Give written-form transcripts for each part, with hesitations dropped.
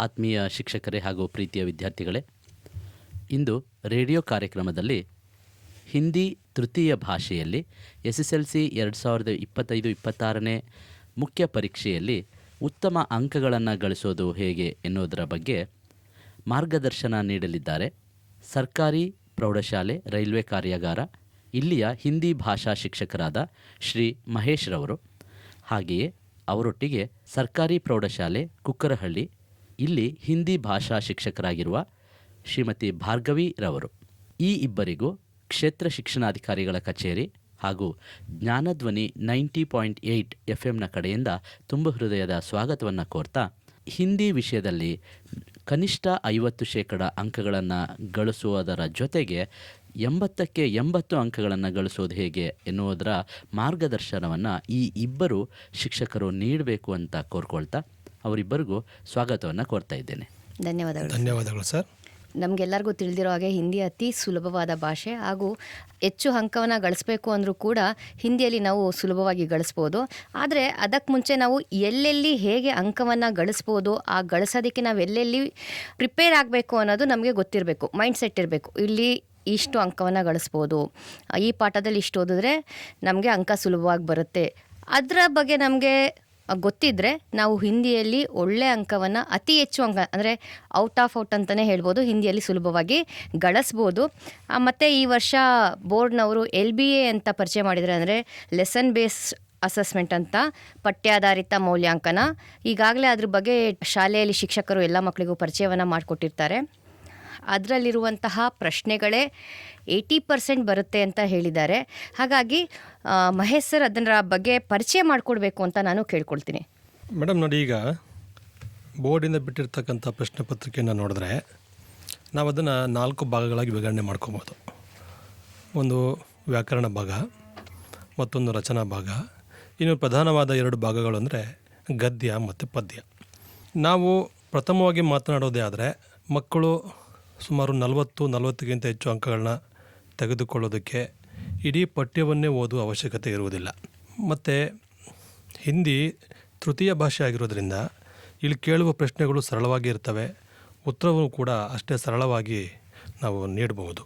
ಆತ್ಮೀಯ ಶಿಕ್ಷಕರೇ ಹಾಗೂ ಪ್ರೀತಿಯ ವಿದ್ಯಾರ್ಥಿಗಳೇ, ಇಂದು ರೇಡಿಯೋ ಕಾರ್ಯಕ್ರಮದಲ್ಲಿ ಹಿಂದಿ ತೃತೀಯ ಭಾಷೆಯಲ್ಲಿ SSLC 2025-26ನೇ ಮುಖ್ಯ ಪರೀಕ್ಷೆಯಲ್ಲಿ ಉತ್ತಮ ಅಂಕಗಳನ್ನು ಗಳಿಸೋದು ಹೇಗೆ ಎನ್ನುವುದರ ಬಗ್ಗೆ ಮಾರ್ಗದರ್ಶನ ನೀಡಲಿದ್ದಾರೆ ಸರ್ಕಾರಿ ಪ್ರೌಢಶಾಲೆ ರೈಲ್ವೆ ಕಾರ್ಯಾಗಾರ ಇಲ್ಲಿಯ ಹಿಂದಿ ಭಾಷಾ ಶಿಕ್ಷಕರಾದ ಶ್ರೀ ಮಹೇಶ್ ರವರು. ಹಾಗೆಯೇ ಅವರೊಟ್ಟಿಗೆ ಸರ್ಕಾರಿ ಪ್ರೌಢಶಾಲೆ ಕುಕ್ಕರಹಳ್ಳಿ ಇಲ್ಲಿ ಹಿಂದಿ ಭಾಷಾ ಶಿಕ್ಷಕರಾಗಿರುವ ಶ್ರೀಮತಿ ಭಾರ್ಗವಿ ರವರು. ಈ ಇಬ್ಬರಿಗೂ ಕ್ಷೇತ್ರ ಶಿಕ್ಷಣಾಧಿಕಾರಿಗಳ ಕಚೇರಿ ಹಾಗೂ ಜ್ಞಾನಧ್ವನಿ 90.8 FM ಕಡೆಯಿಂದ ತುಂಬ ಹೃದಯದ ಸ್ವಾಗತವನ್ನು ಕೋರ್ತಾ, ಹಿಂದಿ ವಿಷಯದಲ್ಲಿ ಕನಿಷ್ಠ 50% ಅಂಕಗಳನ್ನು ಗಳಿಸುವುದರ ಜೊತೆಗೆ 80ಕ್ಕೆ 80 ಅಂಕಗಳನ್ನು ಗಳಿಸೋದು ಹೇಗೆ ಎನ್ನುವುದರ ಮಾರ್ಗದರ್ಶನವನ್ನು ಈ ಇಬ್ಬರು ಶಿಕ್ಷಕರು ನೀಡಬೇಕು ಅಂತ ಕೋರ್ಕೊಳ್ತಾ ಅವರಿಬ್ಬರಿಗೂ ಸ್ವಾಗತವನ್ನು ಕೋರ್ತಾ ಇದ್ದೇನೆ. ಧನ್ಯವಾದಗಳು ಸರ್. ನಮಗೆಲ್ಲರಿಗೂ ತಿಳಿದಿರೋ ಹಾಗೆ ಹಿಂದಿ ಅತಿ ಸುಲಭವಾದ ಭಾಷೆ ಹಾಗೂ ಹೆಚ್ಚು ಅಂಕವನ್ನು ಗಳಿಸ್ಬೇಕು ಅಂದರೂ ಕೂಡ ಹಿಂದಿಯಲ್ಲಿ ನಾವು ಸುಲಭವಾಗಿ ಗಳಿಸ್ಬೋದು. ಆದರೆ ಅದಕ್ಕೆ ಮುಂಚೆ ನಾವು ಎಲ್ಲೆಲ್ಲಿ ಹೇಗೆ ಅಂಕವನ್ನು ಗಳಿಸ್ಬೋದು, ಆ ಗಳಿಸೋದಕ್ಕೆ ನಾವು ಎಲ್ಲೆಲ್ಲಿ ಪ್ರಿಪೇರ್ ಆಗಬೇಕು ಅನ್ನೋದು ನಮಗೆ ಗೊತ್ತಿರಬೇಕು, ಮೈಂಡ್ ಸೆಟ್ ಇರಬೇಕು. ಇಲ್ಲಿ ಇಷ್ಟು ಅಂಕವನ್ನು ಗಳಿಸ್ಬೋದು, ಈ ಪಾಠದಲ್ಲಿ ಇಷ್ಟು ಓದಿದ್ರೆ ನಮಗೆ ಅಂಕ ಸುಲಭವಾಗಿ ಬರುತ್ತೆ, ಅದರ ಬಗ್ಗೆ ನಮಗೆ ಗೊತ್ತಿದ್ದರೆ ನಾವು ಹಿಂದಿಯಲ್ಲಿ ಒಳ್ಳೆಯ ಅಂಕವನ್ನು ಅತಿ ಹೆಚ್ಚು ಅಂಕ ಅಂದರೆ ಔಟ್ ಆಫ್ ಔಟ್ ಅಂತಲೇ ಹೇಳ್ಬೋದು, ಹಿಂದಿಯಲ್ಲಿ ಸುಲಭವಾಗಿ ಗಳಿಸ್ಬೋದು. ಮತ್ತು ಈ ವರ್ಷ ಬೋರ್ಡ್ನವರು LBA ಅಂತ ಪರಿಚಯ ಮಾಡಿದರೆ, ಅಂದರೆ ಲೆಸನ್ ಬೇಸ್ ಅಸೆಸ್ಮೆಂಟ್ ಅಂತ, ಪಠ್ಯಾಧಾರಿತ ಮೌಲ್ಯಾಂಕನ. ಈಗಾಗಲೇ ಅದ್ರ ಬಗ್ಗೆ ಶಾಲೆಯಲ್ಲಿ ಶಿಕ್ಷಕರು ಎಲ್ಲ ಮಕ್ಕಳಿಗೂ ಪರಿಚಯವನ್ನು ಮಾಡಿಕೊಟ್ಟಿರ್ತಾರೆ. ಅದರಲ್ಲಿರುವಂತಹ ಪ್ರಶ್ನೆಗಳೇ 80% ಬರುತ್ತೆ ಅಂತ ಹೇಳಿದ್ದಾರೆ. ಹಾಗಾಗಿ ಮಹೇಶ್ ಸರ್ ಅದರ ಬಗ್ಗೆ ಪರಿಚಯ ಮಾಡಿಕೊಡ್ಬೇಕು ಅಂತ ನಾನು ಕೇಳ್ಕೊಳ್ತೀನಿ. ಮೇಡಮ್ ನೋಡಿ, ಈಗ ಬೋರ್ಡಿಂದ ಬಿಟ್ಟಿರ್ತಕ್ಕಂಥ ಪ್ರಶ್ನೆ ಪತ್ರಿಕೆಯನ್ನು ನೋಡಿದ್ರೆ ನಾವು ಅದನ್ನು 4 ಭಾಗಗಳಾಗಿ ವಿಂಗಡಣೆ ಮಾಡ್ಕೊಬೋದು. ಒಂದು ವ್ಯಾಕರಣ ಭಾಗ, ಮತ್ತೊಂದು ರಚನಾ ಭಾಗ, ಇನ್ನು ಪ್ರಧಾನವಾದ 2 ಭಾಗಗಳು ಅಂದರೆ ಗದ್ಯ ಮತ್ತು ಪದ್ಯ. ನಾವು ಪ್ರಥಮವಾಗಿ ಮಾತನಾಡೋದೇ ಆದರೆ ಮಕ್ಕಳು ಸುಮಾರು 40-40ಗಿಂತ ಹೆಚ್ಚು ಅಂಕಗಳನ್ನ ತೆಗೆದುಕೊಳ್ಳೋದಕ್ಕೆ ಇಡೀ ಪಠ್ಯವನ್ನೇ ಓದುವ ಅವಶ್ಯಕತೆ ಇರುವುದಿಲ್ಲ. ಮತ್ತು ಹಿಂದಿ ತೃತೀಯ ಭಾಷೆ ಆಗಿರೋದ್ರಿಂದ ಇಲ್ಲಿ ಕೇಳುವ ಪ್ರಶ್ನೆಗಳು ಸರಳವಾಗಿ ಇರ್ತವೆ, ಉತ್ತರವೂ ಕೂಡ ಅಷ್ಟೇ ಸರಳವಾಗಿ ನಾವು ನೀಡಬಹುದು.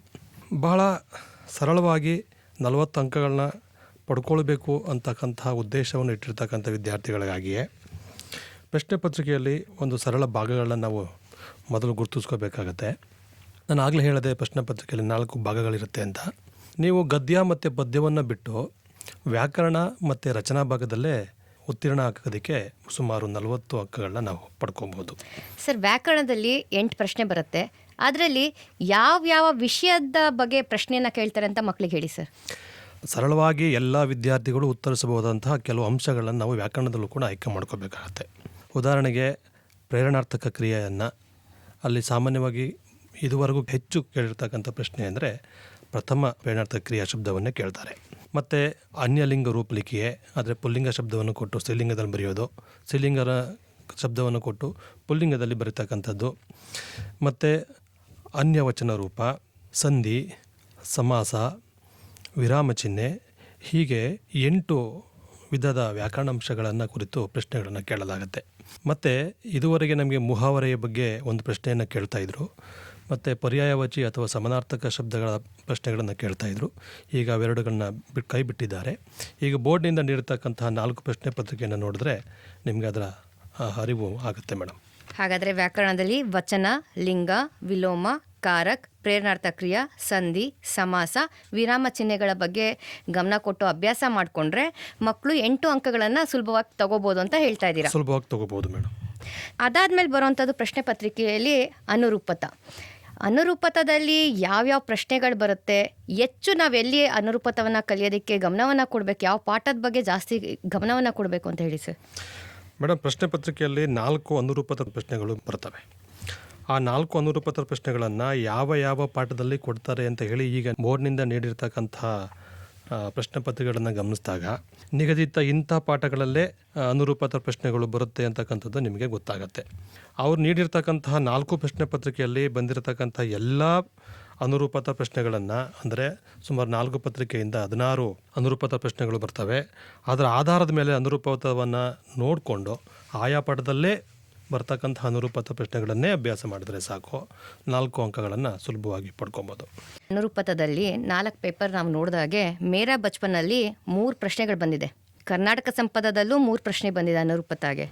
ಬಹಳ ಸರಳವಾಗಿ 40 ಅಂಕಗಳನ್ನ ಪಡ್ಕೊಳ್ಬೇಕು ಅಂತಕ್ಕಂಥ ಉದ್ದೇಶವನ್ನು ಇಟ್ಟಿರ್ತಕ್ಕಂಥ ವಿದ್ಯಾರ್ಥಿಗಳಿಗಾಗಿಯೇ ಪ್ರಶ್ನೆ ಪತ್ರಿಕೆಯಲ್ಲಿ ಒಂದು ಸರಳ ಭಾಗಗಳನ್ನ ನಾವು ಮೊದಲು ಗುರುತಿಸ್ಕೋಬೇಕಾಗತ್ತೆ. ನಾನು ಆಗಲೇ ಹೇಳಿದೆ, ಪ್ರಶ್ನೆ ಪತ್ರಿಕೆಯಲ್ಲಿ 4 ಭಾಗಗಳಿರುತ್ತೆ ಅಂತ. ನೀವು ಗದ್ಯ ಮತ್ತು ಪದ್ಯವನ್ನು ಬಿಟ್ಟು ವ್ಯಾಕರಣ ಮತ್ತು ರಚನಾ ಭಾಗದಲ್ಲೇ ಉತ್ತೀರ್ಣ ಹಾಕೋದಕ್ಕೆ ಸುಮಾರು 40 ಅಂಕಗಳನ್ನ ನಾವು ಪಡ್ಕೊಬೋದು. ಸರ್, ವ್ಯಾಕರಣದಲ್ಲಿ 8 ಪ್ರಶ್ನೆ ಬರುತ್ತೆ. ಅದರಲ್ಲಿ ಯಾವ ವಿಷಯದ ಬಗ್ಗೆ ಪ್ರಶ್ನೆಯನ್ನು ಕೇಳ್ತಾರೆ ಅಂತ ಮಕ್ಕಳಿಗೆ ಹೇಳಿ ಸರ್. ಸರಳವಾಗಿ ಎಲ್ಲ ವಿದ್ಯಾರ್ಥಿಗಳು ಉತ್ತರಿಸಬಹುದಂತಹ ಕೆಲವು ಅಂಶಗಳನ್ನು ನಾವು ವ್ಯಾಕರಣದಲ್ಲೂ ಕೂಡ ಆಯ್ಕೆ ಮಾಡ್ಕೋಬೇಕಾಗತ್ತೆ. ಉದಾಹರಣೆಗೆ ಪ್ರೇರಣಾರ್ಥಕ ಕ್ರಿಯೆಯನ್ನು ಅಲ್ಲಿ ಸಾಮಾನ್ಯವಾಗಿ ಇದುವರೆಗೂ ಹೆಚ್ಚು ಕೇಳಿರ್ತಕ್ಕಂಥ ಪ್ರಶ್ನೆ ಅಂದರೆ ಪ್ರಥಮ ಪ್ರೇರಣಾರ್ಥಕ ಕ್ರಿಯಾ ಶಬ್ದವನ್ನೇ ಕೇಳ್ತಾರೆ. ಮತ್ತು ಅನ್ಯಲಿಂಗ ರೂಪಲಿಕೆಯೇ, ಆದರೆ ಪುಲ್ಲಿಂಗ ಶಬ್ದವನ್ನು ಕೊಟ್ಟು ಸ್ತ್ರೀಲಿಂಗದಲ್ಲಿ ಬರೆಯೋದು, ಸ್ತ್ರೀಲಿಂಗದ ಶಬ್ದವನ್ನು ಕೊಟ್ಟು ಪುಲ್ಲಿಂಗದಲ್ಲಿ ಬರೀತಕ್ಕಂಥದ್ದು, ಮತ್ತು ಅನ್ಯವಚನ ರೂಪ, ಸಂಧಿ, ಸಮಾಸ, ವಿರಾಮ ಚಿಹ್ನೆ, ಹೀಗೆ 8 ವಿಧದ ವ್ಯಾಕರಣಾಂಶಗಳನ್ನು ಕುರಿತು ಪ್ರಶ್ನೆಗಳನ್ನು ಕೇಳಲಾಗುತ್ತೆ. ಮತ್ತು ಇದುವರೆಗೆ ನಮಗೆ ಮುಹಾವರೆಯ ಬಗ್ಗೆ ಒಂದು ಪ್ರಶ್ನೆಯನ್ನು ಕೇಳ್ತಾಯಿದ್ರು, ಮತ್ತು ಪರ್ಯಾಯವಾಚಿ ಅಥವಾ ಸಮಾನಾರ್ಥಕ ಶಬ್ದಗಳ ಪ್ರಶ್ನೆಗಳನ್ನು ಕೇಳ್ತಾಯಿದ್ರು. ಈಗ ಅವೆರಡುಗಳನ್ನ ಕೈ ಬಿಟ್ಟಿದ್ದಾರೆ. ಈಗ ಬೋರ್ಡ್ನಿಂದ ನೀಡತಕ್ಕಂತಹ 4 ಪ್ರಶ್ನೆ ಪತ್ರಿಕೆಯನ್ನು ನೋಡಿದ್ರೆ ನಿಮಗೆ ಅದರ ಅರಿವು ಆಗುತ್ತೆ ಮೇಡಮ್. ಹಾಗಾದರೆ ವ್ಯಾಕರಣದಲ್ಲಿ ವಚನ, ಲಿಂಗ, ವಿಲೋಮ, ಕಾರಕ್, ಪ್ರೇರಣಾರ್ಥಕ ಕ್ರಿಯಾ, ಸಂಧಿ, ಸಮಾಸ, ವಿರಾಮ ಚಿಹ್ನೆಗಳ ಬಗ್ಗೆ ಗಮನ ಕೊಟ್ಟು ಅಭ್ಯಾಸ ಮಾಡಿಕೊಂಡ್ರೆ ಮಕ್ಕಳು 8 ಅಂಕಗಳನ್ನು ಸುಲಭವಾಗಿ ತಗೋಬೋದು ಅಂತ ಹೇಳ್ತಾ ಇದ್ದೀರಾ. ಸುಲಭವಾಗಿ ತಗೋಬೋದು ಮೇಡಮ್. ಅದಾದಮೇಲೆ ಬರುವಂಥದ್ದು ಪ್ರಶ್ನೆ ಪತ್ರಿಕೆಯಲ್ಲಿ ಅನುರೂಪತದಲ್ಲಿ ಯಾವ್ಯಾವ ಪ್ರಶ್ನೆಗಳು ಬರುತ್ತೆ, ಹೆಚ್ಚು ನಾವೆಲ್ಲಿ ಅನುರೂಪತವನ್ನು ಕಲಿಯೋದಕ್ಕೆ ಗಮನವನ್ನು ಕೊಡಬೇಕು, ಯಾವ ಪಾಠದ ಬಗ್ಗೆ ಜಾಸ್ತಿ ಗಮನವನ್ನು ಕೊಡಬೇಕು ಅಂತ ಹೇಳಿ ಸರ್. ಮೇಡಮ್, ಪ್ರಶ್ನೆ ಪತ್ರಿಕೆಯಲ್ಲಿ 4 ಅನುರೂಪದ ಪ್ರಶ್ನೆಗಳು ಬರ್ತವೆ. ಆ 4 ಅನುರೂಪದ ಪ್ರಶ್ನೆಗಳನ್ನು ಯಾವ ಪಾಠದಲ್ಲಿ ಕೊಡ್ತಾರೆ ಅಂತ ಹೇಳಿ ಈಗ ಬೋರ್ಡ್ನಿಂದ ನೀಡಿರ್ತಕ್ಕಂಥ ಪ್ರಶ್ನೆ ಪತ್ರಿಕೆಗಳನ್ನು ಗಮನಿಸಿದಾಗ ನಿಗದಿತ ಇಂಥ ಪಾಠಗಳಲ್ಲೇ ಅನುರೂಪದ ಪ್ರಶ್ನೆಗಳು ಬರುತ್ತೆ ಅಂತಕ್ಕಂಥದ್ದು ನಿಮಗೆ ಗೊತ್ತಾಗುತ್ತೆ. ಅವ್ರು ನೀಡಿರ್ತಕ್ಕಂತಹ 4 ಪ್ರಶ್ನೆ ಪತ್ರಿಕೆಯಲ್ಲಿ ಬಂದಿರತಕ್ಕಂಥ ಎಲ್ಲ ಅನುರೂಪದ ಪ್ರಶ್ನೆಗಳನ್ನು, ಅಂದರೆ ಸುಮಾರು 4 ಪತ್ರಿಕೆಯಿಂದ 16 ಅನುರೂಪದ ಪ್ರಶ್ನೆಗಳು ಬರ್ತವೆ. ಅದರ ಆಧಾರದ ಮೇಲೆ ಅನುರೂಪತವನ್ನು ನೋಡಿಕೊಂಡು ಆಯಾ ಪಾಠದಲ್ಲೇ ಬರ್ತಕ್ಕಂಥ ಅನುರೂಪದ ಪ್ರಶ್ನೆಗಳನ್ನೇ ಅಭ್ಯಾಸ ಮಾಡಿದ್ರೆ ಸಾಕು, 4 ಅಂಕಗಳನ್ನು ಸುಲಭವಾಗಿ ಪಡ್ಕೊಬೋದು. ಅನುರೂಪದಲ್ಲಿ 4 ಪೇಪರ್ ನಾವು ನೋಡಿದಾಗೆ ಮೇರಾ ಬಚ್ಪನಲ್ಲಿ 3 ಪ್ರಶ್ನೆಗಳು ಬಂದಿದೆ. ಕರ್ನಾಟಕ ಸಂಪದದಲ್ಲೂ 3 ಪ್ರಶ್ನೆ ಬಂದಿದೆ ಅನುರೂಪತಾಗೆ.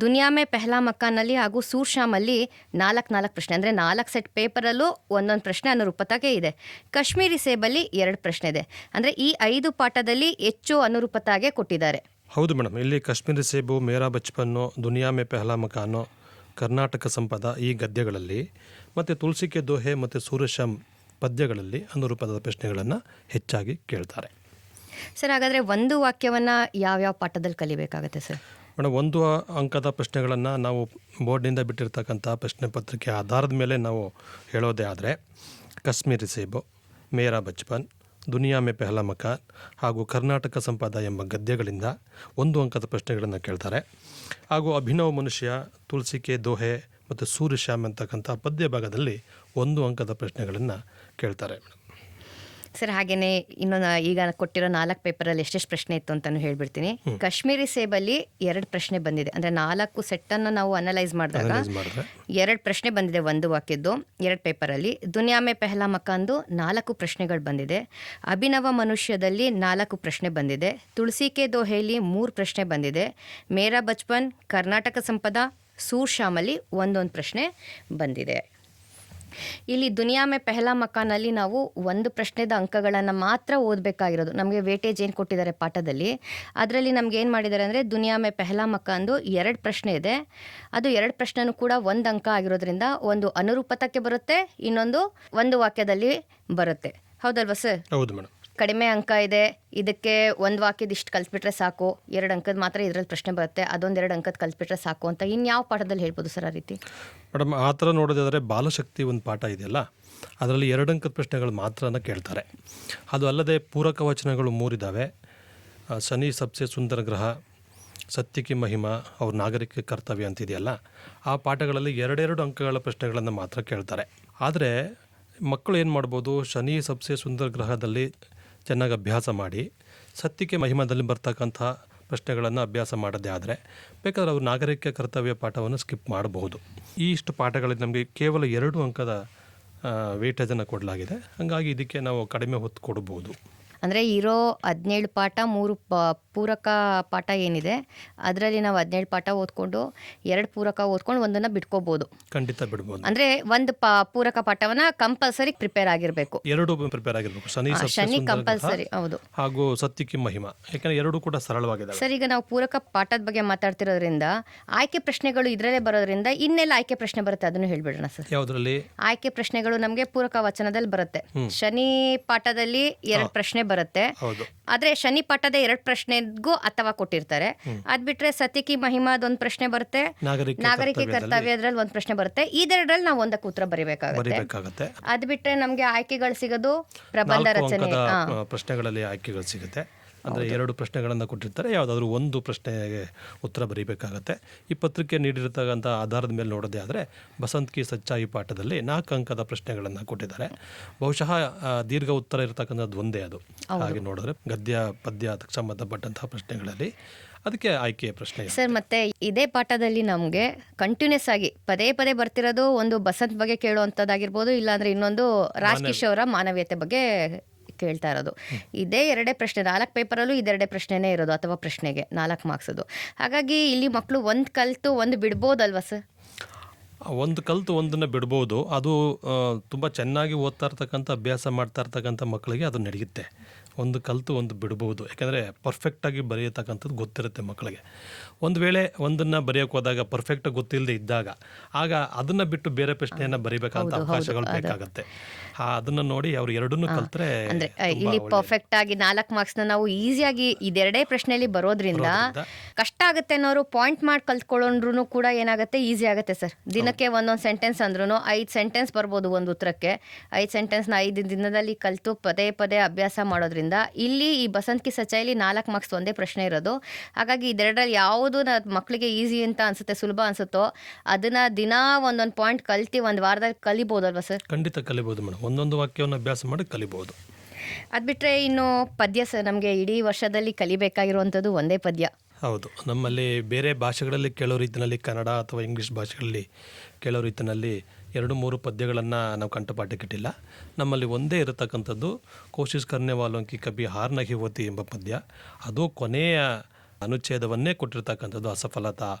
ದುನಿಯಾ ಮೇ ಪೆಹ್ಲಾ ಮಕಾನಲ್ಲಿ ಹಾಗೂ ಸೂರ್ಶಾಮಲ್ಲಿ 4 ಪ್ರಶ್ನೆ, ಅಂದರೆ 4 ಸೆಟ್ ಪೇಪರಲ್ಲೂ ಒಂದೊಂದು ಪ್ರಶ್ನೆ ಅನುರೂಪತಾಗೆ ಇದೆ. ಕಾಶ್ಮೀರಿ ಸೇಬಲ್ಲಿ 2 ಪ್ರಶ್ನೆ ಇದೆ. ಅಂದರೆ ಈ 5 ಪಾಠದಲ್ಲಿ ಹೆಚ್ಚು ಅನುರೂಪತಾಗೆ ಕೊಟ್ಟಿದ್ದಾರೆ. ಹೌದು ಮೇಡಮ್, ಇಲ್ಲಿ ಕಾಶ್ಮೀರಿ ಸೇಬು, ಮೇರಾ ಬಚ್ಪನ್ನು, ದುನಿಯಾ ಮೇ ಪೆಹ್ಲಾ ಮಕಾನು, ಕರ್ನಾಟಕ ಸಂಪದ ಈ ಗದ್ಯಗಳಲ್ಲಿ ಮತ್ತು ತುಳಸಿ ಕೆ ದೋಹೆ ಮತ್ತು ಸೂರ್ಯಶ್ಯಾಮ್ ಪದ್ಯಗಳಲ್ಲಿ ಅನುರೂಪದ ಪ್ರಶ್ನೆಗಳನ್ನು ಹೆಚ್ಚಾಗಿ ಕೇಳ್ತಾರೆ. ಸರ್, ಹಾಗಾದರೆ ಒಂದು ವಾಕ್ಯವನ್ನು ಯಾವ್ಯಾವ ಪಾಠದಲ್ಲಿ ಕಲಿಬೇಕಾಗತ್ತೆ ಸರ್? ಮೇಡಮ್, 1 ಅಂಕದ ಪ್ರಶ್ನೆಗಳನ್ನು ನಾವು ಬೋರ್ಡ್ನಿಂದ ಬಿಟ್ಟಿರ್ತಕ್ಕಂಥ ಪ್ರಶ್ನೆ ಪತ್ರಿಕೆ ಆಧಾರದ ಮೇಲೆ ನಾವು ಹೇಳೋದೇ ಆದರೆ ಕಾಶ್ಮೀರಿ ಸೇಬು, ಮೇರಾ ಬಚ್ಪನ್, ದುನಿಯಾ ಮೇ ಪೆಹ್ಲಾ ಮಕಾನ್ ಹಾಗೂ ಕರ್ನಾಟಕ ಸಂಪದ ಎಂಬ ಗದ್ಯಗಳಿಂದ 1 ಅಂಕದ ಪ್ರಶ್ನೆಗಳನ್ನು ಕೇಳ್ತಾರೆ. ಹಾಗೂ ಅಭಿನವ್ ಮನುಷ್ಯ, ತುಳಸಿ ಕೆ ದೋಹೆ ಮತ್ತು ಸೂರ್ಯಶ್ಯಾಮ್ ಅಂತಕ್ಕಂಥ ಪದ್ಯ ಭಾಗದಲ್ಲಿ 1 ಅಂಕದ ಪ್ರಶ್ನೆಗಳನ್ನು ಕೇಳ್ತಾರೆ ಮೇಡಮ್. ಸರ್, ಹಾಗೆಯೇ ಇನ್ನೊಂದು ಈಗ ಕೊಟ್ಟಿರೋ 4 ಪೇಪರಲ್ಲಿ ಎಷ್ಟೆಷ್ಟು ಪ್ರಶ್ನೆ ಇತ್ತು ಅಂತಲೂ ಹೇಳ್ಬಿಡ್ತೀನಿ. ಕಾಶ್ಮೀರಿ ಸೇಬಲ್ಲಿ 2 ಪ್ರಶ್ನೆ ಬಂದಿದೆ. ಅಂದರೆ 4 ಸೆಟ್ಟನ್ನು ನಾವು ಅನಲೈಸ್ ಮಾಡಿದಾಗ 2 ಪ್ರಶ್ನೆ ಬಂದಿದೆ ಒಂದು ವಾಕ್ಯದ್ದು 2 ಪೇಪರಲ್ಲಿ. ದುನಿಯಾ ಮೇ ಪೆಹ್ಲಾ ಮಕಾನ್ದು 4 ಪ್ರಶ್ನೆಗಳು ಬಂದಿದೆ. ಅಭಿನವ ಮನುಷ್ಯದಲ್ಲಿ 4 ಪ್ರಶ್ನೆ ಬಂದಿದೆ. ತುಳಸಿ ಕೆ ದೋಹೆಯಲ್ಲಿ 3 ಪ್ರಶ್ನೆ ಬಂದಿದೆ. ಮೇರಾ ಬಚ್ಪನ್, ಕರ್ನಾಟಕ ಸಂಪದ, ಸೂರ್ಶಾಮಲ್ಲಿ ಒಂದೊಂದು ಪ್ರಶ್ನೆ ಬಂದಿದೆ. ಇಲ್ಲಿ ದುನಿಯಾ ಮೇ ಪೆಹ್ಲಾ ಮಕಾನಲ್ಲಿ ನಾವು 1 ಪ್ರಶ್ನೆದ ಅಂಕಗಳನ್ನು ಮಾತ್ರ ಓದಬೇಕಾಗಿರೋದು. ನಮಗೆ ವೇಟೇಜ್ ಏನು ಕೊಟ್ಟಿದ್ದಾರೆ ಪಾಠದಲ್ಲಿ, ಅದರಲ್ಲಿ ನಮ್ಗೆ ಏನು ಮಾಡಿದ್ದಾರೆ ಅಂದರೆ ದುನಿಯಾ ಮೇ ಪೆಹ್ಲಾ ಮಕಾನ್ದು 2 ಪ್ರಶ್ನೆ ಇದೆ. ಅದು 2 ಪ್ರಶ್ನೆನೂ ಕೂಡ 1 ಅಂಕ ಆಗಿರೋದ್ರಿಂದ ಒಂದು ಅನುರೂಪತಕ್ಕೆ ಬರುತ್ತೆ, ಇನ್ನೊಂದು ಒಂದು ವಾಕ್ಯದಲ್ಲಿ ಬರುತ್ತೆ. ಹೌದಲ್ವಾ ಸರ್? ಹೌದು ಮೇಡಮ್. ಕಡಿಮೆ ಅಂಕ ಇದೆ, ಇದಕ್ಕೆ ಒಂದು ವಾಕ್ಯದ ಇಷ್ಟು ಕಲಿಸ್ಬಿಟ್ರೆ ಸಾಕು, 2 ಅಂಕದ ಮಾತ್ರ ಇದರಲ್ಲಿ ಪ್ರಶ್ನೆ ಬರುತ್ತೆ, ಅದೊಂದು 2 ಅಂಕದ ಕಲಿಸ್ಬಿಟ್ರೆ ಸಾಕು ಅಂತ ಇನ್ಯಾವ ಪಾಠದಲ್ಲಿ ಹೇಳ್ಬೋದು ಸರ್ ಆ ರೀತಿ? ಮೇಡಮ್, ಆ ಥರ ನೋಡೋದಾದರೆ ಬಾಲಶಕ್ತಿ ಒಂದು ಪಾಠ ಇದೆಯಲ್ಲ, ಅದರಲ್ಲಿ 2 ಅಂಕದ ಪ್ರಶ್ನೆಗಳು ಮಾತ್ರನ ಕೇಳ್ತಾರೆ. ಅದು ಅಲ್ಲದೆ ಪೂರಕ ವಚನಗಳು 3 ಇದ್ದಾವೆ. ಶನಿ ಸಬ್ಸೆ ಸುಂದರ ಗ್ರಹ, ಸತ್ಯ ಕಿ ಮಹಿಮಾ, ಅವ್ರ ನಾಗರಿಕ ಕರ್ತವ್ಯ ಅಂತಿದೆಯಲ್ಲ, ಆ ಪಾಠಗಳಲ್ಲಿ 2 ಅಂಕಗಳ ಪ್ರಶ್ನೆಗಳನ್ನು ಮಾತ್ರ ಕೇಳ್ತಾರೆ. ಆದರೆ ಮಕ್ಕಳು ಏನು ಮಾಡ್ಬೋದು, ಶನಿ ಸಬ್ಸೆ ಸುಂದರ ಗ್ರಹದಲ್ಲಿ ಚೆನ್ನಾಗಿ ಅಭ್ಯಾಸ ಮಾಡಿ ಸತ್ಯಕ್ಕೆ ಮಹಿಮಾದಲ್ಲಿ ಬರ್ತಕ್ಕಂಥ ಪ್ರಶ್ನೆಗಳನ್ನು ಅಭ್ಯಾಸ ಮಾಡದೇ ಆದರೆ ಬೇಕಾದ್ರೆ ಅವರು ನಾಗರಿಕ ಕರ್ತವ್ಯ ಪಾಠವನ್ನು ಸ್ಕಿಪ್ ಮಾಡಬಹುದು. ಈ ಇಷ್ಟು ಪಾಠಗಳಲ್ಲಿ ನಮಗೆ ಕೇವಲ 2 ಅಂಕದ ವೇಟೇಜನ್ನು ಕೊಡಲಾಗಿದೆ. ಹಾಗಾಗಿ ಇದಕ್ಕೆ ನಾವು ಕಡಿಮೆ ಹೊತ್ತು ಕೊಡಬಹುದು. ಅಂದರೆ ಇರೋ 17 ಪಾಠ 3 ಪೂರಕ ಪಾಠ ಏನಿದೆ ಅದರಲ್ಲಿ ನಾವು 17 ಪಾಠ ಓದ್ಕೊಂಡು 2 ಪೂರಕ ಓದ್ಕೊಂಡು ಒಂದನ್ನು ಬಿಟ್ಕೋಬೋದು. ಖಂಡಿತ ಬಿಡ್ಬೋದು. ಅಂದರೆ ಒಂದು ಪೂರಕ ಪಾಠವನ್ನು ಕಂಪಲ್ಸರಿ ಪ್ರಿಪೇರ್ ಆಗಿರಬೇಕು. 2 ಪ್ರಿಪೇರ್ ಆಗಿರಬೇಕು. ಶನಿ ಕಂಪಲ್ಸರಿ, ಹೌದು, ಹಾಗೂ ಸತ್ಯಕ್ಕೆ ಮಹಿಮಾ, ಯಾಕಂದರೆ 2 ಕೂಡ ಸರಳವಾಗಿದೆ. ಸರ್, ಈಗ ನಾವು ಪೂರಕ ಪಾಠದ ಬಗ್ಗೆ ಮಾತಾಡ್ತಿರೋದ್ರಿಂದ ಆಯ್ಕೆ ಪ್ರಶ್ನೆಗಳು ಇದರಲ್ಲೇ ಬರೋದ್ರಿಂದ ಇನ್ನೆಲ್ಲ ಆಯ್ಕೆ ಪ್ರಶ್ನೆ ಬರುತ್ತೆ ಅದನ್ನು ಹೇಳ್ಬಿಡೋಣ ಸರ್. ಯಾವುದರಲ್ಲಿ ಆಯ್ಕೆ ಪ್ರಶ್ನೆಗಳು ನಮಗೆ ಪೂರಕ ವಚನದಲ್ಲಿ ಬರುತ್ತೆ. ಶನಿ ಪಾಠದಲ್ಲಿ 2 ಪ್ರಶ್ನೆ ಬರುತ್ತೆ. ಆದ್ರೆ ಶನಿ ಪಾಠದ 2 ಪ್ರಶ್ನೆಗೂ ಅಥವಾ ಕೊಟ್ಟಿರ್ತಾರೆ. ಅದ್ ಬಿಟ್ರೆ ಸತಿಕಿ ಮಹಿಮಾದೊಂದು ಪ್ರಶ್ನೆ ಬರುತ್ತೆ, ನಾಗರಿಕ ಕರ್ತವ್ಯದ್ರಲ್ಲಿ 1 ಪ್ರಶ್ನೆ ಬರುತ್ತೆ. ಇದೆರಡರಲ್ಲಿ ನಾವು ಒಂದಕ್ಕೆ ಉತ್ತರ ಬರೀಬೇಕಾಗುತ್ತೆ. ಅದ್ ಬಿಟ್ರೆ ನಮ್ಗೆ ಆಯ್ಕೆಗಳು ಸಿಗೋದು ಪ್ರಬಂಧ ರಚನೆ ಪ್ರಶ್ನೆಗಳಲ್ಲಿ ಆಯ್ಕೆಗಳು ಸಿಗುತ್ತೆ. ಅಂದರೆ 2 ಪ್ರಶ್ನೆಗಳನ್ನು ಕೊಟ್ಟಿರ್ತಾರೆ, ಯಾವುದಾದ್ರೂ ಒಂದು ಪ್ರಶ್ನೆಗೆ ಉತ್ತರ ಬರೀಬೇಕಾಗತ್ತೆ. ಈ ಪತ್ರಿಕೆ ನೀಡಿರ್ತಕ್ಕಂಥ ಆಧಾರದ ಮೇಲೆ ನೋಡೋದೇ ಆದರೆ ಬಸಂತ್ ಕಿ ಸಚ್ಚಾಯಿ ಪಾಠದಲ್ಲಿ 4 ಅಂಕದ ಪ್ರಶ್ನೆಗಳನ್ನು ಕೊಟ್ಟಿದ್ದಾರೆ. ಬಹುಶಃ ದೀರ್ಘ ಉತ್ತರ ಇರತಕ್ಕಂಥದ್ದು ಒಂದೇ ಅದು. ಹಾಗೆ ನೋಡಿದ್ರೆ ಗದ್ಯ ಪದ್ಯ ಅದಕ್ಕೆ ಸಂಬಂಧಪಟ್ಟಂತಹ ಪ್ರಶ್ನೆಗಳಲ್ಲಿ ಅದಕ್ಕೆ ಆಯ್ಕೆಯ ಪ್ರಶ್ನೆ ಸರ್. ಮತ್ತೆ ಇದೇ ಪಾಠದಲ್ಲಿ ನಮಗೆ ಕಂಟಿನ್ಯೂಸ್ ಆಗಿ ಪದೇ ಪದೇ ಬರ್ತಿರೋದು ಒಂದು ಬಸಂತ್ ಬಗ್ಗೆ ಕೇಳುವಂಥದ್ದಾಗಿರ್ಬೋದು, ಇಲ್ಲಾಂದ್ರೆ ಇನ್ನೊಂದು ರಾಜಕೀಶ್ ಅವರ ಮಾನವೀಯತೆ ಬಗ್ಗೆ ಕೇಳ್ತಾ ಇರೋದು. ಇದೇ 2 ಪ್ರಶ್ನೆ 4 ಪೇಪರಲ್ಲೂ 2 ಪ್ರಶ್ನೆನೇ ಇರೋದು, ಅಥವಾ ಪ್ರಶ್ನೆಗೆ 4 ಮಾರ್ಕ್ಸದು. ಹಾಗಾಗಿ ಇಲ್ಲಿ ಮಕ್ಕಳು ಒಂದು ಕಲಿತು ಒಂದು ಬಿಡ್ಬೋದಲ್ವಾ ಸರ್? ಒಂದು ಕಲಿತು ಒಂದನ್ನು ಬಿಡ್ಬೋದು. ಅದು ತುಂಬ ಚೆನ್ನಾಗಿ ಓದ್ತಾ ಇರ್ತಕ್ಕಂಥ ಅಭ್ಯಾಸ ಮಾಡ್ತಾ ಇರ್ತಕ್ಕಂಥ ಮಕ್ಕಳಿಗೆ ಅದು ನಡೆಯುತ್ತೆ. ಒಂದು ಕಲಿತು ಒಂದು ಬಿಡ್ಬೋದು, ಯಾಕೆಂದರೆ ಪರ್ಫೆಕ್ಟಾಗಿ ಬರೆಯತಕ್ಕಂಥದ್ದು ಗೊತ್ತಿರುತ್ತೆ ಮಕ್ಕಳಿಗೆ. ಒಂದು ವೇಳೆ ಒಂದನ್ನು ಬರೆಯೋಕೆ ಹೋದಾಗ ಪರ್ಫೆಕ್ಟಾಗಿ ಗೊತ್ತಿಲ್ಲದೆ ಇದ್ದಾಗ ಆಗ ಅದನ್ನು ಬಿಟ್ಟು ಬೇರೆ ಪ್ರಶ್ನೆಯನ್ನು ಬರೀಬೇಕಂತ ಅವಕಾಶಗಳು ಬೇಕಾಗುತ್ತೆ. ಅದನ್ನು ನೋಡಿ ಅವ್ರು 2 ಕಲ್ತ್ರೆ ಅಂದರೆ ಇಲ್ಲಿ ಪರ್ಫೆಕ್ಟ್ ಆಗಿ 4 ಮಾರ್ಕ್ಸ್ನ ನಾವು ಈಸಿಯಾಗಿ ಇದೆರಡೇ ಪ್ರಶ್ನೆಯಲ್ಲಿ ಬರೋದ್ರಿಂದ ಕಷ್ಟ ಆಗುತ್ತೆ ಅನ್ನೋರು ಪಾಯಿಂಟ್ ಮಾಡಿ ಕಲ್ತ್ಕೊಳ್ಳೋರು ಕೂಡ ಏನಾಗುತ್ತೆ, ಈಸಿ ಆಗುತ್ತೆ ಸರ್. ದಿನಕ್ಕೆ ಒಂದೊಂದು ಸೆಂಟೆನ್ಸ್ ಅಂದ್ರೂ 5 ಸೆಂಟೆನ್ಸ್ ಬರ್ಬೋದು ಒಂದು ಉತ್ತರಕ್ಕೆ. 5 ಸೆಂಟೆನ್ಸ್ನ 5 ದಿನದಲ್ಲಿ ಕಲಿತು ಪದೇ ಪದೇ ಅಭ್ಯಾಸ ಮಾಡೋದ್ರಿಂದ ಇಲ್ಲಿ ಈ ಬಸಂತ್ ಕಿ ಸಚ್ಚಾಯಿಲಿ 4 ಮಾರ್ಕ್ಸ್ ಒಂದೇ ಪ್ರಶ್ನೆ ಇರೋದು. ಹಾಗಾಗಿ ಇದೆರಡರಲ್ಲಿ ಯಾವುದು ಮಕ್ಕಳಿಗೆ ಈಸಿ ಅಂತ ಅನ್ಸುತ್ತೆ, ಸುಲಭ ಅನ್ಸುತ್ತೋ ಅದನ್ನ ದಿನ ಒಂದೊಂದು ಪಾಯಿಂಟ್ ಕಲ್ತಿ ಒಂದು ವಾರದಲ್ಲಿ ಕಲಿಬೋದಲ್ವಾ ಸರ್? ಖಂಡಿತ ಕಲಿಬೋದು ಮೇಡಮ್. ಒಂದೊಂದು ವಾಕ್ಯವನ್ನು ಅಭ್ಯಾಸ ಮಾಡಿ ಕಲಿಬೋದು. ಅದು ಬಿಟ್ಟರೆ ಇನ್ನು ಪದ್ಯ ಸರ್, ನಮಗೆ ಇಡೀ ವರ್ಷದಲ್ಲಿ ಕಲಿಬೇಕಾಗಿರುವಂಥದ್ದು ಒಂದೇ ಪದ್ಯ, ಹೌದು, ನಮ್ಮಲ್ಲಿ ಬೇರೆ ಭಾಷೆಗಳಲ್ಲಿ ಕೇಳೋ ರೀತಿಯಲ್ಲಿ ಕನ್ನಡ ಅಥವಾ ಇಂಗ್ಲೀಷ್ ಭಾಷೆಗಳಲ್ಲಿ ಕೇಳೋ ರೀತಿಯಲ್ಲಿ 2-3 ಪದ್ಯಗಳನ್ನು ನಾವು ಕಂಠಪಾಠಕ್ಕಿಟ್ಟಿಲ್ಲ. ನಮ್ಮಲ್ಲಿ ಒಂದೇ ಇರತಕ್ಕಂಥದ್ದು ಕೋಶಿಶ್ ಕರ್ನೆ ವಾಲೋಂಕಿ ಕಬಿ ಹಾರ್ ನಹಿ ಹೋತಿ ಎಂಬ ಪದ್ಯ. ಅದು ಕೊನೆಯ ಅನುಚ್ಛೇದವನ್ನೇ ಕೊಟ್ಟಿರ್ತಕ್ಕಂಥದ್ದು, ಅಸಫಲತಾ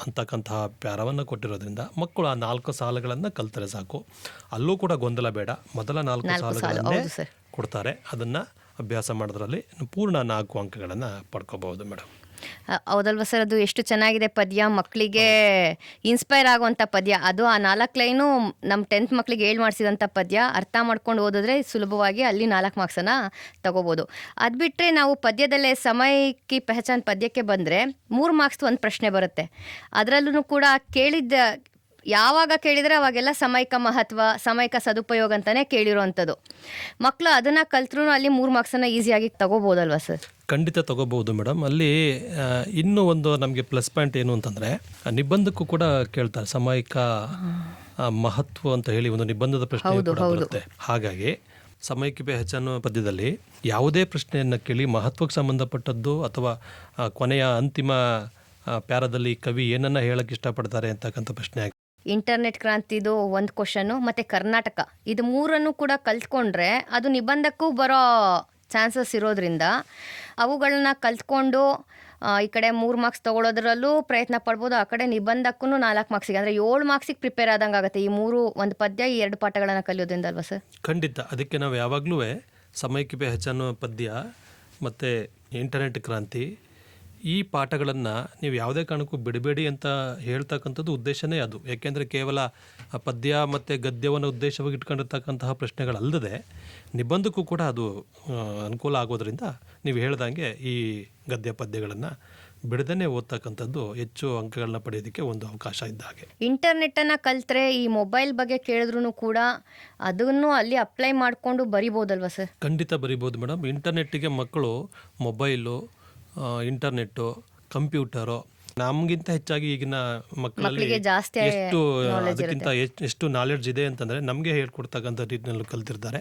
ಅಂತಕ್ಕಂತಹ ಪ್ಯಾರವನ್ನು ಕೊಟ್ಟಿರೋದ್ರಿಂದ ಮಕ್ಕಳು ಆ 4 ಸಾಲುಗಳನ್ನು ಕಲ್ತರೆ ಸಾಕು. ಅಲ್ಲೂ ಕೂಡ ಗೊಂದಲ ಬೇಡ, ಮೊದಲ 4 ಸಾಲುಗಳನ್ನೇ ಕೊಡ್ತಾರೆ. ಅದನ್ನು ಅಭ್ಯಾಸ ಮಾಡೋದ್ರಲ್ಲಿ ಪೂರ್ಣ 4 ಅಂಕಗಳನ್ನು ಪಡ್ಕೋಬಹುದು ಮೇಡಮ್. ಹೌದಲ್ವ ಸರ್? ಅದು ಎಷ್ಟು ಚೆನ್ನಾಗಿದೆ ಪದ್ಯ, ಮಕ್ಕಳಿಗೆ ಇನ್ಸ್ಪೈರ್ ಆಗುವಂಥ ಪದ್ಯ. ಅದು ಆ 4 ಲೈನು ನಮ್ಮ 10th ಮಕ್ಕಳಿಗೆ ಮಾಡಿಸಿದಂಥ ಪದ್ಯ ಅರ್ಥ ಮಾಡ್ಕೊಂಡು ಓದಿದ್ರೆ ಸುಲಭವಾಗಿ ಅಲ್ಲಿ 4 ಮಾರ್ಕ್ಸನ್ನು ತಗೋಬೋದು. ಅದು ಬಿಟ್ಟರೆ ನಾವು ಪದ್ಯದಲ್ಲೇ ಸಮಯಕ್ಕೆ ಪಹಚಾನ್ ಪದ್ಯಕ್ಕೆ ಬಂದರೆ 3 ಮಾರ್ಕ್ಸ್ದು ಒಂದು ಪ್ರಶ್ನೆ ಬರುತ್ತೆ. ಅದರಲ್ಲೂ ಕೂಡ ಯಾವಾಗ ಕೇಳಿದರೆ ಅವಾಗೆಲ್ಲ ಸಮಯಕ ಮಹತ್ವ, ಸಮಯಕ ಸದುಪಯೋಗ ಅಂತಲೇ ಕೇಳಿರೋವಂಥದ್ದು. ಮಕ್ಕಳು ಅದನ್ನು ಕಲ್ತ್ರೂ ಅಲ್ಲಿ 3 ಮಾರ್ಕ್ಸನ್ನು ಈಸಿಯಾಗಿ ತಗೋಬೋದಲ್ವ ಸರ್? ಖಂಡಿತ ತಗೋಬಹುದು ಮೇಡಮ್. ಅಲ್ಲಿ ಇನ್ನೂ ಒಂದು ನಮಗೆ ಪ್ಲಸ್ ಪಾಯಿಂಟ್ ಏನು ಅಂತಂದರೆ, ನಿಬಂಧಕ್ಕೂ ಕೂಡ ಕೇಳ್ತಾರೆ ಸಮಯಕ ಮಹತ್ವ ಅಂತ ಹೇಳಿ ಒಂದು ನಿಬಂಧದ ಪ್ರಶ್ನೆ ಕೂಡ ಬರುತ್ತೆ. ಹಾಗಾಗಿ ಸಮಯಕ್ಕೆ ಪೆಹಚಾನ್ ಪದ್ಯದಲ್ಲಿ ಯಾವುದೇ ಪ್ರಶ್ನೆಯನ್ನು ಕೇಳಿ ಮಹತ್ವಕ್ಕೆ ಸಂಬಂಧಪಟ್ಟದ್ದು ಅಥವಾ ಕೊನೆಯ ಅಂತಿಮ ಪ್ಯಾರದಲ್ಲಿ ಕವಿ ಏನನ್ನ ಹೇಳಕ್ಕೆ ಇಷ್ಟಪಡ್ತಾರೆ ಅಂತಕ್ಕಂಥ ಪ್ರಶ್ನೆ ಆಗಿ, ಇಂಟರ್ನೆಟ್ ಕ್ರಾಂತಿದು ಒಂದು ಕ್ವಶನ್ನು ಮತ್ತು ಕರ್ನಾಟಕ, ಇದು 3 ಕೂಡ ಕಲ್ತ್ಕೊಂಡ್ರೆ ಅದು ನಿಬಂಧಕ್ಕೂ ಬರೋ ಚಾನ್ಸಸ್ ಇರೋದ್ರಿಂದ ಅವುಗಳನ್ನ ಕಲ್ತ್ಕೊಂಡು ಈ ಕಡೆ 3 ಮಾರ್ಕ್ಸ್ ತೊಗೊಳೋದ್ರಲ್ಲೂ ಪ್ರಯತ್ನ ಪಡ್ಬೋದು. ಆ ಕಡೆ ನಿಬಂಧಕ್ಕೂ 4 ಮಾರ್ಕ್ಸಿಗೆ ಅಂದರೆ 7 ಮಾರ್ಕ್ಸಿಗೆ ಪ್ರಿಪೇರ್ ಆದಂಗೆ ಆಗುತ್ತೆ ಈ 3 ಒಂದು ಪದ್ಯ, ಈ 2 ಪಾಠಗಳನ್ನು ಕಲಿಯೋದ್ರಿಂದ ಅಲ್ವಾ ಸರ್? ಖಂಡಿತ. ಅದಕ್ಕೆ ನಾವು ಯಾವಾಗಲೂ ಸಮಯಕ್ಕೆ ಪೆಹಚಾನ್ ಪದ್ಯ ಮತ್ತು ಇಂಟರ್ನೆಟ್ ಕ್ರಾಂತಿ ಈ ಪಾಠಗಳನ್ನು ನೀವು ಯಾವುದೇ ಕಾರಣಕ್ಕೂ ಬಿಡಬೇಡಿ ಅಂತ ಹೇಳ್ತಕ್ಕಂಥದ್ದು ಉದ್ದೇಶನೇ ಅದು. ಯಾಕೆಂದರೆ ಕೇವಲ ಪದ್ಯ ಮತ್ತು ಗದ್ಯವನ್ನು ಉದ್ದೇಶವಾಗಿ ಇಟ್ಕೊಂಡಿರ್ತಕ್ಕಂತಹ ಪ್ರಶ್ನೆಗಳಲ್ಲದೆ ನಿಬಂಧಕ್ಕೂ ಕೂಡ ಅದು ಅನುಕೂಲ ಆಗೋದ್ರಿಂದ ನೀವು ಹೇಳ್ದಂಗೆ ಈ ಗದ್ಯ ಪದ್ಯಗಳನ್ನು ಬಿಡದೇ ಓದ್ತಕ್ಕಂಥದ್ದು ಹೆಚ್ಚು ಅಂಕಗಳನ್ನ ಪಡೆಯೋದಕ್ಕೆ ಒಂದು ಅವಕಾಶ ಇದ್ದ ಹಾಗೆ. ಇಂಟರ್ನೆಟ್ಟನ್ನು ಕಲ್ತ್ರೆ ಈ ಮೊಬೈಲ್ ಬಗ್ಗೆ ಕೇಳಿದ್ರೂ ಕೂಡ ಅದನ್ನು ಅಲ್ಲಿ ಅಪ್ಲೈ ಮಾಡಿಕೊಂಡು ಬರಿಬೋದಲ್ವ ಸರ್? ಖಂಡಿತ ಬರಿಬೋದು ಮೇಡಮ್. ಇಂಟರ್ನೆಟ್ಟಿಗೆ ಮಕ್ಕಳು ಮೊಬೈಲು, ಇಂಟರ್ನೆಟ್ಟು, ಕಂಪ್ಯೂಟರು ನಮಗಿಂತ ಹೆಚ್ಚಾಗಿ ಈಗಿನ ಮಕ್ಕಳಲ್ಲಿ ಎಷ್ಟು ನಾಲೆಡ್ಜ್ ಇದೆ ಅಂತಂದರೆ ನಮಗೆ ಹೇಳ್ಕೊಡ್ತಕ್ಕಂಥ ರೀತಿಯಲ್ಲಿ ಕಲ್ತಿರ್ತಾರೆ.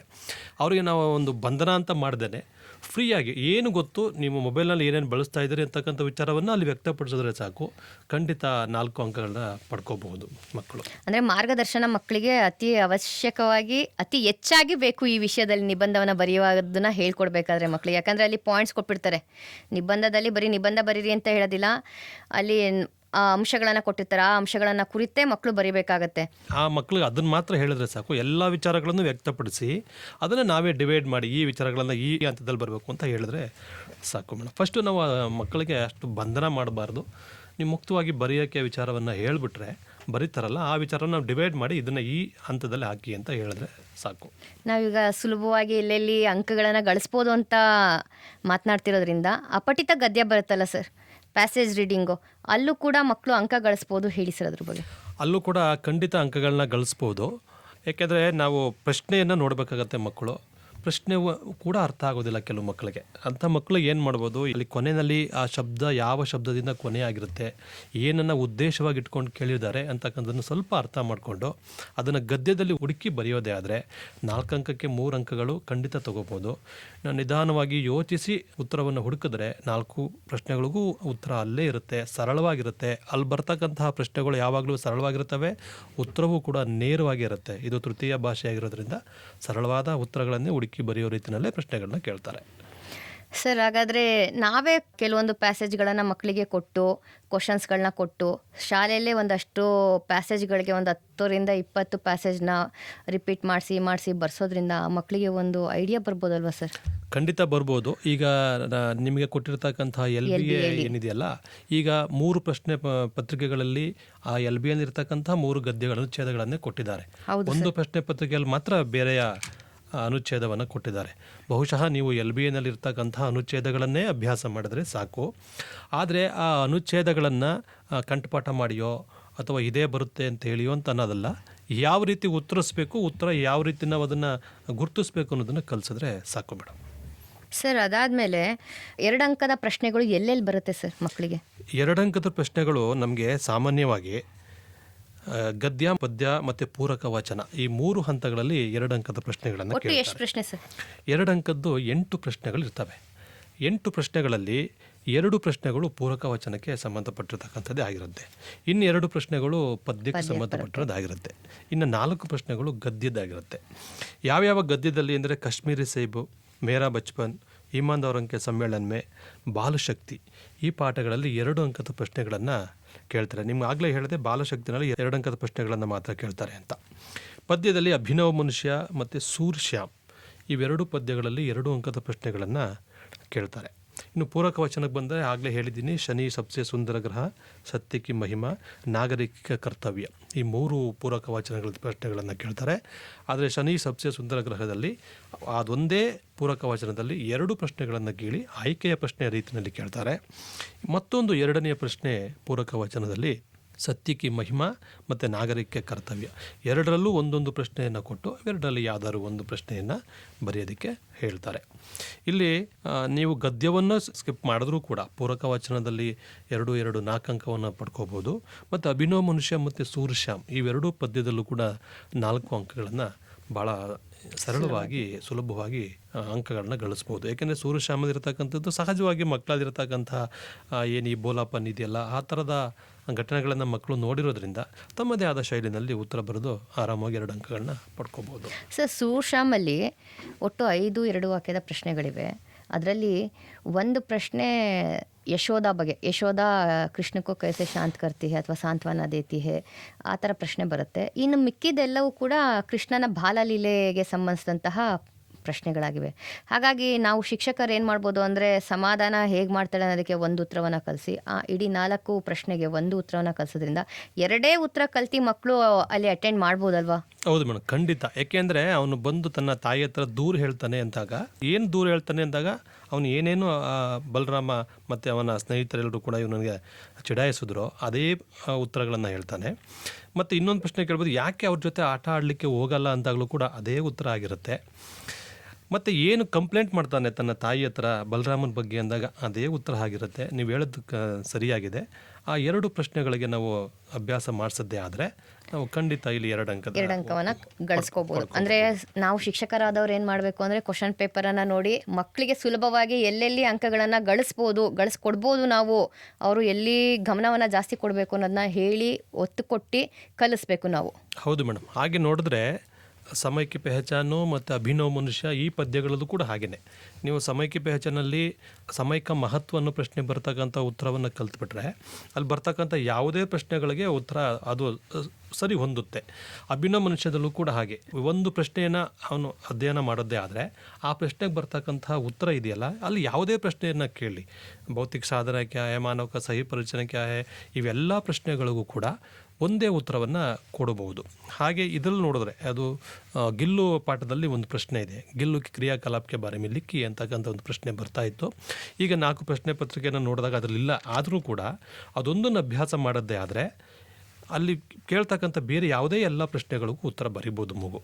ಅವರಿಗೆ ನಾವು ಒಂದು ಬಂಧನ ಅಂತ ಮಾಡ್ದೇನೆ ಫ್ರೀಯಾಗಿ ಏನು ಗೊತ್ತು, ನೀವು ಮೊಬೈಲ್ನಲ್ಲಿ ಏನೇನು ಬಳಸ್ತಾ ಇದ್ದೀರಿ ಅಂತಕ್ಕಂಥ ವಿಚಾರವನ್ನು ಅಲ್ಲಿ ವ್ಯಕ್ತಪಡಿಸಿದ್ರೆ ಸಾಕು, ಖಂಡಿತ 4 ಅಂಕಗಳನ್ನ ಪಡ್ಕೋಬಹುದು ಮಕ್ಕಳು. ಅಂದರೆ ಮಾರ್ಗದರ್ಶನ ಮಕ್ಕಳಿಗೆ ಅತಿ ಅವಶ್ಯಕವಾಗಿ, ಅತಿ ಹೆಚ್ಚಾಗಿ ಬೇಕು ಈ ವಿಷಯದಲ್ಲಿ. ನಿಬಂಧವನ್ನು ಬರೆಯುವುದನ್ನು ಹೇಳ್ಕೊಡ್ಬೇಕಾದ್ರೆ ಮಕ್ಕಳಿಗೆ, ಯಾಕಂದರೆ ಅಲ್ಲಿ ಪಾಯಿಂಟ್ಸ್ ಕೊಟ್ಬಿಡ್ತಾರೆ. ನಿಬಂಧದಲ್ಲಿ ಬರೀ ನಿಬಂಧ ಬರೀರಿ ಅಂತ ಹೇಳೋದಿಲ್ಲ, ಅಲ್ಲಿ ಆ ಅಂಶಗಳನ್ನು ಕೊಟ್ಟಿರ್ತಾರೆ, ಆ ಅಂಶಗಳನ್ನು ಕುರಿತೇ ಮಕ್ಕಳು ಬರೀಬೇಕಾಗತ್ತೆ. ಆ ಮಕ್ಕಳಿಗೆ ಅದನ್ನು ಮಾತ್ರ ಹೇಳಿದ್ರೆ ಸಾಕು, ಎಲ್ಲ ವಿಚಾರಗಳನ್ನು ವ್ಯಕ್ತಪಡಿಸಿ ಅದನ್ನು ನಾವೇ ಡಿವೈಡ್ ಮಾಡಿ ಈ ವಿಚಾರಗಳನ್ನು ಈ ಹಂತದಲ್ಲಿ ಬರಬೇಕು ಅಂತ ಹೇಳಿದ್ರೆ ಸಾಕು ಮೇಡಮ್. ಫಸ್ಟು ನಾವು ಮಕ್ಕಳಿಗೆ ಅಷ್ಟು ಬಂಧನ ಮಾಡಬಾರ್ದು. ನೀವು ಮುಕ್ತವಾಗಿ ಬರೆಯೋಕ್ಕೆ ವಿಚಾರವನ್ನು ಹೇಳಿಬಿಟ್ರೆ ಬರೀತಾರಲ್ಲ, ಆ ವಿಚಾರನ ನಾವು ಡಿವೈಡ್ ಮಾಡಿ ಇದನ್ನು ಈ ಹಂತದಲ್ಲಿ ಹಾಕಿ ಅಂತ ಹೇಳಿದ್ರೆ ಸಾಕು. ನಾವೀಗ ಸುಲಭವಾಗಿ ಎಲ್ಲೆಲ್ಲಿ ಅಂಕಗಳನ್ನು ಗಳಿಸ್ಬೋದು ಅಂತ ಮಾತನಾಡ್ತಿರೋದ್ರಿಂದ ಅಪಠಿತ ಗದ್ಯ ಬರುತ್ತಲ್ಲ ಸರ್, ಪ್ಯಾಸೇಜ್ ರೀಡಿಂಗು, ಅಲ್ಲೂ ಕೂಡ ಮಕ್ಕಳು ಅಂಕ ಗಳಿಸ್ಬೋದು. ಹೇಳಿ ಸರ್ ಅದ್ರ ಬಗ್ಗೆ. ಅಲ್ಲೂ ಕೂಡ ಖಂಡಿತ ಅಂಕಗಳನ್ನ ಗಳಿಸ್ಬೋದು. ಏಕೆಂದರೆ ನಾವು ಪ್ರಶ್ನೆಯನ್ನು ನೋಡಬೇಕಾಗತ್ತೆ. ಮಕ್ಕಳು ಪ್ರಶ್ನೆ ಕೂಡ ಅರ್ಥ ಆಗೋದಿಲ್ಲ ಕೆಲವು ಮಕ್ಕಳಿಗೆ. ಅಂಥ ಮಕ್ಕಳಿಗೆ ಏನು ಮಾಡ್ಬೋದು, ಇಲ್ಲಿ ಕೊನೆಯಲ್ಲಿ ಆ ಶಬ್ದ ಯಾವ ಶಬ್ದದಿಂದ ಕೊನೆ ಆಗಿರುತ್ತೆ, ಏನನ್ನು ಉದ್ದೇಶವಾಗಿ ಇಟ್ಕೊಂಡು ಕೇಳಿದ್ದಾರೆ ಅಂತಕ್ಕಂಥದ್ದನ್ನು ಸ್ವಲ್ಪ ಅರ್ಥ ಮಾಡಿಕೊಂಡು ಅದನ್ನು ಗದ್ಯದಲ್ಲಿ ಹುಡುಕಿ ಬರೆಯೋದೇ ಆದರೆ 4 ಅಂಕಕ್ಕೆ 3 ಅಂಕಗಳು ಖಂಡಿತ ತಗೋಬೋದು. ನಿಧಾನವಾಗಿ ಯೋಚಿಸಿ ಉತ್ತರವನ್ನು ಹುಡುಕಿದ್ರೆ 4 ಪ್ರಶ್ನೆಗಳಿಗೂ ಉತ್ತರ ಅಲ್ಲೇ ಇರುತ್ತೆ, ಸರಳವಾಗಿರುತ್ತೆ. ಅಲ್ಲಿ ಬರ್ತಕ್ಕಂತಹ ಪ್ರಶ್ನೆಗಳು ಯಾವಾಗಲೂ ಸರಳವಾಗಿರ್ತವೆ, ಉತ್ತರವೂ ಕೂಡ ನೇರವಾಗಿ ಇರುತ್ತೆ. ಇದು ತೃತೀಯ ಭಾಷೆ ಆಗಿರೋದ್ರಿಂದ ಸರಳವಾದ ಉತ್ತರಗಳನ್ನೇ ಹುಡುಕಿ ಬರೆಯೋ ರೀತಿಯಲ್ಲೇ ಪ್ರಶ್ನೆಗಳನ್ನ ಕೇಳ್ತಾರೆ. ಸರ್, ಹಾಗಾದರೆ ನಾವೇ ಕೆಲವೊಂದು ಪ್ಯಾಸೇಜ್ಗಳನ್ನು ಮಕ್ಕಳಿಗೆ ಕೊಟ್ಟು, ಕ್ವಶನ್ಸ್ಗಳನ್ನ ಕೊಟ್ಟು, ಶಾಲೆಯಲ್ಲೇ ಒಂದಷ್ಟು ಪ್ಯಾಸೇಜ್ಗಳಿಗೆ ಒಂದು 10ರಿಂದ 20 ಪ್ಯಾಸೇಜ್ನ ರಿಪೀಟ್ ಮಾಡಿಸಿ ಬರ್ಸೋದ್ರಿಂದ ಮಕ್ಕಳಿಗೆ ಒಂದು ಐಡಿಯಾ ಬರ್ಬೋದಲ್ವ ಸರ್? ಖಂಡಿತ ಬರ್ಬೋದು. ಈಗ ನಿಮಗೆ ಕೊಟ್ಟಿರ್ತಕ್ಕಂತಹ LBA ಏನಿದೆಯಲ್ಲ, ಈಗ 3 ಪ್ರಶ್ನೆ ಪತ್ರಿಕೆಗಳಲ್ಲಿ ಆ LBA ಇರ್ತಕ್ಕಂಥ 3 ಗದ್ಯಗಳ ಅನುಚ್ಛೇದಗಳನ್ನೇ ಕೊಟ್ಟಿದ್ದಾರೆ. ಒಂದು ಪ್ರಶ್ನೆ ಪತ್ರಿಕೆಯಲ್ಲಿ ಮಾತ್ರ ಬೇರೆಯ ಅನುಚ್ಛೇದವನ್ನು ಕೊಟ್ಟಿದ್ದಾರೆ. ಬಹುಶಃ ನೀವು LBA ಇರ್ತಕ್ಕಂಥ ಅನುಚ್ಛೇದಗಳನ್ನೇ ಅಭ್ಯಾಸ ಮಾಡಿದ್ರೆ ಸಾಕು. ಆದರೆ ಆ ಅನುಚ್ಛೇದಗಳನ್ನು ಕಂಠಪಾಠ ಮಾಡಿಯೋ ಅಥವಾ ಇದೇ ಬರುತ್ತೆ ಅಂತ ಹೇಳಿಯೋ ಅಂತ ಅನ್ನೋದಲ್ಲ, ಯಾವ ರೀತಿ ಉತ್ತರಿಸ್ಬೇಕು, ಉತ್ತರ ಯಾವ ರೀತಿ ನಾವು ಅದನ್ನು ಗುರುತಿಸ್ಬೇಕು ಅನ್ನೋದನ್ನು ಕಲಿಸಿದ್ರೆ ಸಾಕು ಮೇಡಮ್. ಸರ್, ಅದಾದಮೇಲೆ 2 ಅಂಕದ ಪ್ರಶ್ನೆಗಳು ಎಲ್ಲೆಲ್ಲಿ ಬರುತ್ತೆ ಸರ್ ಮಕ್ಕಳಿಗೆ? 2 ಅಂಕದ ಪ್ರಶ್ನೆಗಳು ನಮಗೆ ಸಾಮಾನ್ಯವಾಗಿ ಗದ್ಯ, ಪದ್ಯ ಮತ್ತು ಪೂರಕ ವಚನ ಈ 3 ಹಂತಗಳಲ್ಲಿ 2 ಅಂಕದ ಪ್ರಶ್ನೆಗಳನ್ನು ಕೇಳ್ತಾರೆ. ಎಷ್ಟು ಪ್ರಶ್ನೆ ಸರ್? 2 ಅಂಕದ್ದು 8 ಪ್ರಶ್ನೆಗಳು ಇರ್ತವೆ. 8 ಪ್ರಶ್ನೆಗಳಲ್ಲಿ 2 ಪ್ರಶ್ನೆಗಳು ಪೂರಕ ವಚನಕ್ಕೆ ಸಂಬಂಧಪಟ್ಟಿರ್ತಕ್ಕಂಥದ್ದೇ ಆಗಿರುತ್ತೆ. ಇನ್ನು 2 ಪ್ರಶ್ನೆಗಳು ಪದ್ಯಕ್ಕೆ ಸಂಬಂಧಪಟ್ಟಿರೋದಾಗಿರುತ್ತೆ. ಇನ್ನು 4 ಪ್ರಶ್ನೆಗಳು ಗದ್ಯದ್ದಾಗಿರುತ್ತೆ. ಯಾವ್ಯಾವ ಗದ್ಯದಲ್ಲಿ ಅಂದರೆ ಕಾಶ್ಮೀರಿ ಸೇಬು, ಮೇರಾ ಬಚ್ಪನ್, ಇಮಾನ್ ಔರಂಗೆ ಸಮ್ಮೇಳನ ಮೇ, ಬಾಲಶಕ್ತಿ ಈ ಪಾಠಗಳಲ್ಲಿ 2 ಅಂಕದ ಪ್ರಶ್ನೆಗಳನ್ನು ಕೇಳ್ತಾರೆ. ನಿಮ್ಗೆ ಆಗಲೇ ಹೇಳಿದೆ ಬಾಲಶಕ್ತಿನಲ್ಲಿ 2 ಅಂಕದ ಪ್ರಶ್ನೆಗಳನ್ನು ಮಾತ್ರ ಕೇಳ್ತಾರೆ ಅಂತ. ಪದ್ಯದಲ್ಲಿ ಅಭಿನವ ಮನುಷ್ಯ ಮತ್ತು ಸೂರ್ಶ್ಯಾಮ್ ಇವೆರಡು ಪದ್ಯಗಳಲ್ಲಿ 2 ಅಂಕದ ಪ್ರಶ್ನೆಗಳನ್ನು ಕೇಳ್ತಾರೆ. ಇನ್ನು ಪೂರಕ ವಚನಕ್ಕೆ ಬಂದರೆ ಆಗಲೇ ಹೇಳಿದ್ದೀನಿ, ಶನಿ ಸಬ್ಸೆ ಸುಂದರ ಗ್ರಹ, ಸತ್ಯಕಿ ಮಹಿಮಾ, ನಾಗರಿಕ ಕರ್ತವ್ಯ ಈ 3 ಪೂರಕ ವಚನಗಳ ಪ್ರಶ್ನೆಗಳನ್ನು ಕೇಳ್ತಾರೆ. ಆದರೆ ಶನಿ ಸಬ್ಸೆ ಸುಂದರ ಗ್ರಹದಲ್ಲಿ ಅದೊಂದೇ ಪೂರಕ ವಚನದಲ್ಲಿ 2 ಪ್ರಶ್ನೆಗಳನ್ನು ಕೇಳಿ ಆಯ್ಕೆಯ ಪ್ರಶ್ನೆಯ ರೀತಿಯಲ್ಲಿ ಕೇಳ್ತಾರೆ. ಮತ್ತೊಂದು 2ನೇ ಪ್ರಶ್ನೆ ಪೂರಕ ವಚನದಲ್ಲಿ ಸತ್ಯಕಿ ಮಹಿಮಾ ಮತ್ತು ನಾಗರಿಕ ಕರ್ತವ್ಯ ಎರಡರಲ್ಲೂ ಒಂದೊಂದು ಪ್ರಶ್ನೆಯನ್ನು ಕೊಟ್ಟು ಅವೆರಡರಲ್ಲಿ ಯಾವುದಾದ್ರು ಒಂದು ಪ್ರಶ್ನೆಯನ್ನು ಬರೆಯೋದಕ್ಕೆ ಹೇಳ್ತಾರೆ. ಇಲ್ಲಿ ನೀವು ಗದ್ಯವನ್ನು ಸ್ಕಿಪ್ ಮಾಡಿದ್ರೂ ಕೂಡ ಪೂರಕ ವಚನದಲ್ಲಿ 2 4 ಅಂಕವನ್ನು ಪಡ್ಕೋಬೋದು. ಮತ್ತು ಅಭಿನವ ಮನುಷ್ಯ ಮತ್ತು ಸೂರ್ಶ್ಯಾಮ್ ಇವೆರಡೂ ಪದ್ಯದಲ್ಲೂ ಕೂಡ 4 ಅಂಕಗಳನ್ನು ಭಾಳ ಸರಳವಾಗಿ ಸುಲಭವಾಗಿ ಅಂಕಗಳನ್ನ ಗಳಿಸ್ಬೋದು. ಏಕೆಂದರೆ ಸೂರ್ಯಶ್ಯಾಮದಿರ್ತಕ್ಕಂಥದ್ದು ಸಹಜವಾಗಿ ಮಕ್ಕಳಲ್ಲಿರ್ತಕ್ಕಂಥ ಏನು ಈ ಬೋಲಾಪನ್ ಇದೆಯಲ್ಲ ಆ ಥರದ ಘಟನೆಗಳನ್ನು ಮಕ್ಕಳು ನೋಡಿರೋದ್ರಿಂದ ತಮ್ಮದೇ ಆದ ಶೈಲಿನಲ್ಲಿ ಉತ್ತರ ಬರೆದು ಆರಾಮಾಗಿ 2 ಅಂಕಗಳನ್ನ ಪಡ್ಕೋಬೋದು. ಸರ್, ಸೂರ್ಯಶ್ಯಾಮಲ್ಲಿ ಒಟ್ಟು 5 2 ವಾಕ್ಯದ ಪ್ರಶ್ನೆಗಳಿವೆ. ಅದರಲ್ಲಿ ಒಂದು ಪ್ರಶ್ನೆ ಯಶೋಧ ಬಗ್ಗೆ, ಯಶೋಧ ಕೃಷ್ಣಕ್ಕೂ ಕೈಸೆ ಶಾಂತ್ ಕರ್ತಿ ಹೇ ಅಥವಾ ಸಾಂತ್ವನ ದೇತಿ ಹೇ ಆ ಥರ ಪ್ರಶ್ನೆ ಬರುತ್ತೆ. ಇನ್ನು ಮಿಕ್ಕಿದೆಲ್ಲವೂ ಕೂಡ ಕೃಷ್ಣನ ಬಾಲಲೀಲೆಗೆ ಸಂಬಂಧಿಸಿದಂತಹ ಪ್ರಶ್ನೆಗಳಾಗಿವೆ. ಹಾಗಾಗಿ ನಾವು ಶಿಕ್ಷಕರು ಏನು ಮಾಡ್ಬೋದು ಅಂದರೆ ಸಮಾಧಾನ ಹೇಗೆ ಮಾಡ್ತಾಳೆ ಅನ್ನೋದಕ್ಕೆ ಒಂದು ಉತ್ತರವನ್ನು ಕಲಿಸಿ ಆ ಇಡೀ 4 ಪ್ರಶ್ನೆಗೆ ಒಂದು ಉತ್ತರವನ್ನು ಕಲಿಸೋದ್ರಿಂದ 2 ಉತ್ತರ ಕಲ್ತು ಮಕ್ಕಳು ಅಲ್ಲಿ ಅಟೆಂಡ್ ಮಾಡ್ಬೋದಲ್ವಾ? ಹೌದು ಮೇಡಮ್, ಖಂಡಿತ. ಏಕೆಂದರೆ ಅವನು ಬಂದು ತನ್ನ ತಾಯಿ ಹತ್ರ ದೂರ ಹೇಳ್ತಾನೆ ಅಂದಾಗ, ಏನು ದೂರ ಹೇಳ್ತಾನೆ ಅಂದಾಗ ಅವನು ಏನೇನು ಬಲರಾಮ ಮತ್ತು ಅವನ ಸ್ನೇಹಿತರೆಲ್ಲರೂ ಕೂಡ ಇವನಿಗೆ ಚಿಡಾಯಿಸಿದ್ರು ಅದೇ ಉತ್ತರಗಳನ್ನು ಹೇಳ್ತಾನೆ. ಮತ್ತು ಇನ್ನೊಂದು ಪ್ರಶ್ನೆ ಕೇಳ್ಬೋದು, ಯಾಕೆ ಅವ್ರ ಜೊತೆ ಆಟ ಆಡಲಿಕ್ಕೆ ಹೋಗಲ್ಲ ಅಂತಾಗಲೂ ಕೂಡ ಅದೇ ಉತ್ತರ ಆಗಿರುತ್ತೆ. ಮತ್ತು ಏನು ಕಂಪ್ಲೇಂಟ್ ಮಾಡ್ತಾನೆ ತನ್ನ ತಾಯಿ ಹತ್ರ ಬಲರಾಮನ ಬಗ್ಗೆ ಅಂದಾಗ ಅದೇ ಉತ್ತರ ಆಗಿರುತ್ತೆ. ನೀವು ಹೇಳೋದು ಸರಿಯಾಗಿದೆ. ಆ 2 ಪ್ರಶ್ನೆಗಳಿಗೆ ನಾವು ಅಭ್ಯಾಸ ಮಾಡಿಸೋದೇ ಆದರೆ ನಾವು ಖಂಡಿತ ಇಲ್ಲಿ 2 ಅಂಕವನ್ನು ಗಳಿಸ್ಕೋಬೋದು. ಅಂದರೆ ನಾವು ಶಿಕ್ಷಕರಾದವ್ರು ಏನು ಮಾಡಬೇಕು ಅಂದರೆ ಕ್ವಶನ್ ಪೇಪರನ್ನು ನೋಡಿ ಮಕ್ಕಳಿಗೆ ಸುಲಭವಾಗಿ ಎಲ್ಲೆಲ್ಲಿ ಅಂಕಗಳನ್ನು ಗಳಿಸ್ಕೊಡ್ಬೋದು, ನಾವು ಅವರು ಎಲ್ಲಿ ಗಮನವನ್ನು ಜಾಸ್ತಿ ಕೊಡಬೇಕು ಅನ್ನೋದನ್ನ ಹೇಳಿ ಒತ್ತು ಕೊಟ್ಟು ಕಲಿಸ್ಬೇಕು ನಾವು. ಹೌದು ಮೇಡಮ್. ಹಾಗೆ ನೋಡಿದ್ರೆ ಸಮಯಕ್ಕೆ ಪೆಹಚಾನು ಮತ್ತು ಅಭಿನವ ಮನುಷ್ಯ ಈ ಪದ್ಯಗಳಲ್ಲೂ ಕೂಡ ಹಾಗೆಯೇ ನೀವು ಸಮಯಕ್ಕೆ ಪೆಹಚಾನಲ್ಲಿ ಸಮಯಕ್ಕೆ ಮಹತ್ವವನ್ನು ಪ್ರಶ್ನೆ ಬರ್ತಕ್ಕಂಥ ಉತ್ತರವನ್ನು ಕಲ್ತ್ಬಿಟ್ರೆ ಅಲ್ಲಿ ಬರ್ತಕ್ಕಂಥ ಯಾವುದೇ ಪ್ರಶ್ನೆಗಳಿಗೆ ಉತ್ತರ ಅದು ಸರಿ ಹೊಂದುತ್ತೆ. ಅಭಿನವ ಮನುಷ್ಯದಲ್ಲೂ ಕೂಡ ಹಾಗೆ ಒಂದು ಪ್ರಶ್ನೆಯನ್ನು ಅವನು ಅಧ್ಯಯನ ಮಾಡೋದೇ ಆದರೆ ಆ ಪ್ರಶ್ನೆಗೆ ಬರ್ತಕ್ಕಂಥ ಉತ್ತರ ಇದೆಯಲ್ಲ ಅಲ್ಲಿ ಯಾವುದೇ ಪ್ರಶ್ನೆಯನ್ನು ಕೇಳಿ, ಭೌತಿಕ ಸಾಧನ ಕ್ಯಾ ಹೇ, ಮಾನವ ಸಹಿ ಪರಿಚಯ ಕ್ಯಾ ಹೇ, ಇವೆಲ್ಲ ಪ್ರಶ್ನೆಗಳಿಗೂ ಕೂಡ ಒಂದೇ ಉತ್ತರವನ್ನು ಕೊಡಬಹುದು. ಹಾಗೆ ಇದರಲ್ಲಿ ನೋಡಿದ್ರೆ ಅದು ಗಿಲ್ಲು ಪಾಠದಲ್ಲಿ ಒಂದು ಪ್ರಶ್ನೆ ಇದೆ, ಗಿಲ್ಲು ಕ್ರಿಯಾಕಲಾಪಕ್ಕೆ ಬಾರೆ ಮೇಲೆ ಲಿಕ್ಕಿ ಅಂತಕ್ಕಂಥ ಒಂದು ಪ್ರಶ್ನೆ ಬರ್ತಾ ಇತ್ತು. ಈಗ 4 ಪ್ರಶ್ನೆ ಪತ್ರಿಕೆಯನ್ನು ನೋಡಿದಾಗ ಅದರಲ್ಲಿಲ್ಲ, ಆದರೂ ಕೂಡ ಅದೊಂದನ್ನು ಅಭ್ಯಾಸ ಮಾಡೋದೇ ಆದರೆ ಅಲ್ಲಿ ಕೇಳ್ತಕ್ಕಂಥ ಬೇರೆ ಯಾವುದೇ ಎಲ್ಲ ಪ್ರಶ್ನೆಗಳಿಗೂ ಉತ್ತರ ಬರಿಬೋದು ಮಗು.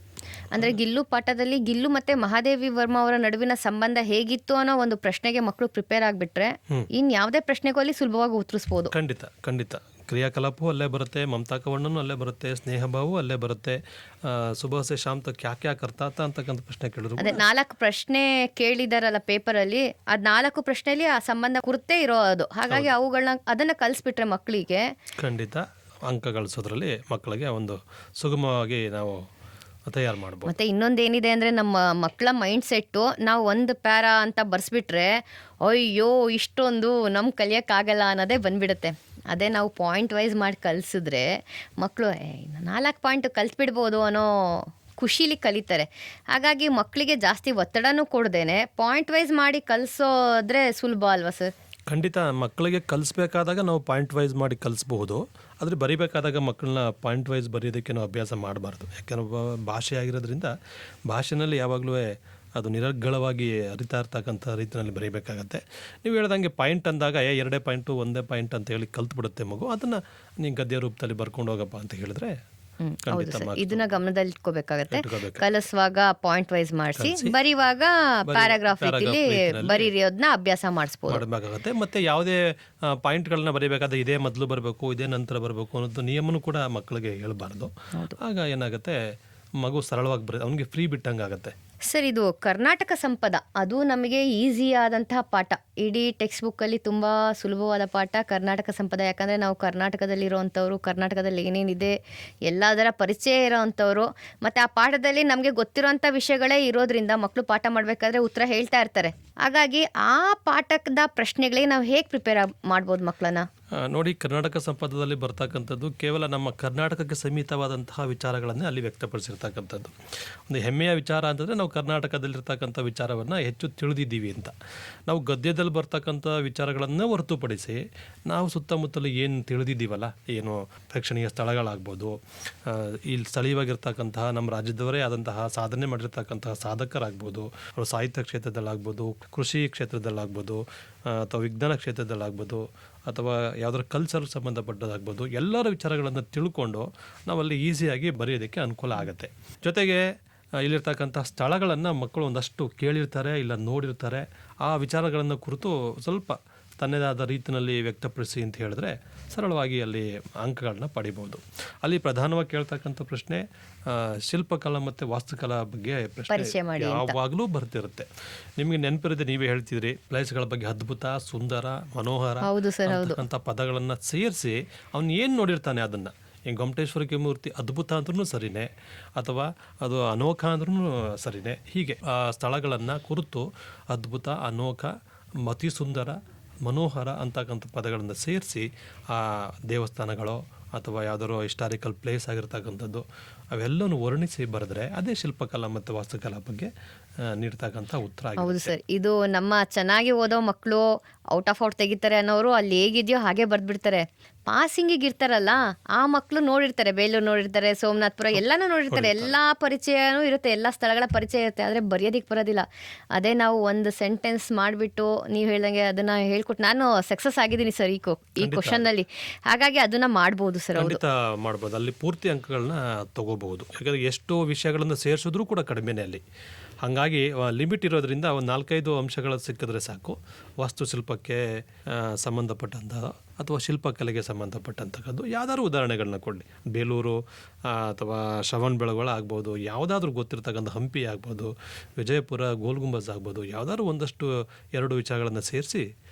ಅಂದರೆ ಗಿಲ್ಲು ಪಾಠದಲ್ಲಿ ಗಿಲ್ಲು ಮತ್ತು ಮಹಾದೇವಿ ವರ್ಮ ಅವರ ನಡುವಿನ ಸಂಬಂಧ ಹೇಗಿತ್ತು ಅನ್ನೋ ಒಂದು ಪ್ರಶ್ನೆಗೆ ಮಕ್ಕಳು ಪ್ರಿಪೇರ್ ಆಗಿಬಿಟ್ರೆ ಇನ್ನು ಯಾವುದೇ ಪ್ರಶ್ನೆಗೂ ಅಲ್ಲಿ ಸುಲಭವಾಗಿ ಉತ್ತರಿಸ್ಬೋದು. ಖಂಡಿತ ಕ್ರಿಯಾಕಲಾಪವೂ ಅಲ್ಲೇ ಬರುತ್ತೆ, ಮಮತಾ ಕವಣ್ಣನೂ ಅಲ್ಲೇ ಬರುತ್ತೆ, ಸ್ನೇಹ ಭಾವೂ ಅಲ್ಲೇ ಬರುತ್ತೆ, ಸುಬಹ ಸೆ ಶಾಮ್ ತಕ್ ಕ್ಯಾ ಕರ್ತಾತ ಅಂತಕ್ಕಂಥ ಪ್ರಶ್ನೆ ಕೇಳಿದ್ರು. ಅದೇ 4 ಪ್ರಶ್ನೆ ಕೇಳಿದಾರಲ್ಲ ಪೇಪರಲ್ಲಿ, ಅದು 4 ಪ್ರಶ್ನೆಯಲ್ಲಿ ಆ ಸಂಬಂಧ ಕುರಿತೇ ಇರೋದು. ಹಾಗಾಗಿ ಅದನ್ನು ಕಲಿಸ್ಬಿಟ್ರೆ ಮಕ್ಕಳಿಗೆ ಖಂಡಿತ ಅಂಕ ಗಳಿಸೋದ್ರಲ್ಲಿ ಮಕ್ಕಳಿಗೆ ಒಂದು ಸುಗಮವಾಗಿ ನಾವು ತಯಾರು ಮಾಡ್ಬೋದು. ಮತ್ತು ಇನ್ನೊಂದೇನಿದೆ ಅಂದರೆ ನಮ್ಮ ಮಕ್ಕಳ ಮೈಂಡ್ ಸೆಟ್ಟು ನಾವು ಒಂದು ಪ್ಯಾರಾ ಅಂತ ಬರ್ಸ್ಬಿಟ್ರೆ ಅಯ್ಯೋ ಇಷ್ಟೊಂದು ನಮ್ಗೆ ಕಲಿಯೋಕ್ಕಾಗಲ್ಲ ಅನ್ನೋದೇ ಬಂದ್ಬಿಡುತ್ತೆ. ಅದೇ ನಾವು ಪಾಯಿಂಟ್ ವೈಸ್ ಮಾಡಿ ಕಲಿಸಿದ್ರೆ ಮಕ್ಕಳು 4 ಪಾಯಿಂಟ್ ಕಲಿತ್ಬಿಡ್ಬೋದು ಅನ್ನೋ ಖುಷಿಲಿ ಕಲಿತಾರೆ. ಹಾಗಾಗಿ ಮಕ್ಕಳಿಗೆ ಜಾಸ್ತಿ ಒತ್ತಡನೂ ಕೊಡ್ದೇನೆ ಪಾಯಿಂಟ್ ವೈಸ್ ಮಾಡಿ ಕಲಿಸೋದ್ರೆ ಸುಲಭ ಅಲ್ವಾ ಸರ್? ಖಂಡಿತ. ಮಕ್ಕಳಿಗೆ ಕಲಿಸ್ಬೇಕಾದಾಗ ನಾವು ಪಾಯಿಂಟ್ ವೈಸ್ ಮಾಡಿ ಕಲಿಸ್ಬಹುದು, ಆದರೆ ಬರಿಬೇಕಾದಾಗ ಮಕ್ಕಳನ್ನ ಪಾಯಿಂಟ್ ವೈಸ್ ಬರೆಯೋದಕ್ಕೆ ನಾವು ಅಭ್ಯಾಸ ಮಾಡಬಾರ್ದು. ಯಾಕೆಂದ್ರೆ ಭಾಷೆ ಆಗಿರೋದ್ರಿಂದ ಭಾಷೆನಲ್ಲಿ ಯಾವಾಗಲೂ ಅದು ನಿರರ್ಗಳವಾಗಿ ಅರಿತಾ ಇರ್ತಕ್ಕಂಥ ರೀತಿಯಲ್ಲಿ ಬರೀಬೇಕಾಗತ್ತೆ. ನೀವು ಹೇಳ್ದಂಗೆ ಪಾಯಿಂಟ್ ಅಂದಾಗ 2 ಪಾಯಿಂಟು 1 ಪಾಯಿಂಟ್ ಅಂತ ಹೇಳಿ ಕಲ್ತ್ಬಿಡುತ್ತೆ ಮಗು. ಅದನ್ನು ನೀವು ಗದ್ಯ ರೂಪದಲ್ಲಿ ಬರ್ಕೊಂಡು ಹೋಗಪ್ಪ ಅಂತ ಹೇಳಿದ್ರೆ ಹೌದು ಸರ್, ಇದನ್ನ ಗಮನದಲ್ಲಿ ಇಟ್ಕೋಬೇಕಾಗತ್ತೆ. ಕಲಿಸುವಾಗ ಪಾಯಿಂಟ್ ವೈಸ್ ಮಾಡಿಸಿ, ಬರೆಯುವಾಗ ಪ್ಯಾರಾಗ್ರಾಫ್ ರೀತಿಲಿ ಬರೀರೋದನ್ನ ಅಭ್ಯಾಸ ಮಾಡಬೇಕಾಗತ್ತೆ. ಮತ್ತೆ ಯಾವುದೇ ಪಾಯಿಂಟ್ಗಳನ್ನ ಬರೀಬೇಕಾದ್ರೆ ಇದೇ ಮೊದಲು ಬರಬೇಕು, ಇದೇ ನಂತರ ಬರಬೇಕು ಅನ್ನೋದು ನಿಯಮನೂ ಕೂಡ ಮಕ್ಕಳಿಗೆ ಹೇಳಬಾರ್ದು. ಆಗ ಏನಾಗುತ್ತೆ, ಮಗು ಸರಳವಾಗಿ ಅವನಿಗೆ ಫ್ರೀ ಬಿಟ್ಟಂಗೆ ಆಗುತ್ತೆ. ಸರ್, ಇದು ಕರ್ನಾಟಕ ಸಂಪದ ಅದು ನಮಗೆ ಈಸಿ ಆದಂತಹ ಪಾಠ. ಇಡೀ ಟೆಕ್ಸ್ಟ್ ಬುಕ್ಕಲ್ಲಿ ತುಂಬ ಸುಲಭವಾದ ಪಾಠ ಕರ್ನಾಟಕ ಸಂಪದ. ಯಾಕಂದರೆ ನಾವು ಕರ್ನಾಟಕದಲ್ಲಿರೋವಂಥವ್ರು, ಕರ್ನಾಟಕದಲ್ಲಿ ಏನೇನಿದೆ ಎಲ್ಲದರ ಪರಿಚಯ ಇರೋವಂಥವ್ರು, ಮತ್ತು ಆ ಪಾಠದಲ್ಲಿ ನಮಗೆ ಗೊತ್ತಿರೋಂಥ ವಿಷಯಗಳೇ ಇರೋದ್ರಿಂದ ಮಕ್ಕಳು ಪಾಠ ಮಾಡಬೇಕಾದ್ರೆ ಉತ್ತರ ಹೇಳ್ತಾ ಇರ್ತಾರೆ. ಹಾಗಾಗಿ ಆ ಪಾಠದ ಪ್ರಶ್ನೆಗಳಿಗೆ ನಾವು ಹೇಗೆ ಪ್ರಿಪೇರ್ ಮಾಡ್ಬೋದು ಮಕ್ಕಳನ್ನ? ನೋಡಿ, ಕರ್ನಾಟಕ ಸಂಪದದಲ್ಲಿ ಬರ್ತಕ್ಕಂಥದ್ದು ಕೇವಲ ನಮ್ಮ ಕರ್ನಾಟಕಕ್ಕೆ ಸೀಮಿತವಾದಂತಹ ವಿಚಾರಗಳನ್ನೇ ಅಲ್ಲಿ ವ್ಯಕ್ತಪಡಿಸಿರ್ತಕ್ಕಂಥದ್ದು. ಒಂದು ಹೆಮ್ಮೆಯ ವಿಚಾರ ಅಂತಂದರೆ ನಾವು ಕರ್ನಾಟಕದಲ್ಲಿರ್ತಕ್ಕಂಥ ವಿಚಾರವನ್ನು ಹೆಚ್ಚು ತಿಳಿದಿದ್ದೀವಿ ಅಂತ. ನಾವು ಗದ್ಯದಲ್ಲಿ ಬರ್ತಕ್ಕಂಥ ವಿಚಾರಗಳನ್ನು ಹೊರತುಪಡಿಸಿ ನಾವು ಸುತ್ತಮುತ್ತಲು ಏನು ತಿಳಿದಿದ್ದೀವಲ್ಲ, ಏನು ಪ್ರೇಕ್ಷಣೀಯ ಸ್ಥಳಗಳಾಗ್ಬೋದು, ಇಲ್ಲಿ ಸ್ಥಳೀಯವಾಗಿರ್ತಕ್ಕಂತಹ ನಮ್ಮ ರಾಜ್ಯದವರೇ ಆದಂತಹ ಸಾಧನೆ ಮಾಡಿರ್ತಕ್ಕಂತಹ ಸಾಧಕರಾಗ್ಬೋದು, ಅವರು ಸಾಹಿತ್ಯ ಕ್ಷೇತ್ರದಲ್ಲಾಗ್ಬೋದು, ಕೃಷಿ ಕ್ಷೇತ್ರದಲ್ಲಾಗ್ಬೋದು, ಅಥವಾ ವಿಜ್ಞಾನ ಕ್ಷೇತ್ರದಲ್ಲಾಗ್ಬೋದು, ಅಥವಾ ಯಾವುದರ ಕಲ್ಚರ್ ಸಂಬಂಧಪಟ್ಟದಾಗ್ಬೋದು, ಎಲ್ಲರ ವಿಚಾರಗಳನ್ನು ತಿಳ್ಕೊಂಡು ನಾವಲ್ಲಿ ಈಸಿಯಾಗಿ ಬರೆಯೋದಕ್ಕೆ ಅನುಕೂಲ ಆಗುತ್ತೆ. ಜೊತೆಗೆ ಇಲ್ಲಿರ್ತಕ್ಕಂಥ ಸ್ಥಳಗಳನ್ನು ಮಕ್ಕಳು ಒಂದಷ್ಟು ಕೇಳಿರ್ತಾರೆ, ಇಲ್ಲ ನೋಡಿರ್ತಾರೆ. ಆ ವಿಚಾರಗಳನ್ನು ಕುರಿತು ಸ್ವಲ್ಪ ತನ್ನದಾದ ರೀತಿಯಲ್ಲಿ ವ್ಯಕ್ತಪಡಿಸಿ ಅಂತ ಹೇಳಿದ್ರೆ ಸರಳವಾಗಿ ಅಲ್ಲಿ ಅಂಕಗಳನ್ನ ಪಡಿಬೋದು. ಅಲ್ಲಿ ಪ್ರಧಾನವಾಗಿ ಕೇಳ್ತಕ್ಕಂಥ ಪ್ರಶ್ನೆ ಶಿಲ್ಪಕಲಾ ಮತ್ತು ವಾಸ್ತುಕಲಾ ಬಗ್ಗೆ ಪ್ರಶ್ನೆ ಯಾವಾಗಲೂ ಬರ್ತಿರುತ್ತೆ. ನಿಮಗೆ ನೆನಪಿರುತ್ತೆ, ನೀವೇ ಹೇಳ್ತಿದ್ರಿ, ಪ್ಲೇಸ್ಗಳ ಬಗ್ಗೆ ಅದ್ಭುತ, ಸುಂದರ, ಮನೋಹರ ಅಂತ ಪದಗಳನ್ನು ಸೇರಿಸಿ ಅವನು ಏನು ನೋಡಿರ್ತಾನೆ ಅದನ್ನು. ಈಗ ಗೊಮ್ಮಟೇಶ್ವರ ಮೂರ್ತಿ ಅದ್ಭುತ ಅಂದ್ರೂ ಸರಿನೇ, ಅಥವಾ ಅದು ಅನೋಖ ಅಂದ್ರೂ ಸರಿನೇ. ಹೀಗೆ ಆ ಸ್ಥಳಗಳನ್ನು ಕುರಿತು ಅದ್ಭುತ, ಅನೋಖ, ಅತಿ ಸುಂದರ, ಮನೋಹರ ಅಂತಕ್ಕಂಥ ಪದಗಳನ್ನು ಸೇರಿಸಿ ಆ ದೇವಸ್ಥಾನಗಳು ಅಥವಾ ಯಾವುದಾದ್ರು ಹಿಸ್ಟಾರಿಕಲ್ ಪ್ಲೇಸ್ ಆಗಿರ್ತಕ್ಕಂಥದ್ದು ಅವೆಲ್ಲನೂ ವರ್ಣಿಸಿ ಬರೆದ್ರೆ ಅದೇ ಶಿಲ್ಪಕಲಾ ಮತ್ತು ವಾಸ್ತುಕಲಾ ಬಗ್ಗೆ ನೀಡ್ತಕ್ಕಂಥ ಉತ್ತರ. ಹೌದು ಸರ್, ಇದು ನಮ್ಮ ಚೆನ್ನಾಗಿ ಓದೋ ಮಕ್ಕಳು ಔಟ್ ಆಫ್ ಔಟ್ ತೆಗಿತಾರೆ ಅನ್ನೋರು ಅಲ್ಲಿ ಹೇಗಿದೆಯೋ ಹಾಗೆ ಬರೆದ್ಬಿಡ್ತಾರೆ. ಪಾಸಿಂಗಿಗೆ ಇರ್ತಾರಲ್ಲ ಆ ಮಕ್ಕಳು ನೋಡಿರ್ತಾರೆ, ಬೇಲೂರು ನೋಡಿರ್ತಾರೆ, ಸೋಮನಾಥಪುರ ಎಲ್ಲನೂ ನೋಡಿರ್ತಾರೆ, ಎಲ್ಲ ಪರಿಚಯನೂ ಇರುತ್ತೆ, ಎಲ್ಲ ಸ್ಥಳಗಳ ಪರಿಚಯ ಇರುತ್ತೆ, ಆದರೆ ಬರೆಯೋದಕ್ಕೆ ಬರೋದಿಲ್ಲ. ಅದೇ ನಾವು ಒಂದು ಸೆಂಟೆನ್ಸ್ ಮಾಡಿಬಿಟ್ಟು ನೀವು ಹೇಳ್ದಂಗೆ ಅದನ್ನು ಹೇಳ್ಕೊಟ್ಟು ನಾನು ಸಕ್ಸಸ್ ಆಗಿದ್ದೀನಿ ಸರ್ ಈ ಕ್ವಶನ್ನಲ್ಲಿ. ಹಾಗಾಗಿ ಅದನ್ನು ಮಾಡ್ಬೋದು ಸರ್. ಖಂಡಿತ ಮಾಡ್ಬೋದು, ಅಲ್ಲಿ ಪೂರ್ತಿ ಅಂಕಗಳನ್ನ ತಗೋಬಹುದು. ಯಾಕಂದರೆ ಎಷ್ಟೋ ವಿಷಯಗಳನ್ನು ಸೇರಿಸಿದ್ರೂ ಕೂಡ ಕಡಿಮೆನೇ ಅಲ್ಲಿ. ಹಾಗಾಗಿ ಲಿಮಿಟ್ ಇರೋದ್ರಿಂದ ಒಂದು 4-5 ಅಂಶಗಳು ಸಿಕ್ಕಿದ್ರೆ ಸಾಕು. ವಾಸ್ತುಶಿಲ್ಪಕ್ಕೆ ಸಂಬಂಧಪಟ್ಟಂತಹ ಅಥವಾ ಶಿಲ್ಪಕಲೆಗೆ ಸಂಬಂಧಪಟ್ಟಂಥದ್ದು ಯಾವ್ದಾದ್ರು ಉದಾಹರಣೆಗಳನ್ನ ಕೊಡಲಿ. ಬೇಲೂರು ಅಥವಾ ಶ್ರವಣಬೆಳಗೊಳ ಆಗ್ಬೋದು, ಯಾವುದಾದ್ರೂ ಗೊತ್ತಿರ್ತಕ್ಕಂಥ ಹಂಪಿ ಆಗ್ಬೋದು, ವಿಜಯಪುರ, ಗೋಲ್ ಗುಂಬಜ್ ಆಗ್ಬೋದು, ಯಾವುದಾದ್ರು ಒಂದಷ್ಟು 2 ವಿಚಾರಗಳನ್ನು ಸೇರಿಸಿ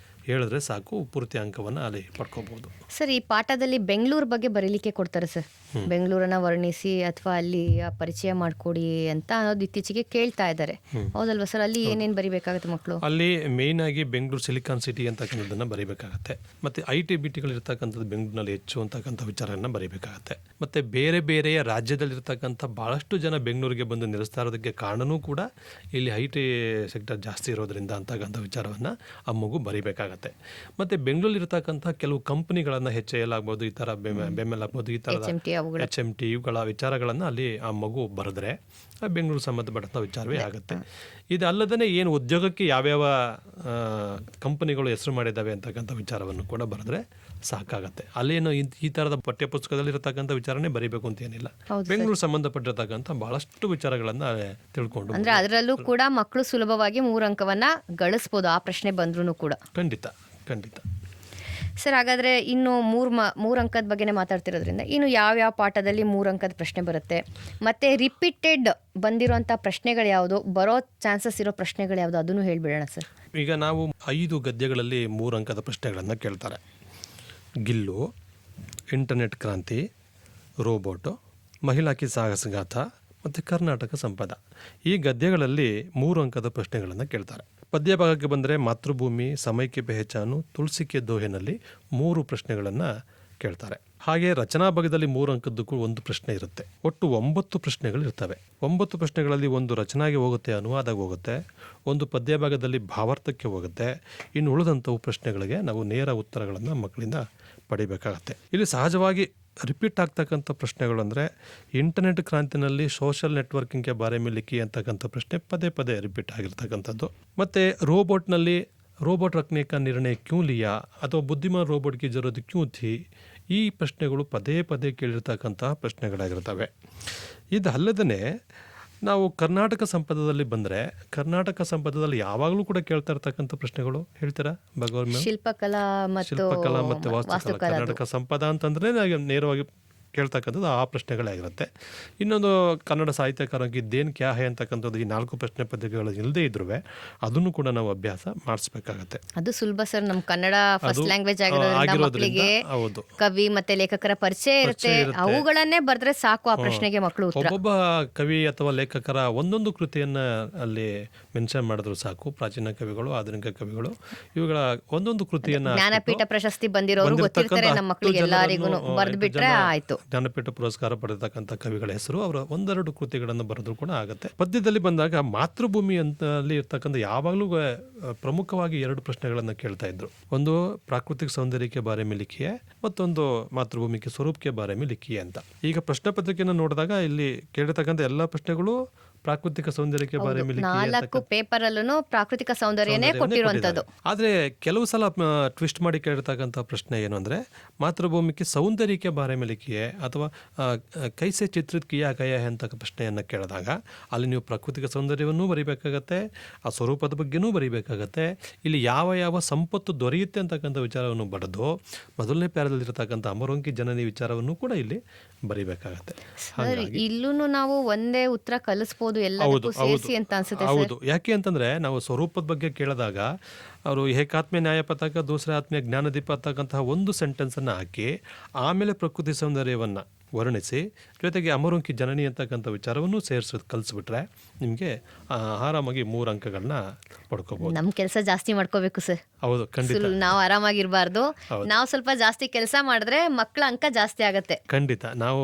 ಹೇಳಿದ್ರೆ ಸಾಕು, ಪೂರ್ತಿ ಅಂಕವನ್ನು ಅಲ್ಲಿ ಪಡ್ಕೋಬಹುದು. ಸರ್, ಈ ಪಾಠದಲ್ಲಿ ಬೆಂಗಳೂರು ಬಗ್ಗೆ ಬರೀಲಿಕ್ಕೆ ಕೊಡ್ತಾರೆ ಸರ್. ಬೆಂಗಳೂರನ್ನ ವರ್ಣಿಸಿ ಅಥವಾ ಅಲ್ಲಿ ಪರಿಚಯ ಮಾಡಿಕೊಡಿ ಅಂತ ಅನ್ನೋದು ಇತ್ತೀಚೆಗೆ ಕೇಳ್ತಾ ಇದ್ದಾರೆ, ಹೌದಲ್ವಾ ಸರ್? ಅಲ್ಲಿ ಏನೇನು ಬರಿಬೇಕಾಗುತ್ತೆ ಮಕ್ಕಳು? ಅಲ್ಲಿ ಮೇಯ್ನ್ ಆಗಿ ಬೆಂಗಳೂರು ಸಿಲಿಕಾನ್ ಸಿಟಿ ಅಂತಕ್ಕಂಥದ್ದನ್ನು ಬರೀಬೇಕಾಗತ್ತೆ. ಮತ್ತು IT-BTಗಳು ಇರ್ತಕ್ಕಂಥದ್ದು ಬೆಂಗಳೂರಿನಲ್ಲಿ ಹೆಚ್ಚು ಅಂತಕ್ಕಂಥ ವಿಚಾರವನ್ನು ಬರೀಬೇಕಾಗತ್ತೆ. ಮತ್ತು ಬೇರೆ ಬೇರೆ ರಾಜ್ಯದಲ್ಲಿರ್ತಕ್ಕಂಥ ಭಾಳಷ್ಟು ಜನ ಬೆಂಗಳೂರಿಗೆ ಬಂದು ನೆಲೆಸ್ತಾ ಇರೋದಕ್ಕೆ ಕಾರಣವೂ ಕೂಡ ಇಲ್ಲಿ IT ಸೆಕ್ಟರ್ ಜಾಸ್ತಿ ಇರೋದ್ರಿಂದ ಅಂತಕ್ಕಂಥ ವಿಚಾರವನ್ನು ಆ ಮಗು ಬರೀಬೇಕಾಗತ್ತೆ. ಮತ್ತು ಬೆಂಗಳೂರಿರ್ತಕ್ಕಂಥ ಕೆಲವು ಕಂಪನಿಗಳನ್ನು HAL ಆಗ್ಬೋದು, ಈ ಥರ ಬೆಮೆಲ್ ಆಗ್ಬೋದು, ಈ ಥರದ HMT ಇವುಗಳ ವಿಚಾರಗಳನ್ನು ಅಲ್ಲಿ ಆ ಮಗು ಬರೆದ್ರೆ ಬೆಂಗಳೂರು ಸಂಬಂಧಪಟ್ಟಂಥ ವಿಚಾರವೇ ಆಗುತ್ತೆ. ಇದಲ್ಲದೇ ಏನು ಉದ್ಯೋಗಕ್ಕೆ ಯಾವ್ಯಾವ ಕಂಪನಿಗಳು ಹೆಸರು ಮಾಡಿದ್ದಾವೆ ಅಂತಕ್ಕಂಥ ವಿಚಾರವನ್ನು ಕೂಡ ಬರೆದ್ರೆ ಸಾಕಾಗತ್ತೆ. ಅಲ್ಲೇನು ಈ ಥರದ ಪಠ್ಯಪುಸ್ತಕದಲ್ಲಿ ಇರತಕ್ಕಂಥ ವಿಚಾರನೇ ಬರೀಬೇಕು ಅಂತ ಏನಿಲ್ಲ. ಬೆಂಗಳೂರು ಸಂಬಂಧಪಟ್ಟಿರ್ತಕ್ಕಂಥ ಬಹಳಷ್ಟು ವಿಚಾರಗಳನ್ನು ತಿಳ್ಕೊಂಡು ಅಂದರೆ ಅದರಲ್ಲೂ ಕೂಡ ಮಕ್ಕಳು ಸುಲಭವಾಗಿ 3 ಅಂಕವನ್ನು ಗಳಿಸ್ಬೋದು ಆ ಪ್ರಶ್ನೆ ಬಂದ್ರೂ ಕೂಡ. ಖಂಡಿತ ಖಂಡಿತ ಸರ್. ಹಾಗಾದರೆ ಇನ್ನು 3 ಅಂಕದ ಬಗ್ಗೆನೇ ಮಾತಾಡ್ತಿರೋದ್ರಿಂದ ಇನ್ನು ಯಾವ್ಯಾವ ಪಾಠದಲ್ಲಿ 3 ಅಂಕದ ಪ್ರಶ್ನೆ ಬರುತ್ತೆ, ಮತ್ತು ರಿಪೀಟೆಡ್ ಬಂದಿರೋಂಥ ಪ್ರಶ್ನೆಗಳು ಯಾವುದು, ಬರೋ ಚಾನ್ಸಸ್ ಇರೋ ಪ್ರಶ್ನೆಗಳು ಯಾವುದು, ಅದನ್ನು ಹೇಳಿಬಿಡೋಣ ಸರ್. ಈಗ ನಾವು 5 ಗದ್ಯಗಳಲ್ಲಿ 3 ಅಂಕದ ಪ್ರಶ್ನೆಗಳನ್ನು ಕೇಳ್ತಾರೆ. ಗಿಲ್ಲು, ಇಂಟರ್ನೆಟ್ ಕ್ರಾಂತಿ, ರೋಬೋಟು, ಮಹಿಳಾಕಿ ಸಾಹಸಗಾಥ ಮತ್ತು ಕರ್ನಾಟಕ ಸಂಪದ. ಈ ಗದ್ಯಗಳಲ್ಲಿ 3 ಅಂಕದ ಪ್ರಶ್ನೆಗಳನ್ನು ಕೇಳ್ತಾರೆ. ಪದ್ಯ ಭಾಗಕ್ಕೆ ಬಂದರೆ ಮಾತೃಭೂಮಿ, ಸಮೈಕ್ಯ ಪೆಹಚಾನು, ತುಳಸಿಕೆ ದೋಹೆನಲ್ಲಿ 3 ಪ್ರಶ್ನೆಗಳನ್ನು ಕೇಳ್ತಾರೆ. ಹಾಗೆ ರಚನಾ ಭಾಗದಲ್ಲಿ 3 ಅಂಕದ್ದಕ್ಕೂ 1 ಪ್ರಶ್ನೆ ಇರುತ್ತೆ. ಒಟ್ಟು 9 ಪ್ರಶ್ನೆಗಳು ಇರ್ತವೆ. 9 ಪ್ರಶ್ನೆಗಳಲ್ಲಿ 1 ರಚನೆಗೆ ಹೋಗುತ್ತೆ, ಅನುವಾದಕ್ಕೆ ಹೋಗುತ್ತೆ, 1 ಪದ್ಯ ಭಾಗದಲ್ಲಿ ಭಾವಾರ್ಥಕ್ಕೆ ಹೋಗುತ್ತೆ. ಇನ್ನು ಉಳಿದಂಥವು ಪ್ರಶ್ನೆಗಳಿಗೆ ನಾವು ನೇರ ಉತ್ತರಗಳನ್ನು ಮಕ್ಕಳಿಂದ ಪಡಿಬೇಕಾಗತ್ತೆ. ಇಲ್ಲಿ ಸಹಜವಾಗಿ ರಿಪೀಟ್ ಆಗ್ತಕ್ಕಂಥ ಪ್ರಶ್ನೆಗಳು ಅಂದರೆ ಇಂಟರ್ನೆಟ್ ಕ್ರಾಂತಿನಲ್ಲಿ ಸೋಷಲ್ ನೆಟ್ವರ್ಕಿಂಗ್ಗೆ ಬಾರೆ ಮೇಲೆ ಲಿಖಿ ಅಂತಕ್ಕಂಥ ಪ್ರಶ್ನೆ ಪದೇ ಪದೇ ರಿಪೀಟ್ ಆಗಿರ್ತಕ್ಕಂಥದ್ದು. ಮತ್ತು ರೋಬೋಟ್ನಲ್ಲಿ ರೋಬೋಟ್ ರಖನೆ ಕಾ ನಿರ್ಣಯ ಕ್ಯೂ ಲಿಯಾ ಅಥವಾ ಬುದ್ಧಿಮಾನ್ ರೋಬೋಟ್ಗೆ ಜರೋದು ಕ್ಯೂ ಥಿ, ಈ ಪ್ರಶ್ನೆಗಳು ಪದೇ ಪದೇ ಕೇಳಿರ್ತಕ್ಕಂಥ ಪ್ರಶ್ನೆಗಳಾಗಿರ್ತವೆ. ಇದಲ್ಲದೇ ನಾವು ಕರ್ನಾಟಕ ಸಂಪದದಲ್ಲಿ ಬಂದರೆ ಕರ್ನಾಟಕ ಸಂಪದದಲ್ಲಿ ಯಾವಾಗಲೂ ಕೂಡ ಕೇಳ್ತಾ ಇರ್ತಕ್ಕಂಥ ಪ್ರಶ್ನೆಗಳು ಹೇಳ್ತೀರಾ ಭಗವನ್? ಶಿಲ್ಪಕಲಾ ಮತ್ತು ವಾಸ್ತುಕಲಾ. ಕರ್ನಾಟಕ ಸಂಪದ ಅಂತಂದ್ರೆ ನೇರವಾಗಿ ಕೇಳ್ತಕ್ಕಂಥದ್ದು ಆ ಪ್ರಶ್ನೆಗಳೇ ಆಗಿರುತ್ತೆ. ಇನ್ನೊಂದು ಕನ್ನಡ ಸಾಹಿತ್ಯಕಾರರಿಗೆ ಇದೇನು ಕ್ಯಾ ಹೇ ಅಂತಕ್ಕಂಥದ್ದು ಈ 4 ಪ್ರಶ್ನೆ ಪತ್ರಿಕೆಗಳು ಇಲ್ಲದೇ ಇದ್ರೂ ಅದನ್ನು ಕೂಡ ನಾವು ಅಭ್ಯಾಸ ಮಾಡಿಸ್ಬೇಕಾಗತ್ತೆ. ಅದು ಸುಲಭ ಸರ್. ನಮ್ಮ ಕನ್ನಡ ಫಸ್ಟ್ ಲ್ಯಾಂಗ್ವೇಜ್ ಆಗಿರೋದ್ರಿಂದ ಮಕ್ಕಳಿಗೆ ಹೌದು, ಕವಿ ಮತ್ತೆ ಲೇಖಕರ ಪರಿಚಯ ಇರುತ್ತೆ. ಅವುಗಳನ್ನೇ ಬರೆದ್ರೆ ಸಾಕು ಆ ಪ್ರಶ್ನೆಗೆ ಮಕ್ಕಳು ಉತ್ತರ. ಒಬ್ಬೊಬ್ಬ ಕವಿ ಅಥವಾ ಲೇಖಕರ ಒಂದೊಂದು ಕೃತಿಯನ್ನ ಅಲ್ಲಿ ಮೆನ್ಷನ್ ಮಾಡಿದ್ರು ಸಾಕು. ಪ್ರಾಚೀನ ಕವಿಗಳು, ಆಧುನಿಕ ಕವಿಗಳು, ಇವುಗಳ ಒಂದೊಂದು ಕೃತಿಯನ್ನ ಜ್ಞಾನಪೀಠ ಪ್ರಶಸ್ತಿ ಬಂದಿರೋರು ಗೊತ್ತಿರ್ತಾರೆ ನಮ್ಮ ಮಕ್ಕಳಿಗೆ ಎಲ್ಲರಿಗೂ. ಬರೆದು ಬಿಟ್ರೆ ಆಯ್ತು. ಜ್ಞಾನಪೀಠ ಪುರಸ್ಕಾರ ಪಡೆದಕ್ಕಂಥ ಕವಿಗಳ ಹೆಸರು, ಅವರ ಒಂದೆರಡು ಕೃತಿಗಳನ್ನು ಬರೆದ್ರು ಕೂಡ ಆಗುತ್ತೆ. ಪದ್ಯದಲ್ಲಿ ಬಂದಾಗ ಮಾತೃಭೂಮಿ ಅಂತಲ್ಲಿ ಇರ್ತಕ್ಕಂಥ ಯಾವಾಗಲೂ ಪ್ರಮುಖವಾಗಿ 2 ಪ್ರಶ್ನೆಗಳನ್ನು ಕೇಳ್ತಾ ಇದ್ರು. ಒಂದು ಪ್ರಾಕೃತಿಕ ಸೌಂದರ್ಯಕ್ಕೆ ಬಾರೆ ಮೇ ಲಿಖಿಯೆ, ಮತ್ತೊಂದು ಮಾತೃಭೂಮಿ ಕೆ ಸ್ವರೂಪಕ್ಕೆ ಬಾರೆ ಮೇ ಲಿಖಿಯೆ ಅಂತ. ಈಗ ಪ್ರಶ್ನೆ ಪತ್ರಿಕೆಯನ್ನು ನೋಡಿದಾಗ ಇಲ್ಲಿ ಕೇಳಿರ್ತಕ್ಕಂಥ ಎಲ್ಲ ಪ್ರಶ್ನೆಗಳು ಪ್ರಾಕೃತಿಕ ಸೌಂದರ್ಯಕ್ಕೆ ಬಾರೆ ಮೇ ಲಿಖಿಯೆ 4 ಪೇಪರ್ ಅಲ್ಲೂ ಪ್ರಾಕೃತಿಕ ಸೌಂದರ್ಯನೇ ಕೊಟ್ಟಿರುವಂತದ್ದು. ಆದ್ರೆ ಕೆಲವು ಸಲ ಟ್ವಿಸ್ಟ್ ಮಾಡಿ ಕೇಳಿರ್ತಕ್ಕಂಥ ಪ್ರಶ್ನೆ ಏನು ಅಂದ್ರೆ ಮಾತೃಭೂಮಿಗೆ ಸೌಂದರ್ಯಕ್ಕೆ ಬಾರೆ ಮೇ ಲಿಖಿಯೆ ಅಥವಾ ಕೈಸೆ ಚಿತ್ರಿತ್ ಕಿಯಾ ಗಯಾ ಹೈ ಅಂತ ಪ್ರಶ್ನೆಯನ್ನು ಕೇಳಿದಾಗ ಅಲ್ಲಿ ನೀವು ಪ್ರಾಕೃತಿಕ ಸೌಂದರ್ಯವನ್ನೂ ಬರೀಬೇಕಾಗತ್ತೆ, ಆ ಸ್ವರೂಪದ ಬಗ್ಗೆನೂ ಬರೀಬೇಕಾಗತ್ತೆ. ಇಲ್ಲಿ ಯಾವ ಯಾವ ಸಂಪತ್ತು ದೊರೆಯುತ್ತೆ ಅಂತಕ್ಕಂಥ ವಿಚಾರವನ್ನು ಬರೆದು ಮೊದಲನೇ ಪ್ಯಾರದಲ್ಲಿರ್ತಕ್ಕಂಥ ಅಮರವಂಕಿ ಜನನಿ ವಿಚಾರವನ್ನು ಕೂಡ ಇಲ್ಲಿ ಬರೀಬೇಕಾಗತ್ತೆ. ಇಲ್ಲೂ ನಾವು ಒಂದೇ ಉತ್ತರ ಕಲಿಸ್ಬೋದು ಎಲ್ಲದಕ್ಕೂ ಸೇರಿಸಿ ಅಂತ ಅನ್ಸುತ್ತೆ. ಹೌದು, ಯಾಕೆ ಅಂತಂದ್ರೆ ನಾವು ಸ್ವರೂಪದ ಬಗ್ಗೆ ಕೇಳಿದಾಗ ಅವರು ಏಕಾತ್ಮೆ ನ್ಯಾಯ ಪತಾಕ ದೂಸರ ಆತ್ಮೀಯ ಜ್ಞಾನದೀಪ ಅಂತಕ್ಕಂತಹ ಒಂದು ಸೆಂಟೆನ್ಸನ್ನು ಹಾಕಿ ಆಮೇಲೆ ಪ್ರಕೃತಿ ಸೌಂದರ್ಯವನ್ನು ವರ್ಣಿಸಿ ಜೊತೆಗೆ ಅಮರವಂಕಿ ಜನನಿ ಅಂತಕ್ಕಂಥ ವಿಚಾರವನ್ನು ಕಲಿಸ್ಬಿಟ್ರೆ ನಿಮಗೆ ಆರಾಮಾಗಿ 3 ಅಂಕಗಳನ್ನ ಪಡ್ಕೋಬಹುದು. ನಮ್ಮ ಕೆಲಸ ಜಾಸ್ತಿ ಮಾಡ್ಕೋಬೇಕು ಸರ್. ಹೌದು, ಖಂಡಿತ. ನಾವು ಆರಾಮಾಗಿರ್ಬಾರ್ದು. ನಾವು ಸ್ವಲ್ಪ ಜಾಸ್ತಿ ಕೆಲಸ ಮಾಡಿದ್ರೆ ಮಕ್ಕಳ ಅಂಕ ಜಾಸ್ತಿ ಆಗತ್ತೆ. ಖಂಡಿತ ನಾವು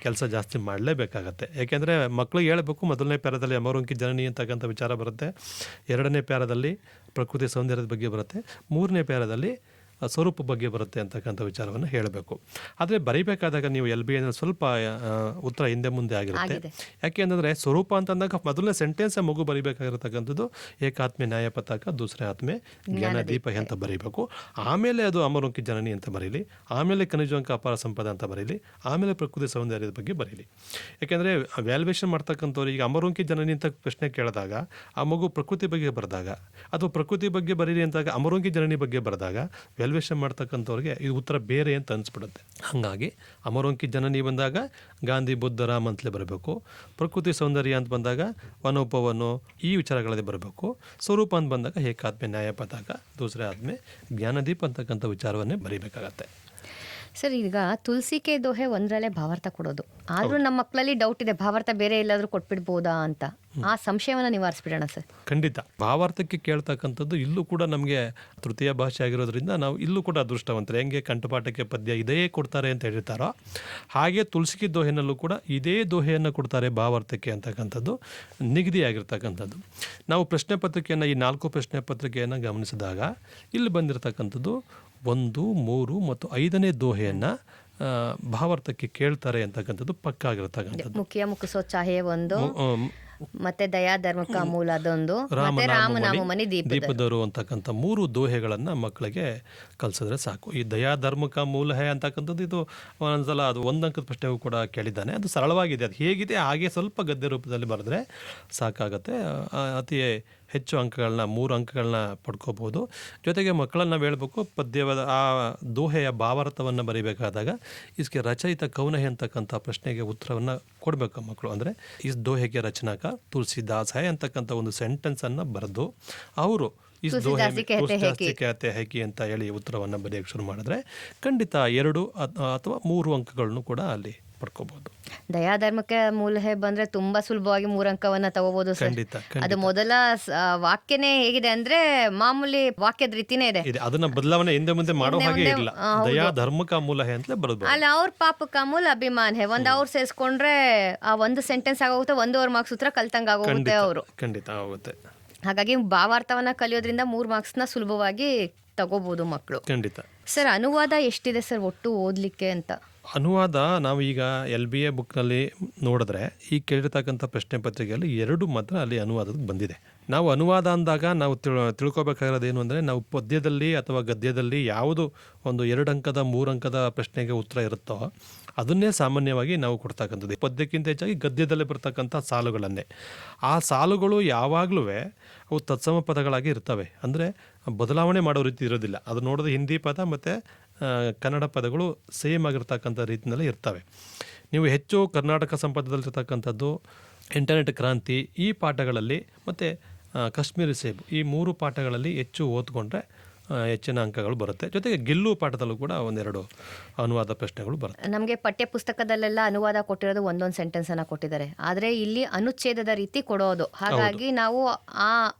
ಕೆಲಸ ಜಾಸ್ತಿ ಮಾಡಲೇಬೇಕಾಗತ್ತೆ. ಯಾಕೆಂದರೆ ಮಕ್ಕಳಿಗೆ ಹೇಳಬೇಕು, ಮೊದಲನೇ ಪ್ಯಾರದಲ್ಲಿ ಅಮರವಂಕಿ ಜನನಿ ಅಂತಕ್ಕಂಥ ವಿಚಾರ ಬರುತ್ತೆ, 2ನೇ ಪ್ಯಾರದಲ್ಲಿ ಪ್ರಕೃತಿ ಸೌಂದರ್ಯದ ಬಗ್ಗೆ ಬರುತ್ತೆ, 3ನೇ ಪ್ಯಾರದಲ್ಲಿ ಸ್ವರೂಪ ಬಗ್ಗೆ ಬರುತ್ತೆ ಅಂತಕ್ಕಂಥ ವಿಚಾರವನ್ನು ಹೇಳಬೇಕು. ಆದರೆ ಬರೀಬೇಕಾದಾಗ ನೀವು LB ಸ್ವಲ್ಪ ಉತ್ತರ ಹಿಂದೆ ಮುಂದೆ ಆಗಿರುತ್ತೆ. ಯಾಕೆ ಅಂತಂದರೆ ಸ್ವರೂಪ ಅಂತಂದಾಗ ಮೊದಲನೇ ಸೆಂಟೆನ್ಸ್ ಮಗು ಬರೀಬೇಕಾಗಿರತಕ್ಕಂಥದ್ದು ಏಕಾತ್ಮೆ ನ್ಯಾಯ ಪತಾಕ ದೂಸರೆ ಆತ್ಮೆ ಜ್ಞಾನ ದೀಪ ಅಂತ ಬರೀಬೇಕು. ಆಮೇಲೆ ಅದು ಅಮರವಂಕಿ ಜನನಿ ಅಂತ ಬರೀಲಿ, ಆಮೇಲೆ ಖನಿಜಾಂಕ ಅಪಾರ ಸಂಪದ ಅಂತ ಬರೀಲಿ, ಆಮೇಲೆ ಪ್ರಕೃತಿ ಸೌಂದರ್ಯದ ಬಗ್ಗೆ ಬರೀಲಿ. ಯಾಕೆಂದರೆ ವ್ಯಾಲ್ಯೂಯೇಷನ್ ಮಾಡ್ತಕ್ಕಂಥವ್ರು ಈಗ ಅಮರವಂಕಿ ಜನನಿ ಅಂತ ಪ್ರಶ್ನೆ ಕೇಳಿದಾಗ ಆ ಮಗು ಪ್ರಕೃತಿ ಬಗ್ಗೆ ಬರೆದಾಗ ಅಥವಾ ಪ್ರಕೃತಿ ಬಗ್ಗೆ ಬರೀಲಿ ಅಂತಾಗ ಅಮರವಂಕಿ ಜನನಿ ಬಗ್ಗೆ ಬರೆದಾಗ ವ್ಯಾಲ್ಯೂಯೇಷನ್ ಮಾಡ್ತಕ್ಕಂಥವ್ರಿಗೆ ಇದು ಉತ್ತರ ಬೇರೆ ಅಂತ ಅನಿಸ್ಬಿಡುತ್ತೆ. ಹಾಗಾಗಿ ಅಮರವಂಕಿ ಜನನಿ ಬಂದಾಗ ಗಾಂಧಿ ಬುದ್ಧ ರಾಮ್ ಅಂತಲೇ ಬರಬೇಕು, ಪ್ರಕೃತಿ ಸೌಂದರ್ಯ ಅಂತ ಬಂದಾಗ ವನೋಪವನೋ ಈ ವಿಚಾರಗಳೇ ಬರಬೇಕು, ಸ್ವರೂಪ ಅಂತ ಬಂದಾಗ ಏಕಾತ್ಮೆ ನ್ಯಾಯ ಪತಾಕ ದೂಸರೆ ಆದ್ಮೆ ಜ್ಞಾನದೀಪ ಅಂತಕ್ಕಂಥ ವಿಚಾರವನ್ನೇ ಬರೀಬೇಕಾಗತ್ತೆ. ಸರ್, ಈಗ ತುಳಸಿಕೆ ದೋಹೆ ಒಂದರಲ್ಲೇ ಭಾವಾರ್ಥ ಕೊಡೋದು, ಆದರೂ ನಮ್ಮ ಮಕ್ಕಳಲ್ಲಿ ಡೌಟ್ ಇದೆ, ಭಾವಾರ್ಥ ಬೇರೆ ಎಲ್ಲಾದರೂ ಕೊಟ್ಬಿಡ್ಬೋದಾ ಅಂತ. ಆ ಸಂಶಯವನ್ನು ನಿವಾರಿಸ್ಬಿಡೋಣ ಸರ್. ಖಂಡಿತ. ಭಾವಾರ್ಥಕ್ಕೆ ಕೇಳ್ತಕ್ಕಂಥದ್ದು ಇಲ್ಲೂ ಕೂಡ ನಮಗೆ ತೃತೀಯ ಭಾಷೆ ಆಗಿರೋದ್ರಿಂದ ನಾವು ಇಲ್ಲೂ ಕೂಡ ಅದೃಷ್ಟವಂತರು. ಹೆಂಗೆ ಕಂಠಪಾಠಕ್ಕೆ ಪದ್ಯ ಇದೇ ಕೊಡ್ತಾರೆ ಅಂತ ಹೇಳಿರ್ತಾರೋ ಹಾಗೆ ತುಳಸಿಕೆ ದೋಹೆನಲ್ಲೂ ಕೂಡ ಇದೇ ದೋಹೆಯನ್ನು ಕೊಡ್ತಾರೆ ಭಾವಾರ್ಥಕ್ಕೆ ಅಂತಕ್ಕಂಥದ್ದು ನಿಗದಿಯಾಗಿರ್ತಕ್ಕಂಥದ್ದು. ನಾವು ಪ್ರಶ್ನೆ ಪತ್ರಿಕೆಯನ್ನು ಈ 4 ಪ್ರಶ್ನೆ ಪತ್ರಿಕೆಯನ್ನು ಗಮನಿಸಿದಾಗ ಇಲ್ಲಿ ಬಂದಿರತಕ್ಕಂಥದ್ದು 1, 3 ಮತ್ತು 5ನೇ ದೋಹೆಯನ್ನು ಭಾವಾರ್ಥಕ್ಕೆ ಕೇಳ್ತಾರೆ ಅಂತಕ್ಕಂಥದ್ದು ಪಕ್ಕ ಆಗಿರತಕ್ಕಂಥದ್ದು. ಮುಖ್ಯ ಮುಖಸೋಚ್ಚಾಹೆ 1, ಮತ್ತೆ ದಯಾ ಧರ್ಮಕ ಮೂಲ ಅದೊಂದು, ಮತ್ತೆ ರಾಮನಾಮಮನಿ ದೀಪದವರು ಅಂತಕ್ಕಂಥ 3 ದೋಹೆಗಳನ್ನು ಮಕ್ಕಳಿಗೆ ಕಲಿಸಿದ್ರೆ ಸಾಕು. ಈ ದಯಾ ಧರ್ಮಕ ಮೂಲ ಹೇ ಅಂತಕ್ಕಂಥದ್ದು ಇದು ಒಂದ್ಸಲ ಅದು 1 ಅಂಕದ ಪ್ರಶ್ನೆಗೂ ಕೂಡ ಕೇಳಿದ್ದಾನೆ. ಅದು ಸರಳವಾಗಿದೆ, ಅದು ಹೇಗಿದೆ ಹಾಗೆ ಸ್ವಲ್ಪ ಗದ್ಯ ರೂಪದಲ್ಲಿ ಬರೆದ್ರೆ ಸಾಕಾಗತ್ತೆ. ಅತಿ ಹೆಚ್ಚು ಅಂಕಗಳನ್ನ 3 ಅಂಕಗಳನ್ನ ಪಡ್ಕೋಬೋದು. ಜೊತೆಗೆ ಮಕ್ಕಳನ್ನ ನಾವು ಹೇಳ್ಬೇಕು, ಪದ್ಯವಾದ ಆ ದೋಹೆಯ ಭಾವಾರ್ಥವನ್ನು ಬರೀಬೇಕಾದಾಗ ಇದಕ್ಕೆ ರಚಯಿತ ಕೌನಹೆ ಅಂತಕ್ಕಂಥ ಪ್ರಶ್ನೆಗೆ ಉತ್ತರವನ್ನು ಕೊಡಬೇಕು ಮಕ್ಕಳು. ಅಂದರೆ ಈ ದೋಹೆಗೆ ರಚನಾಕ ತುಳಸಿದಾಸ್ ಹೈ ಅಂತಕ್ಕಂಥ ಒಂದು ಸೆಂಟೆನ್ಸನ್ನು ಬರೆದು ಅವರು ಇಸ್ ದೋಹೆ कहते हैं कि ಅಂತ ಹೇಳಿ ಉತ್ತರವನ್ನು ಬರೆಯೋಕ್ಕೆ ಶುರು ಮಾಡಿದ್ರೆ ಖಂಡಿತ 2 ಅಥವಾ 3 ಅಂಕಗಳನ್ನು ಕೂಡ ಅಲ್ಲಿ ಪಡ್ಕೋಬಹುದು. ದಯಾಧರ್ಮಕ್ಕೆ ಮೂಲ ಬಂದ್ರೆ ತುಂಬಾ ಸುಲಭವಾಗಿ 3 ಅಂಕವನ್ನ ತಗೋಬಹುದು. ಅದು ಮೊದಲ ವಾಕ್ಯನೇ ಹೇಗಿದೆ ಅಂದ್ರೆ ಮಾಮೂಲಿ ವಾಕ್ಯದ ರೀತಿನೇ ಇದೆ, ಅದನ್ನ ಬದಲಾವಣೆ ಹಿಂದೆ ಮುಂದೆ ಮಾಡೋ ಹಾಗೆ ಇಲ್ಲ. ದಯಾ ಧರ್ಮಕ ಮೂಲ ಹೇ ಅಂತಲೇ ಬರೋದು. ಅಲ್ಲ, ಅವ್ರ ಪಾಪಕ ಮೂಲ ಅಭಿಮಾನ್ ಹೇ ಒಂದ್ ಅವ್ರು ಸೇರಿಸ್ಕೊಂಡ್ರೆ ಆ ಒಂದು ಸೆಂಟೆನ್ಸ್ ಆಗೋಗುತ್ತೆ, 1 ಮಾರ್ಕ್ಸ್ ಉತ್ತರ ಕಲ್ತಂಗ ಆಗೋಗುತ್ತೆ. ಅವರು ಖಂಡಿತ ಆಗುತ್ತೆ. ಹಾಗಾಗಿ ಭಾವಾರ್ಥವನ್ನ ಕಲಿಯೋದ್ರಿಂದ 3 ಮಾರ್ಕ್ಸ್ನ ಸುಲಭವಾಗಿ ತಗೋಬಹುದು ಮಕ್ಕಳು. ಖಂಡಿತ. ಸರ್, ಅನುವಾದ ಎಷ್ಟಿದೆ ಸರ್ ಒಟ್ಟು ಓದ್ಲಿಕ್ಕೆ ಅಂತ? ಅನುವಾದ ನಾವು ಈಗ LBA ಬುಕ್ನಲ್ಲಿ ನೋಡಿದ್ರೆ ಈ ಕೇಳಿರ್ತಕ್ಕಂಥ ಪ್ರಶ್ನೆ ಪತ್ರಿಕೆಯಲ್ಲಿ 2 ಮಾತ್ರ ಅಲ್ಲಿ ಅನುವಾದಕ್ಕೆ ಬಂದಿದೆ. ನಾವು ಅನುವಾದ ಅಂದಾಗ ನಾವು ತಿಳ್ಕೊಬೇಕಾಗಿರೋದೇನು ಅಂದರೆ ನಾವು ಪದ್ಯದಲ್ಲಿ ಅಥವಾ ಗದ್ಯದಲ್ಲಿ ಯಾವುದು ಒಂದು 2 ಅಂಕದ 3 ಅಂಕದ ಪ್ರಶ್ನೆಗೆ ಉತ್ತರ ಇರುತ್ತೋ ಅದನ್ನೇ ಸಾಮಾನ್ಯವಾಗಿ ನಾವು ಕೊಡ್ತಕ್ಕಂಥದ್ದು. ಪದ್ಯಕ್ಕಿಂತ ಹೆಚ್ಚಾಗಿ ಗದ್ಯದಲ್ಲೇ ಬರ್ತಕ್ಕಂಥ ಸಾಲುಗಳನ್ನೇ. ಆ ಸಾಲುಗಳು ಯಾವಾಗಲೂ ಅವು ತತ್ಸಮ ಪದಗಳಾಗಿ ಇರ್ತವೆ, ಅಂದರೆ ಬದಲಾವಣೆ ಮಾಡೋ ರೀತಿ ಇರೋದಿಲ್ಲ. ಅದು ನೋಡಿದ್ರೆ ಹಿಂದಿ ಪದ ಮತ್ತು ಕನ್ನಡ ಪದಗಳು ಸೇಮ್ ಆಗಿರ್ತಕ್ಕಂಥ ರೀತಿಯಲ್ಲಿ ಇರ್ತವೆ. ನೀವು ಹೆಚ್ಚು ಕರ್ನಾಟಕ ಸಂಪದದಲ್ಲಿರ್ತಕ್ಕಂಥದ್ದು, ಇಂಟರ್ನೆಟ್ ಕ್ರಾಂತಿ ಈ ಪಾಠಗಳಲ್ಲಿ ಮತ್ತು ಕಾಶ್ಮೀರಿ ಸೇಬು ಈ 3 ಪಾಠಗಳಲ್ಲಿ ಹೆಚ್ಚು ಓದ್ಕೊಂಡ್ರೆ ಹೆಚ್ಚಿನ ಅಂಕಗಳು ಬರುತ್ತೆ. ಜೊತೆಗೆ ಗೆಲ್ಲುವ ಪಾಠದಲ್ಲೂ ಕೂಡ ಒಂದೆರಡು ಅನುವಾದ ಪ್ರಶ್ನೆಗಳು ಬರುತ್ತೆ. ನಮಗೆ ಪಠ್ಯ ಪುಸ್ತಕದಲ್ಲೆಲ್ಲ ಅನುವಾದ ಕೊಟ್ಟಿರೋದು ಒಂದೊಂದು ಸೆಂಟೆನ್ಸನ್ನು ಕೊಟ್ಟಿದ್ದಾರೆ, ಆದರೆ ಇಲ್ಲಿ ಅನುಚ್ಛೇದದ ರೀತಿ ಕೊಡೋದು. ಹಾಗಾಗಿ ನಾವು ಆ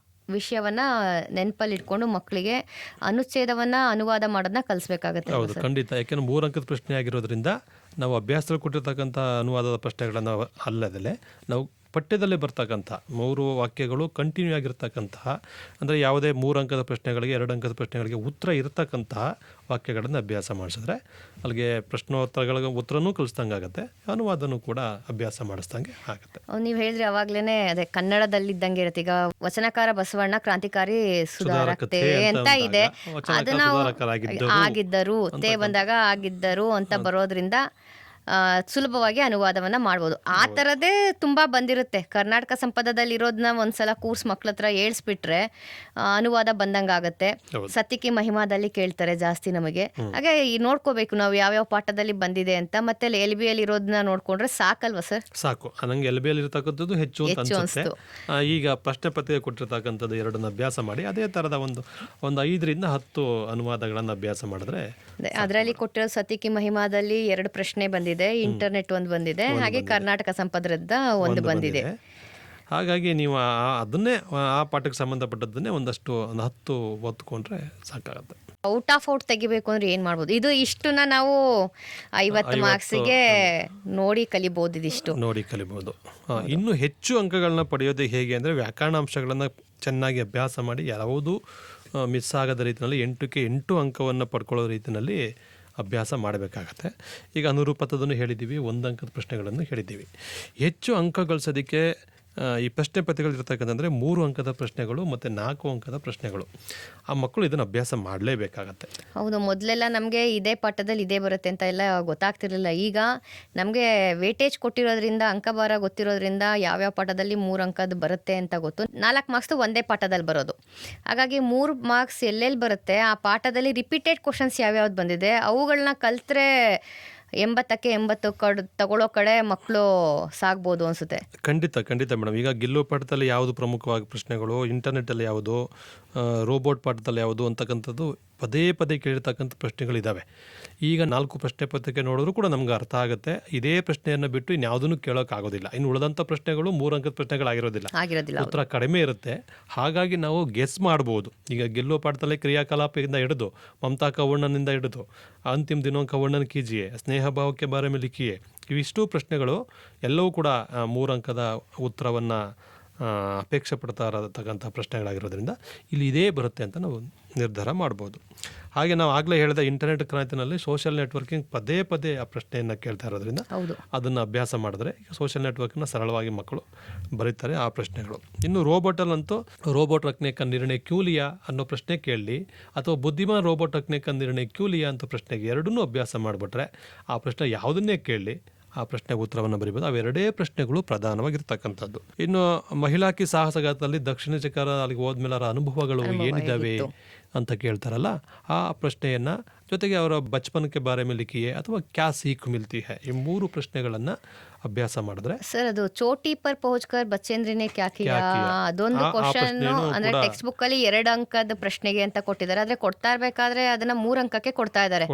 ವಿಷಯವನ್ನ ನೆನಪಲ್ಲಿ ಇಟ್ಕೊಂಡು ಮಕ್ಕಳಿಗೆ ಅನುಚ್ಛೇದವನ್ನ ಅನುವಾದ ಮಾಡೋದನ್ನ ಕಲಿಸ್ಬೇಕಾಗತ್ತೆ. ಹೌದು, ಖಂಡಿತ. ಯಾಕೆಂದ್ರೆ 3 ಅಂಕದ ಪ್ರಶ್ನೆ ಆಗಿರೋದ್ರಿಂದ ನಾವು ಅಭ್ಯಾಸದಲ್ಲಿ ಕೊಟ್ಟಿರ್ತಕ್ಕಂಥ ಅನುವಾದದ ಪ್ರಶ್ನೆಗಳನ್ನು ಅಲ್ಲದಲ್ಲೇ ನಾವು ಪಠ್ಯದಲ್ಲೇ ಬರ್ತಕ್ಕಂಥ 3 ವಾಕ್ಯಗಳು ಕಂಟಿನ್ಯೂ ಆಗಿರ್ತಕ್ಕಂತಹ, ಅಂದರೆ ಯಾವುದೇ 3 ಅಂಕದ ಪ್ರಶ್ನೆಗಳಿಗೆ 2 ಅಂಕದ ಪ್ರಶ್ನೆಗಳಿಗೆ ಉತ್ತರ ಇರತಕ್ಕಂತಹ ವಾಕ್ಯಗಳನ್ನು ಅಭ್ಯಾಸ ಮಾಡಿಸಿದ್ರೆ ಅಲ್ಲಿಗೆ ಪ್ರಶ್ನೋತ್ತರಗಳಿಗೆ ಉತ್ತರನೂ ಕಲಿಸ್ದಂಗೆ ಆಗುತ್ತೆ, ಅನುವಾದನೂ ಕೂಡ ಅಭ್ಯಾಸ ಮಾಡಿಸ್ದಂಗೆ ಆಗುತ್ತೆ. ನೀವು ಹೇಳಿದ್ರೆ ಅವಾಗ್ಲೇನೆ ಅದೇ ಕನ್ನಡದಲ್ಲಿದ್ದಂಗೆ ಇರುತ್ತೆ. ಈಗ ವಚನಕಾರ ಬಸವಣ್ಣ ಕ್ರಾಂತಿಕಾರಿ ಸುಧಾರಕತೆ ಅಂತ ಇದೆ, ಅದನ್ನ ಆಗಿದ್ದರು ತೇ ಬಂದಾಗ ಆಗಿದ್ದರು ಅಂತ ಬರೋದ್ರಿಂದ ಸುಲಭವಾಗಿ ಅನುವಾದವನ್ನು ಮಾಡ್ಬೋದು. ಆ ಥರದೇ ತುಂಬ ಬಂದಿರುತ್ತೆ. ಕರ್ನಾಟಕ ಸಂಪದದಲ್ಲಿ ಇರೋದನ್ನ ಒಂದ್ಸಲ ಕೂರ್ಸ್ ಮಕ್ಳ ಹತ್ರ ಹೇಳ್ಸ್ಬಿಟ್ರೆ ಅನುವಾದ ಬಂದಂಗೆ ಆಗುತ್ತೆ. ಸತ್ತಿಕಿ ಮಹಿಮಾದಲ್ಲಿ ಕೇಳ್ತಾರೆ ಜಾಸ್ತಿ ನಮಗೆ. ಹಾಗೆ ನೋಡ್ಕೋಬೇಕು ನಾವು ಯಾವ್ಯಾವ ಪಾಠದಲ್ಲಿ ಬಂದಿದೆ ಅಂತ. ಮತ್ತೆ LB ಅಲ್ಲಿ ಇರೋದನ್ನ ನೋಡ್ಕೊಂಡ್ರೆ ಸಾಕಲ್ವಾ ಸರ್? ಸಾಕು. ನಂಗೆ LB ಅಲ್ಲಿ ಇರತಕ್ಕಂಥದ್ದು ಹೆಚ್ಚು ಅಂತ ಅನ್ಸುತ್ತೆ. ಈಗ ಪ್ರಶ್ನೆ ಪತ್ರಿಕೆ ಕೊಟ್ಟಿರ್ತಕ್ಕಂಥದ್ದು 2 ಅಭ್ಯಾಸ ಮಾಡಿ ಅದೇ ಥರದ ಒಂದು 5 ರಿಂದ 10 ಅನುವಾದಗಳನ್ನು ಅಭ್ಯಾಸ ಮಾಡಿದ್ರೆ, ಅದರಲ್ಲಿ ಕೊಟ್ಟಿರೋ ಸತ್ತಿಕಿ ಮಹಿಮಾದಲ್ಲಿ 2 ಪ್ರಶ್ನೆ ಬಂದಿದೆ, ಇಂಟರ್ನೆಟ್ ಒಂದು ಬಂದಿದೆ, ಹಾಗೆ ಕರ್ನಾಟಕ ಸಂಪದದ ಒಂದು ಬಂದಿದೆ. ಹಾಗಾಗಿ ನೀವು ಅದನ್ನೇ ಆ ಪಾಠಕ್ಕೆ ಸಂಬಂಧಪಟ್ಟದ್ದನ್ನೇ ಒಂದಷ್ಟು 10 ಓದ್ಕೊಂಡ್ರೆ ಸಾಕಾಗುತ್ತೆ. ಔಟ್ ಆಫ್ ಔಟ್ ತೆಗಿಬೇಕು ಅಂದ್ರೆ ಏನ್ ಮಾಡ್ಬೋದು? ಇಷ್ಟನ್ನ ನಾವು 50 ಮಾರ್ಕ್ಸಿಗೆ ನೋಡಿ ಕಲಿಬಹುದು. ಇದಿಷ್ಟು ನೋಡಿ ಕಲಿಬಹುದು. ಇನ್ನು ಹೆಚ್ಚು ಅಂಕಗಳನ್ನ ಪಡೆಯೋದು ಹೇಗೆ ಅಂದರೆ, ವ್ಯಾಕರಣಾಂಶಗಳನ್ನು ಚೆನ್ನಾಗಿ ಅಭ್ಯಾಸ ಮಾಡಿ ಯಾವುದು ಮಿಸ್ ಆಗದ ರೀತಿಯಲ್ಲಿ 8ಕ್ಕೆ 8 ಅಂಕವನ್ನು ಪಡ್ಕೊಳ್ಳೋ ರೀತಿಯಲ್ಲಿ ಅಭ್ಯಾಸ ಮಾಡಬೇಕಾಗತ್ತೆ. ಈಗ ಅನುರೂಪತದನ್ನು ಹೇಳಿದ್ದೀವಿ, 1 ಅಂಕದ ಪ್ರಶ್ನೆಗಳನ್ನು ಹೇಳಿದ್ದೀವಿ. ಹೆಚ್ಚು ಅಂಕ ಗಳಿಸೋದಕ್ಕೆ ಈ ಪ್ರಶ್ನೆ ಪತ್ರಿಕೆಗಳಿರ್ತಕ್ಕಂಥಂದರೆ 3 ಅಂಕದ ಪ್ರಶ್ನೆಗಳು ಮತ್ತು 4 ಅಂಕದ ಪ್ರಶ್ನೆಗಳು. ಆ ಮಕ್ಕಳು ಇದನ್ನು ಅಭ್ಯಾಸ ಮಾಡಲೇಬೇಕಾಗತ್ತೆ. ಹೌದು, ಮೊದಲೆಲ್ಲ ನಮಗೆ ಇದೇ ಪಾಠದಲ್ಲಿ ಇದೇ ಬರುತ್ತೆ ಅಂತ ಎಲ್ಲ ಗೊತ್ತಾಗ್ತಿರ್ಲಿಲ್ಲ. ಈಗ ನಮಗೆ ವೇಟೇಜ್ ಕೊಟ್ಟಿರೋದ್ರಿಂದ, ಅಂಕಭಾರ ಗೊತ್ತಿರೋದ್ರಿಂದ ಯಾವ್ಯಾವ ಪಾಠದಲ್ಲಿ 3 ಅಂಕದ ಬರುತ್ತೆ ಅಂತ ಗೊತ್ತು. 4 ಮಾರ್ಕ್ಸ್ ಒಂದೇ ಪಾಠದಲ್ಲಿ ಬರೋದು. ಹಾಗಾಗಿ 3 ಮಾರ್ಕ್ಸ್ ಎಲ್ಲೆಲ್ಲಿ ಬರುತ್ತೆ, ಆ ಪಾಠದಲ್ಲಿ ರಿಪೀಟೆಡ್ ಕ್ವಶನ್ಸ್ ಯಾವ್ಯಾವ್ದು ಬಂದಿದೆ ಅವುಗಳನ್ನ ಕಲ್ತ್ರೆ 80ಕ್ಕೆ 80 ತಗೊಳ್ಳೋ ಕಡೆ ಮಕ್ಕಳು ಸಾಗ್ಬೋದು ಅನಿಸುತ್ತೆ. ಖಂಡಿತ ಮೇಡಮ್. ಈಗ ಗೆಲ್ಲುವ ಪಾಠದಲ್ಲಿ ಯಾವುದು ಪ್ರಮುಖವಾಗಿ ಪ್ರಶ್ನೆಗಳು, ಇಂಟರ್ನೆಟ್ಟಲ್ಲಿ ಯಾವುದು, ರೋಬೋಟ್ ಪಾಠದಲ್ಲಿ ಯಾವುದು ಅಂತಕ್ಕಂಥದ್ದು ಪದೇ ಕೇಳಿರ್ತಕ್ಕಂಥ ಪ್ರಶ್ನೆಗಳಿದ್ದಾವೆ. ಈಗ 4 ಪ್ರಶ್ನೆ ಪತ್ರಿಕೆ ನೋಡಿದ್ರು ಕೂಡ ನಮ್ಗೆ ಅರ್ಥ ಆಗುತ್ತೆ. ಇದೇ ಪ್ರಶ್ನೆಯನ್ನು ಬಿಟ್ಟು ಇನ್ಯಾವುದನ್ನು ಕೇಳೋಕ್ಕಾಗೋದಿಲ್ಲ. ಇನ್ನು ಉಳಿದಂಥ ಪ್ರಶ್ನೆಗಳು 3 ಅಂಕದ ಪ್ರಶ್ನೆಗಳಾಗಿರೋದಿಲ್ಲ, ಉತ್ತರ ಕಡಿಮೆ ಇರುತ್ತೆ. ಹಾಗಾಗಿ ನಾವು ಗೆಸ್ ಮಾಡ್ಬೋದು. ಈಗ ಗೆಲ್ಲುವ ಪಾಠದಲ್ಲಿ ಕ್ರಿಯಾಕಲಾಪದಿಂದ ಹಿಡಿದು ಮಮತಾ ಕವಣ್ಣನಿಂದ ಹಿಡಿದು ಅಂತಿಮ ದಿನೋಂ ಕವಣ್ಣನ ಕೀಜಿಯೇ, ಸ್ನೇಹ ಭಾವಕ್ಕೆ ಬಾರೆ ಮೇಲೆ ಲಿಖಿಯೇ, ಇವಿಷ್ಟು ಪ್ರಶ್ನೆಗಳು ಎಲ್ಲವೂ ಕೂಡ 3 ಅಂಕದ ಉತ್ತರವನ್ನು ಅಪೇಕ್ಷೆ ಪಡ್ತಾ ಇರತಕ್ಕಂಥ ಪ್ರಶ್ನೆಗಳಾಗಿರೋದ್ರಿಂದ ಇಲ್ಲಿ ಇದೇ ಬರುತ್ತೆ ಅಂತ ನಾವು ನಿರ್ಧಾರ ಮಾಡ್ಬೋದು. ಹಾಗೆ ನಾವು ಆಗಲೇ ಹೇಳಿದ ಇಂಟರ್ನೆಟ್ ಕ್ರಾಂತಿನಲ್ಲಿ ಸೋಷಿಯಲ್ ನೆಟ್ವರ್ಕಿಂಗ್ ಪದೇ ಆ ಪ್ರಶ್ನೆಯನ್ನು ಕೇಳ್ತಾ ಇರೋದ್ರಿಂದ ಅದನ್ನು ಅಭ್ಯಾಸ ಮಾಡಿದ್ರೆ ಸೋಷಿಯಲ್ ನೆಟ್ವರ್ಕ್ನ ಸರಳವಾಗಿ ಮಕ್ಕಳು ಬರೀತಾರೆ ಆ ಪ್ರಶ್ನೆಗಳು. ಇನ್ನು ರೋಬೋಟಲ್ಲಂತೂ ರೋಬೋಟ್ ರಕ್ನೆ ಕಾ ನಿರ್ಣಯ ಕ್ಯೂಲಿಯಾ ಅನ್ನೋ ಪ್ರಶ್ನೆ ಕೇಳಲಿ, ಅಥವಾ ಬುದ್ಧಿಮಾನ್ ರೋಬೋಟ್ ರಕ್ನೆ ಕಾ ನಿರ್ಣಯ ಕ್ಯೂಲಿಯಾ ಅಂತ ಪ್ರಶ್ನೆಗೆ ಎರಡನ್ನೂ ಅಭ್ಯಾಸ ಮಾಡಿಬಿಟ್ರೆ ಆ ಪ್ರಶ್ನೆ ಯಾವುದನ್ನೇ ಕೇಳಲಿ ಆ ಪ್ರಶ್ನೆಗೆ ಉತ್ತರವನ್ನು ಬರೀಬೋದು. ಅವೆರಡೇ ಪ್ರಶ್ನೆಗಳು ಪ್ರಧಾನವಾಗಿರ್ತಕ್ಕಂಥದ್ದು. ಇನ್ನು ಮಹಿಳಾ ಕಿ ಸಾಹಸಗಾತದಲ್ಲಿ ದಕ್ಷಿಣ ಚಕ್ರ ಅಲ್ಲಿಗೆ ಹೋದ್ಮೇಲೆ ಅವರ ಅನುಭವಗಳು ಏನಿದ್ದಾವೆ ಅಂತ ಕೇಳ್ತಾರಲ್ಲ, ಆ ಪ್ರಶ್ನೆಯನ್ನು ಜೊತೆಗೆ ಅವರ ಬಚ್ಪನ್ಕೆ ಬಾರೆ ಮೇಲೆ ಲಿಖಿಯೇ ಅಥವಾ ಕ್ಯಾ ಸೀಖ್ ಮಿಲ್ತಿ ಹೈ, ಈ 3 ಪ್ರಶ್ನೆಗಳನ್ನು ಅಭ್ಯಾಸ ಮಾಡಿದ್ರೆ ಸರ್ ಅದು ಚೋಟಿ ಪರ್ ಪಹುಂಚ್ಕರ್ ಬಚ್ಚೇಂದ್ರಿನೇ ಕ್ಯಾ ಕಿಯಾ ಅದೊಂದು ಕ್ವಶನ್. ಅಂದ್ರೆ ಟೆಕ್ಸ್ಟ್ ಬುಕ್ ಅಲ್ಲಿ 2 ಅಂಕದ ಪ್ರಶ್ನೆಗೆ ಅಂತ ಕೊಟ್ಟಿದ್ದಾರೆ, ಆದ್ರೆ ಕೊಡ್ತಾ ಇರ್ಬೇಕಾದ್ರೆ ಅದನ್ನ 3 ಅಂಕಕ್ಕೆ ಕೊಡ್ತಾ ಇದ್ದಾರೆ.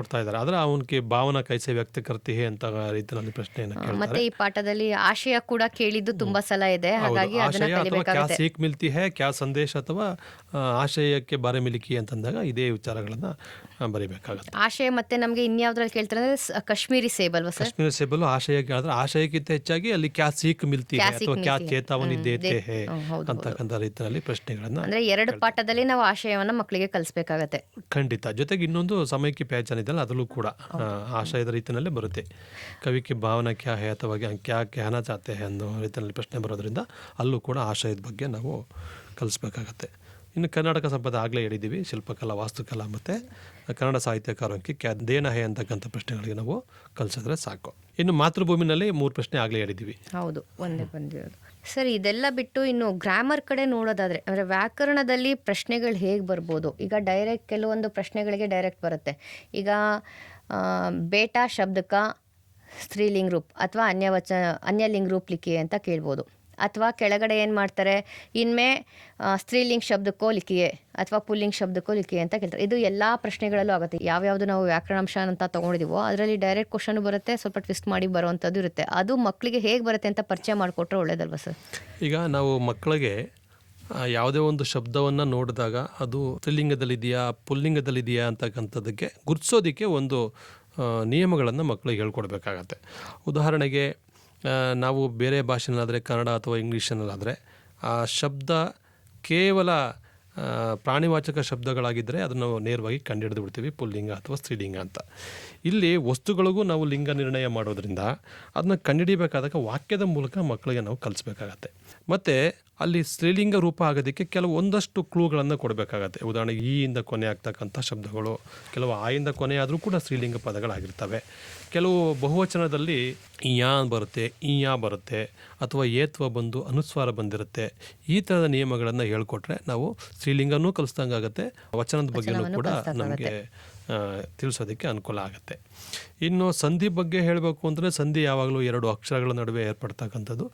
ಆದ್ರೆ ಅವನಿಗೆ ಭಾವನಾ ಕೈಸೆ ವ್ಯಕ್ತ ಕರ್ತಿ ಹೇ ಅಂತ ರೀತಿಯಲ್ಲಿ ಪ್ರಶ್ನೆಯನ್ನು ಕೇಳ್ತಾರೆ. ಮತ್ತೆ ಈ ಪಾಠದಲ್ಲಿ ಆಶಯ ಕೂಡ ಕೇಳಿದ್ದು ತುಂಬಾ ಸಲ ಇದೆ, ಹಾಗಾಗಿ ಅದನ್ನ ಕಲಿಬೇಕಾಗುತ್ತೆ. ಕ್ಯಾ ಸೀಖ್ ಮಿಲ್ತಿ ಹೈ, ಕ್ಯಾ ಸಂದೇಶ ಅಥವಾ ಆಶಯಕ್ಕೆ ಬಾರೆ ಮೇಲೆ ಲಿಖಿ ಅಂತಂದಾಗ ಇದೇ ವಿಚಾರಗಳನ್ನ ಬರೀಬೇಕಾಗುತ್ತೆ. ಆಶಯ ಮತ್ತೆ ನಮ್ಗೆ ಇನ್ಯಾವ್ದ್ರಲ್ಲಿ ಕೇಳ್ತಾರೆ ಅಂದ್ರೆ ಕಾಶ್ಮೀರಿ ಸೇಬ್ ಅಲ್ವಾ ಸರ್? ಕಾಶ್ಮೀರಿ ಸೇಬಲ್ ಆಶಯ ಕೇಳಿದ್ರೆ ಆಶಯಕ್ಕಿಂತ ಹೆಚ್ಚಾಗಿ ಅಲ್ಲಿ ಕ್ಯಾ ಸೀಖ್ ಮಿಲ್ತಿ ಹೈ ಅಥವಾ ಕ್ಯಾ ಚೇತಾವನಿ ದೇತೆ ಹೈ ಅಂತಕ್ಕಂಥ ರೀತಿಯಲ್ಲಿ ಪ್ರಶ್ನೆಗಳನ್ನ ಅಂದ್ರೆ 2 ಪಾಠದಲ್ಲಿ ನಾವು ಆಶಯವನ್ನ ಮಕ್ಕಳಿಗೆ ಕಲಿಸಬೇಕಾಗತ್ತೆ. ಖಂಡಿತ. ಜೊತೆಗೆ ಇನ್ನೊಂದು ಸಮಯಕ್ಕೆ ಪಹಚಾನ್ ಇದೆಯಲ್ಲ ಅದರಲ್ಲೂ ಕೂಡ ಆಶಯದ ರೀತಿಯಲ್ಲೇ ಬರುತ್ತೆ. ಕವಿಗೆ ಭಾವನಾ ಕ್ಯಾ ಹೈ ಅಥವಾ ಕ್ಯಾ कहना चाहते हैं ಅನ್ನೋ ರೀತಿಯಲ್ಲಿ ಪ್ರಶ್ನೆ ಬರೋದ್ರಿಂದ ಅಲ್ಲೂ ಕೂಡ ಆಶಯದ ಬಗ್ಗೆ ನಾವು ಕಲಿಸ್ಬೇಕಾಗತ್ತೆ. ಇನ್ನು ಕರ್ನಾಟಕ ಸಂಪದ ಆಗಲೇ ಹೇಳಿದ್ದೀವಿ, ಶಿಲ್ಪಕಲಾ, ವಾಸ್ತುಕಲಾ ಮತ್ತು ಕನ್ನಡ ಸಾಹಿತ್ಯ ಕಾರಂಕಿ ದೇನಹೆ ಅಂತಕ್ಕಂಥ ಪ್ರಶ್ನೆಗಳಿಗೆ ನಾವು ಕಲಿಸಿದ್ರೆ ಸಾಕು. ಇನ್ನು ಮಾತೃಭೂಮಿನಲ್ಲಿ 3 ಪ್ರಶ್ನೆ ಆಗಲೇ ಹೇಳಿದ್ದೀವಿ. ಹೌದು, ಒಂದೇ ಬಂದಿರೋದು. ಸರ್, ಇದೆಲ್ಲ ಬಿಟ್ಟು ಇನ್ನು ಗ್ರಾಮರ್ ಕಡೆ ನೋಡೋದಾದರೆ, ಅಂದರೆ ವ್ಯಾಕರಣದಲ್ಲಿ ಪ್ರಶ್ನೆಗಳು ಹೇಗೆ ಬರ್ಬೋದು? ಈಗ ಡೈರೆಕ್ಟ್ ಕೆಲವೊಂದು ಪ್ರಶ್ನೆಗಳಿಗೆ ಡೈರೆಕ್ಟ್ ಬರುತ್ತೆ. ಈಗ ಬೇಟಾ ಶಬ್ದಕ ಸ್ತ್ರೀಲಿಂಗ ರೂಪ್ ಅಥವಾ ಅನ್ಯಲಿಂಗ ರೂಪ್ ಲಿಖಿಯೆ ಅಂತ ಕೇಳ್ಬೋದು. ಅಥವಾ ಕೆಳಗಡೆ ಏನು ಮಾಡ್ತಾರೆ, ಇನ್ಮೆ ಸ್ತ್ರೀಲಿಂಗ ಶಬ್ದಕ್ಕೋ ಲಿಖಿಯೆ ಅಥವಾ ಪುಲ್ಲಿಂಗ ಶಬ್ದಕ್ಕೋ ಲಿಖಿಯೆ ಅಂತ ಕೇಳ್ತಾರೆ. ಇದು ಎಲ್ಲ ಪ್ರಶ್ನೆಗಳಲ್ಲೂ ಆಗುತ್ತೆ. ಯಾವ್ಯಾವುದು ನಾವು ವ್ಯಾಕರಣಾಂಶ ಅಂತ ತೊಗೊಂಡಿದ್ದೀವೋ ಅದರಲ್ಲಿ ಡೈರೆಕ್ಟ್ ಕ್ವಶನ್ ಬರುತ್ತೆ, ಸ್ವಲ್ಪ ಟ್ವಿಸ್ಟ್ ಮಾಡಿ ಬರುವಂಥದ್ದು ಇರುತ್ತೆ. ಅದು ಮಕ್ಕಳಿಗೆ ಹೇಗೆ ಬರುತ್ತೆ ಅಂತ ಪರಿಚಯ ಮಾಡಿಕೊಟ್ರೆ ಒಳ್ಳೇದಲ್ವ ಸರ್? ಈಗ ನಾವು ಮಕ್ಕಳಿಗೆ ಯಾವುದೇ ಒಂದು ಶಬ್ದವನ್ನು ನೋಡಿದಾಗ ಅದು ಸ್ತ್ರೀಲಿಂಗದಲ್ಲಿದೆಯಾ ಪುಲ್ಲಿಂಗದಲ್ಲಿದೆಯಾ ಅಂತಕ್ಕಂಥದ್ದಕ್ಕೆ ಗುರುತಿಸೋದಕ್ಕೆ ಒಂದು ನಿಯಮಗಳನ್ನು ಮಕ್ಕಳಿಗೆ ಹೇಳ್ಕೊಡ್ಬೇಕಾಗತ್ತೆ. ಉದಾಹರಣೆಗೆ ನಾವು ಬೇರೆ ಭಾಷೆನಲ್ಲಾದರೆ, ಕನ್ನಡ ಅಥವಾ ಇಂಗ್ಲೀಷನಲ್ಲಾದರೆ ಆ ಶಬ್ದ ಕೇವಲ ಪ್ರಾಣಿವಾಚಕ ಶಬ್ದಗಳಾಗಿದ್ದರೆ ಅದನ್ನು ನೇರವಾಗಿ ಕಂಡುಹಿಡಿದು ಬಿಡ್ತೀವಿ ಪುಲ್ಲಿಂಗ ಅಥವಾ ಸ್ತ್ರೀಲಿಂಗ ಅಂತ. ಇಲ್ಲಿ ವಸ್ತುಗಳಿಗೂ ನಾವು ಲಿಂಗ ನಿರ್ಣಯ ಮಾಡೋದ್ರಿಂದ ಅದನ್ನ ಕಂಡುಹಿಡಿಬೇಕಾದಾಗ ವಾಕ್ಯದ ಮೂಲಕ ಮಕ್ಕಳಿಗೆ ನಾವು ಕಲಿಸ್ಬೇಕಾಗತ್ತೆ. ಮತ್ತು ಅಲ್ಲಿ ಸ್ತ್ರೀಲಿಂಗ ರೂಪ ಆಗೋದಕ್ಕೆ ಕೆಲವು ಒಂದಷ್ಟು ಕ್ಲೂಗಳನ್ನು ಕೊಡಬೇಕಾಗತ್ತೆ. ಉದಾಹರಣೆಗೆ ಈ ಇಂದ ಕೊನೆ ಆಗ್ತಕ್ಕಂಥ ಶಬ್ದಗಳು, ಕೆಲವು ಆಯಿಂದ ಕೊನೆ ಆದರೂ ಕೂಡ ಸ್ತ್ರೀಲಿಂಗ ಪದಗಳಾಗಿರ್ತವೆ. ಕೆಲವು ಬಹುವಚನದಲ್ಲಿ ಯಾ ಬರುತ್ತೆ, ಯಾ ಬರುತ್ತೆ, ಅಥವಾ ಏತ್ವ ಬಂದು ಅನುಸ್ವಾರ ಬಂದಿರುತ್ತೆ. ಈ ಥರದ ನಿಯಮಗಳನ್ನು ಹೇಳ್ಕೊಟ್ರೆ ನಾವು ಸ್ತ್ರೀಲಿಂಗನೂ ಕಲಿಸ್ದಂಗಾಗತ್ತೆ, ವಚನದ ಬಗ್ಗೆನೂ ಕೂಡ ನಮಗೆ ತಿಳಿಸೋದಕ್ಕೆ ಅನುಕೂಲ ಆಗುತ್ತೆ. ಇನ್ನು ಸಂಧಿ ಬಗ್ಗೆ ಹೇಳಬೇಕು ಅಂದರೆ, ಸಂಧಿ ಯಾವಾಗಲೂ 2 ಅಕ್ಷರಗಳ ನಡುವೆ ಏರ್ಪಡ್ತಕ್ಕಂಥದ್ದು.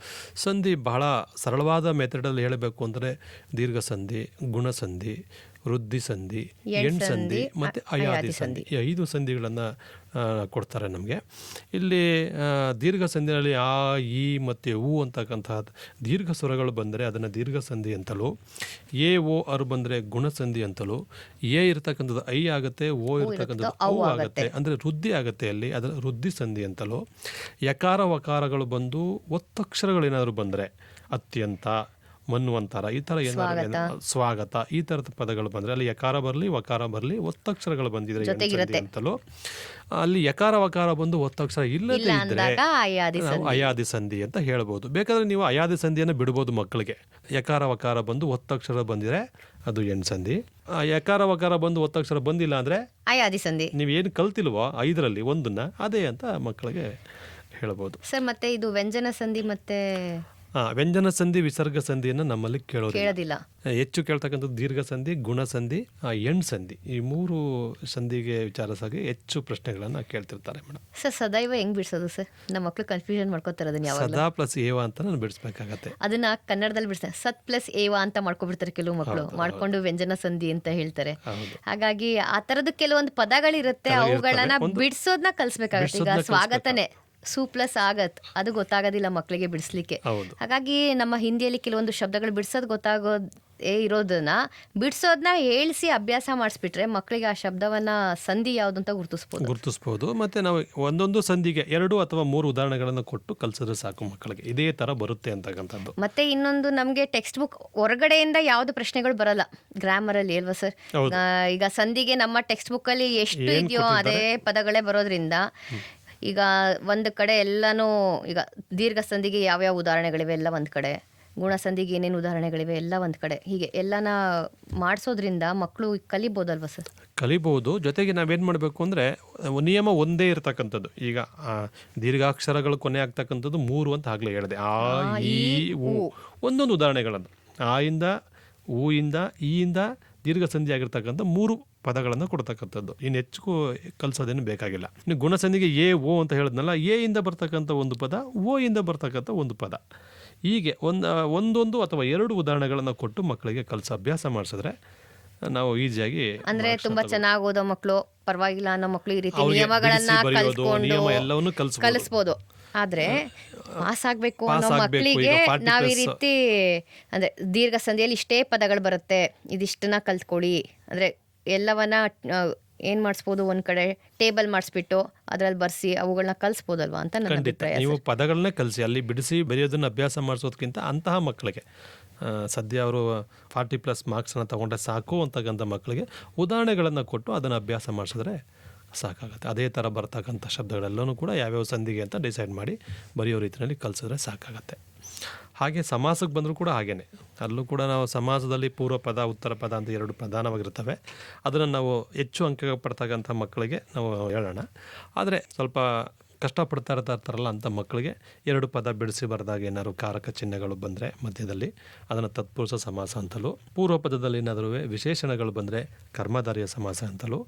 ಸಂಧಿ ಬಹಳ ಸರಳವಾದ ಮೆಥಡಲ್ಲಿ ಹೇಳಬೇಕು ಅಂದರೆ ದೀರ್ಘ ಸಂಧಿ, ಗುಣಸಂಧಿ, ವೃದ್ಧಿ ಸಂಧಿ, ಎಣ್ ಸಂಧಿ ಮತ್ತು ಅಯಾದಿ ಸಂಧಿ, ಈ 5 ಸಂಧಿಗಳನ್ನು ಕೊಡ್ತಾರೆ ನಮಗೆ. ಇಲ್ಲಿ ದೀರ್ಘ ಸಂಧಿಯಲ್ಲಿ ಆ, ಈ ಮತ್ತು ಉ ಅಂತಕ್ಕಂಥ ದೀರ್ಘ ಸ್ವರಗಳು ಬಂದರೆ ಅದನ್ನು ದೀರ್ಘ ಸಂಧಿ ಅಂತಲೂ, ಎ ಓ ಅರು ಬಂದರೆ ಗುಣಸಂಧಿ ಅಂತಲೂ, ಎ ಇರ್ತಕ್ಕಂಥದ್ದು ಐ ಆಗುತ್ತೆ, ಓ ಇರ್ತಕ್ಕಂಥದ್ದು ಔ ಆಗುತ್ತೆ, ಅಂದರೆ ವೃದ್ಧಿ ಆಗುತ್ತೆ ಅಲ್ಲಿ, ಅದರ ವೃದ್ಧಿ ಸಂಧಿ ಅಂತಲೂ. ಯಕಾರ ವಕಾರಗಳು ಬಂದು ಒತ್ತಕ್ಷರಗಳೇನಾದರೂ ಬಂದರೆ ಅತ್ಯಂತ, ಮನ್ವಂತರ, ಈ ಥರ ಏನಾದ್ರು ಸ್ವಾಗತ, ಈ ಥರದ ಪದಗಳು ಬಂದರೆ ಅಲ್ಲಿ ಯಕಾರ ಬರಲಿ ವಕಾರ ಬರಲಿ ಒತ್ತಕ್ಷರಗಳು ಬಂದಿದ್ರೆ ಅಂತಲೂ, ಅಲ್ಲಿ ಯಕಾರ ವಕಾರ ಬಂದು ಒತ್ತಕ್ಷರ ಇಲ್ಲದೇ ಇದ್ದರೆ ನಾವು ಅಯಾದಿ ಸಂಧಿ ಅಂತ ಹೇಳ್ಬೋದು. ಬೇಕಾದರೆ ನೀವು ಅಯಾದಿ ಸಂಧಿಯನ್ನು ಬಿಡ್ಬೋದು ಮಕ್ಕಳಿಗೆ. ಯಕಾರ ವಕಾರ ಬಂದು ಒತ್ತಕ್ಷರ ಬಂದಿದ್ರೆ ಅದು ಎಣ್ ಸಂಧಿ. ಯಕಾರ ವಕಾರ ಬಂದು ಒತ್ತಕ್ಷರ ಬಂದಿಲ್ಲ ಅಂದರೆ ಅಯಾದಿ ಸಂಧಿ. ನೀವೇನು ಕಲ್ತಿಲ್ವೋ 5ರಲ್ಲಿ ಒಂದನ್ನು ಅದೇ ಅಂತ ಮಕ್ಕಳಿಗೆ ಹೇಳ್ಬೋದು. ಸರ್, ಮತ್ತೆ ಇದು ವ್ಯಂಜನ ಸಂಧಿ ಮತ್ತೆ ವ್ಯಂಜನ ಸಂಧಿ, ವಿಸರ್ಗ ಸಂಧಿಯನ್ನು ನಮ್ಮಲ್ಲಿ ಕೇಳೋದಿಲ್ಲ. ಹೆಚ್ಚು ಕೇಳ್ತಕ್ಕಂಥದ್ದು ದೀರ್ಘ ಸಂಧಿ, ಗುಣ ಸಂಧಿ, ಎಣ್ ಸಂಧಿ. ಈ 3 ಸಂಧಿಗೆ ವಿಚಾರಿಸಾಗಿ ಹೆಚ್ಚು ಪ್ರಶ್ನೆಗಳನ್ನು ಕೇಳ್ತಿರ್ತಾರೆ ಮೇಡಮ್. ಸರ್, ಸದೈವ ಹೆಂಗ್ ಬಿಡಿಸೋದು ಸರ್? ನಮ್ಮ ಮಕ್ಕಳು ಕನ್ಫ್ಯೂಷನ್ ಮಾಡ್ಕೋತಾರೆ ಅದನ್ನ. ಸದಾ ಪ್ಲಸ್ ಏವ ಅಂತ ನಾನು ಬಿಡಿಸ್ಬೇಕಾಗತ್ತೆ. ಅದನ್ನ ಕನ್ನಡದಲ್ಲಿ ಬಿಡಿಸ್ತಾರೆ, ಸತ್ ಪ್ಲಸ್ ಏವ ಅಂತ ಮಾಡ್ಕೊಬಿಡ್ತಾರೆ ಕೆಲವು ಮಕ್ಕಳು, ಮಾಡ್ಕೊಂಡು ವ್ಯಂಜನ ಸಂಧಿ ಅಂತ ಹೇಳ್ತಾರೆ. ಹಾಗಾಗಿ ಆ ತರದ ಕೆಲವೊಂದು ಪದಗಳಿರುತ್ತೆ, ಅವುಗಳನ್ನ ಬಿಡಿಸೋದನ್ನ ಕಲಿಸ್ಬೇಕಾಗತ್ತೆ. ಈಗ ಸ್ವಾಗತನೇ ಸು ಪ್ಲಸ್ ಆಗತ್, ಅದು ಗೊತ್ತಾಗೋದಿಲ್ಲ ಮಕ್ಕಳಿಗೆ ಬಿಡಿಸ್ಲಿಕ್ಕೆ. ಹಾಗಾಗಿ ನಮ್ಮ ಹಿಂದಿಯಲ್ಲಿ ಕೆಲವೊಂದು ಶಬ್ದಗಳು ಬಿಡಿಸೋದು ಗೊತ್ತಾಗೋದೇ ಇರೋದನ್ನ ಬಿಡಿಸೋದನ್ನ ಹೇಳಿಸಿ ಅಭ್ಯಾಸ ಮಾಡಿಸ್ಬಿಟ್ರೆ ಮಕ್ಕಳಿಗೆ ಆ ಶಬ್ದವನ್ನ ಸಂಧಿ ಯಾವುದು ಅಂತ ಗುರುತಿಸ್ಬೋದು. ಮತ್ತೆ ನಾವು ಒಂದೊಂದು ಸಂಧಿಗೆ 2 ಅಥವಾ 3 ಉದಾಹರಣೆಗಳನ್ನು ಕೊಟ್ಟು ಕಲಿಸಿದ್ರೆ ಸಾಕು ಮಕ್ಕಳಿಗೆ, ಇದೇ ತರ ಬರುತ್ತೆ ಅಂತಕ್ಕಂಥದ್ದು. ಮತ್ತೆ ಇನ್ನೊಂದು, ನಮಗೆ ಟೆಕ್ಸ್ಟ್ ಬುಕ್ ಹೊರಗಡೆಯಿಂದ ಯಾವ್ದು ಪ್ರಶ್ನೆಗಳು ಬರಲ್ಲ ಗ್ರಾಮರ್ ಅಲ್ಲಿ ಅಲ್ವಾ ಸರ್? ಈಗ ಸಂಧಿಗೆ ನಮ್ಮ ಟೆಕ್ಸ್ಟ್ ಬುಕ್ ಅಲ್ಲಿ ಎಷ್ಟು ಇದೆಯೋ ಅದೇ ಪದಗಳೇ ಬರೋದ್ರಿಂದ ಈಗ ಒಂದು ಕಡೆ ಎಲ್ಲನೂ, ಈಗ ದೀರ್ಘ ಸಂಧಿಗೆ ಯಾವ್ಯಾವ ಉದಾಹರಣೆಗಳಿವೆ ಎಲ್ಲ ಒಂದು ಕಡೆ, ಗುಣಸಂಧಿಗೆ ಏನೇನು ಉದಾಹರಣೆಗಳಿವೆ ಎಲ್ಲ ಒಂದು ಕಡೆ, ಹೀಗೆ ಎಲ್ಲನ ಮಾಡಿಸೋದ್ರಿಂದ ಮಕ್ಕಳು ಕಲಿಬೋದಲ್ವ ಸರ್? ಕಲಿಬಹುದು. ಜೊತೆಗೆ ನಾವೇನು ಮಾಡಬೇಕು ಅಂದರೆ ನಿಯಮ ಒಂದೇ ಇರತಕ್ಕಂಥದ್ದು. ಈಗ ದೀರ್ಘಾಕ್ಷರಗಳು ಕೊನೆ ಆಗ್ತಕ್ಕಂಥದ್ದು 3 ಅಂತ ಆಗಲೇ ಹೇಳಿದೆ. ಆ, ಈ, ಉ, ಒಂದೊಂದು ಉದಾಹರಣೆಗಳನ್ನು ಆ ಇಂದ, ಊ ಇಂದ, ಈ ಇಂದ ದೀರ್ಘ ಸಂಧಿ ಆಗಿರ್ತಕ್ಕಂಥ 3 ಪದಗಳನ್ನು ಕೊಡ್ತಕ್ಕಂಥದ್ದು. ಇನ್ನು ಹೆಚ್ಚು ಕಲಿಸೋದೇನು ಬೇಕಾಗಿಲ್ಲ. ಇನ್ನು ಗುಣಸಂಧಿಗೆ ಎ ಓ ಅಂತ ಹೇಳಿದ್ನಲ್ಲ, ಎ ಇಂದ ಬರ್ತಕ್ಕಂಥ ಒಂದು ಪದ, ಓ ಇಂದ ಬರ್ತಕ್ಕಂಥ ಒಂದು ಪದ, ಹೀಗೆ ಒಂದೊಂದು ಅಥವಾ 2 ಉದಾಹರಣೆಗಳನ್ನು ಕೊಟ್ಟು ಮಕ್ಕಳಿಗೆ ಕಲಿಸೋ ಅಭ್ಯಾಸ ಮಾಡಿಸಿದ್ರೆ ನಾವು ಈಸಿಯಾಗಿ, ಅಂದ್ರೆ ತುಂಬಾ ಚೆನ್ನಾಗಿ ಓದೋ ಮಕ್ಕಳು, ಪರವಾಗಿಲ್ಲ ಅನ್ನೋ ಮಕ್ಕಳು ಈ ರೀತಿ ನಿಯಮಗಳನ್ನ ಎಲ್ಲವನ್ನೂ ಕಲಿಸ್ಬೋದು. ಆದ್ರೆ ಪಾಸ್ ಆಗ್ಬೇಕು ಅನ್ನೋ ಮಕ್ಕಳಿಗೆ ನಾವ್ ಈ ರೀತಿ ಅಂದ್ರೆ ದೀರ್ಘ ಸಂಧಿಯಲ್ಲಿ ಇಷ್ಟೇ ಪದಗಳು ಬರುತ್ತೆ, ಇದಿಷ್ಟನ್ನ ಕಲ್ತ್ಕೊಳ್ಳಿ ಅಂದ್ರೆ ಎಲ್ಲವನ್ನ ಏನ್ ಮಾಡಿಸ್ಬೋದು, ಒಂದ್ ಕಡೆ ಟೇಬಲ್ ಮಾಡಿಸ್ಬಿಟ್ಟು ಅದ್ರಲ್ಲಿ ಬರ್ಸಿ ಅವುಗಳನ್ನ ಕಲಿಸ್ಬೋದಲ್ವಾ ಅಂತ ನನ್ನ ಅಭಿಪ್ರಾಯ. ನೀವು ಪದಗಳನ್ನ ಕಲಿಸಿ, ಅಲ್ಲಿ ಬಿಡಿಸಿ ಬರೆಯೋದನ್ನ ಅಭ್ಯಾಸ ಮಾಡಿಸೋದಕ್ಕಿಂತ ಅಂತಹ ಮಕ್ಕಳಿಗೆ ಸದ್ಯ ಅವರು 40+ ಮಾರ್ಕ್ಸನ್ನು ತಗೊಂಡ್ರೆ ಸಾಕು ಅಂತಕ್ಕಂಥ ಮಕ್ಕಳಿಗೆ ಉದಾಹರಣೆಗಳನ್ನು ಕೊಟ್ಟು ಅದನ್ನು ಅಭ್ಯಾಸ ಮಾಡಿಸಿದ್ರೆ ಸಾಕಾಗುತ್ತೆ. ಅದೇ ಥರ ಬರ್ತಕ್ಕಂಥ ಶಬ್ದಗಳೆಲ್ಲವೂ ಕೂಡ ಯಾವ್ಯಾವ ಸಂಧಿಗೆ ಅಂತ ಡಿಸೈಡ್ ಮಾಡಿ ಬರೆಯೋ ರೀತಿಯಲ್ಲಿ ಕಲಿಸಿದ್ರೆ ಸಾಕಾಗತ್ತೆ. ಹಾಗೆ ಸಮಾಸಕ್ಕೆ ಬಂದರೂ ಕೂಡ ಹಾಗೇನೆ, ಅಲ್ಲೂ ಕೂಡ ನಾವು ಸಮಾಸದಲ್ಲಿ ಪೂರ್ವ ಪದ ಉತ್ತರ ಪದ ಅಂತ 2 ಪ್ರಧಾನವಾಗಿರ್ತವೆ. ಅದನ್ನು ನಾವು ಹೆಚ್ಚು ಅಂಕ ಪಡ್ತಕ್ಕಂಥ ಮಕ್ಕಳಿಗೆ ನಾವು ಹೇಳೋಣ. ಆದರೆ ಸ್ವಲ್ಪ ಕಷ್ಟಪಡ್ತಾ ಇರ್ತಾರಲ್ಲ ಅಂಥ ಮಕ್ಕಳಿಗೆ 2 ಪದ ಬಿಡಿಸಿ ಬರೆದಾಗ ಏನಾದ್ರು ಕಾರಕ ಚಿಹ್ನೆಗಳು ಬಂದರೆ ಮಧ್ಯದಲ್ಲಿ ಅದನ್ನು ತತ್ಪುರುಷ ಸಮಾಸ ಅಂತಲೂ, ಪೂರ್ವ ಪದದಲ್ಲಿ ಏನಾದರೂ ವಿಶೇಷಣಗಳು ಬಂದರೆ ಕರ್ಮಧಾರಯ ಸಮಾಸ ಅಂತಲೂ,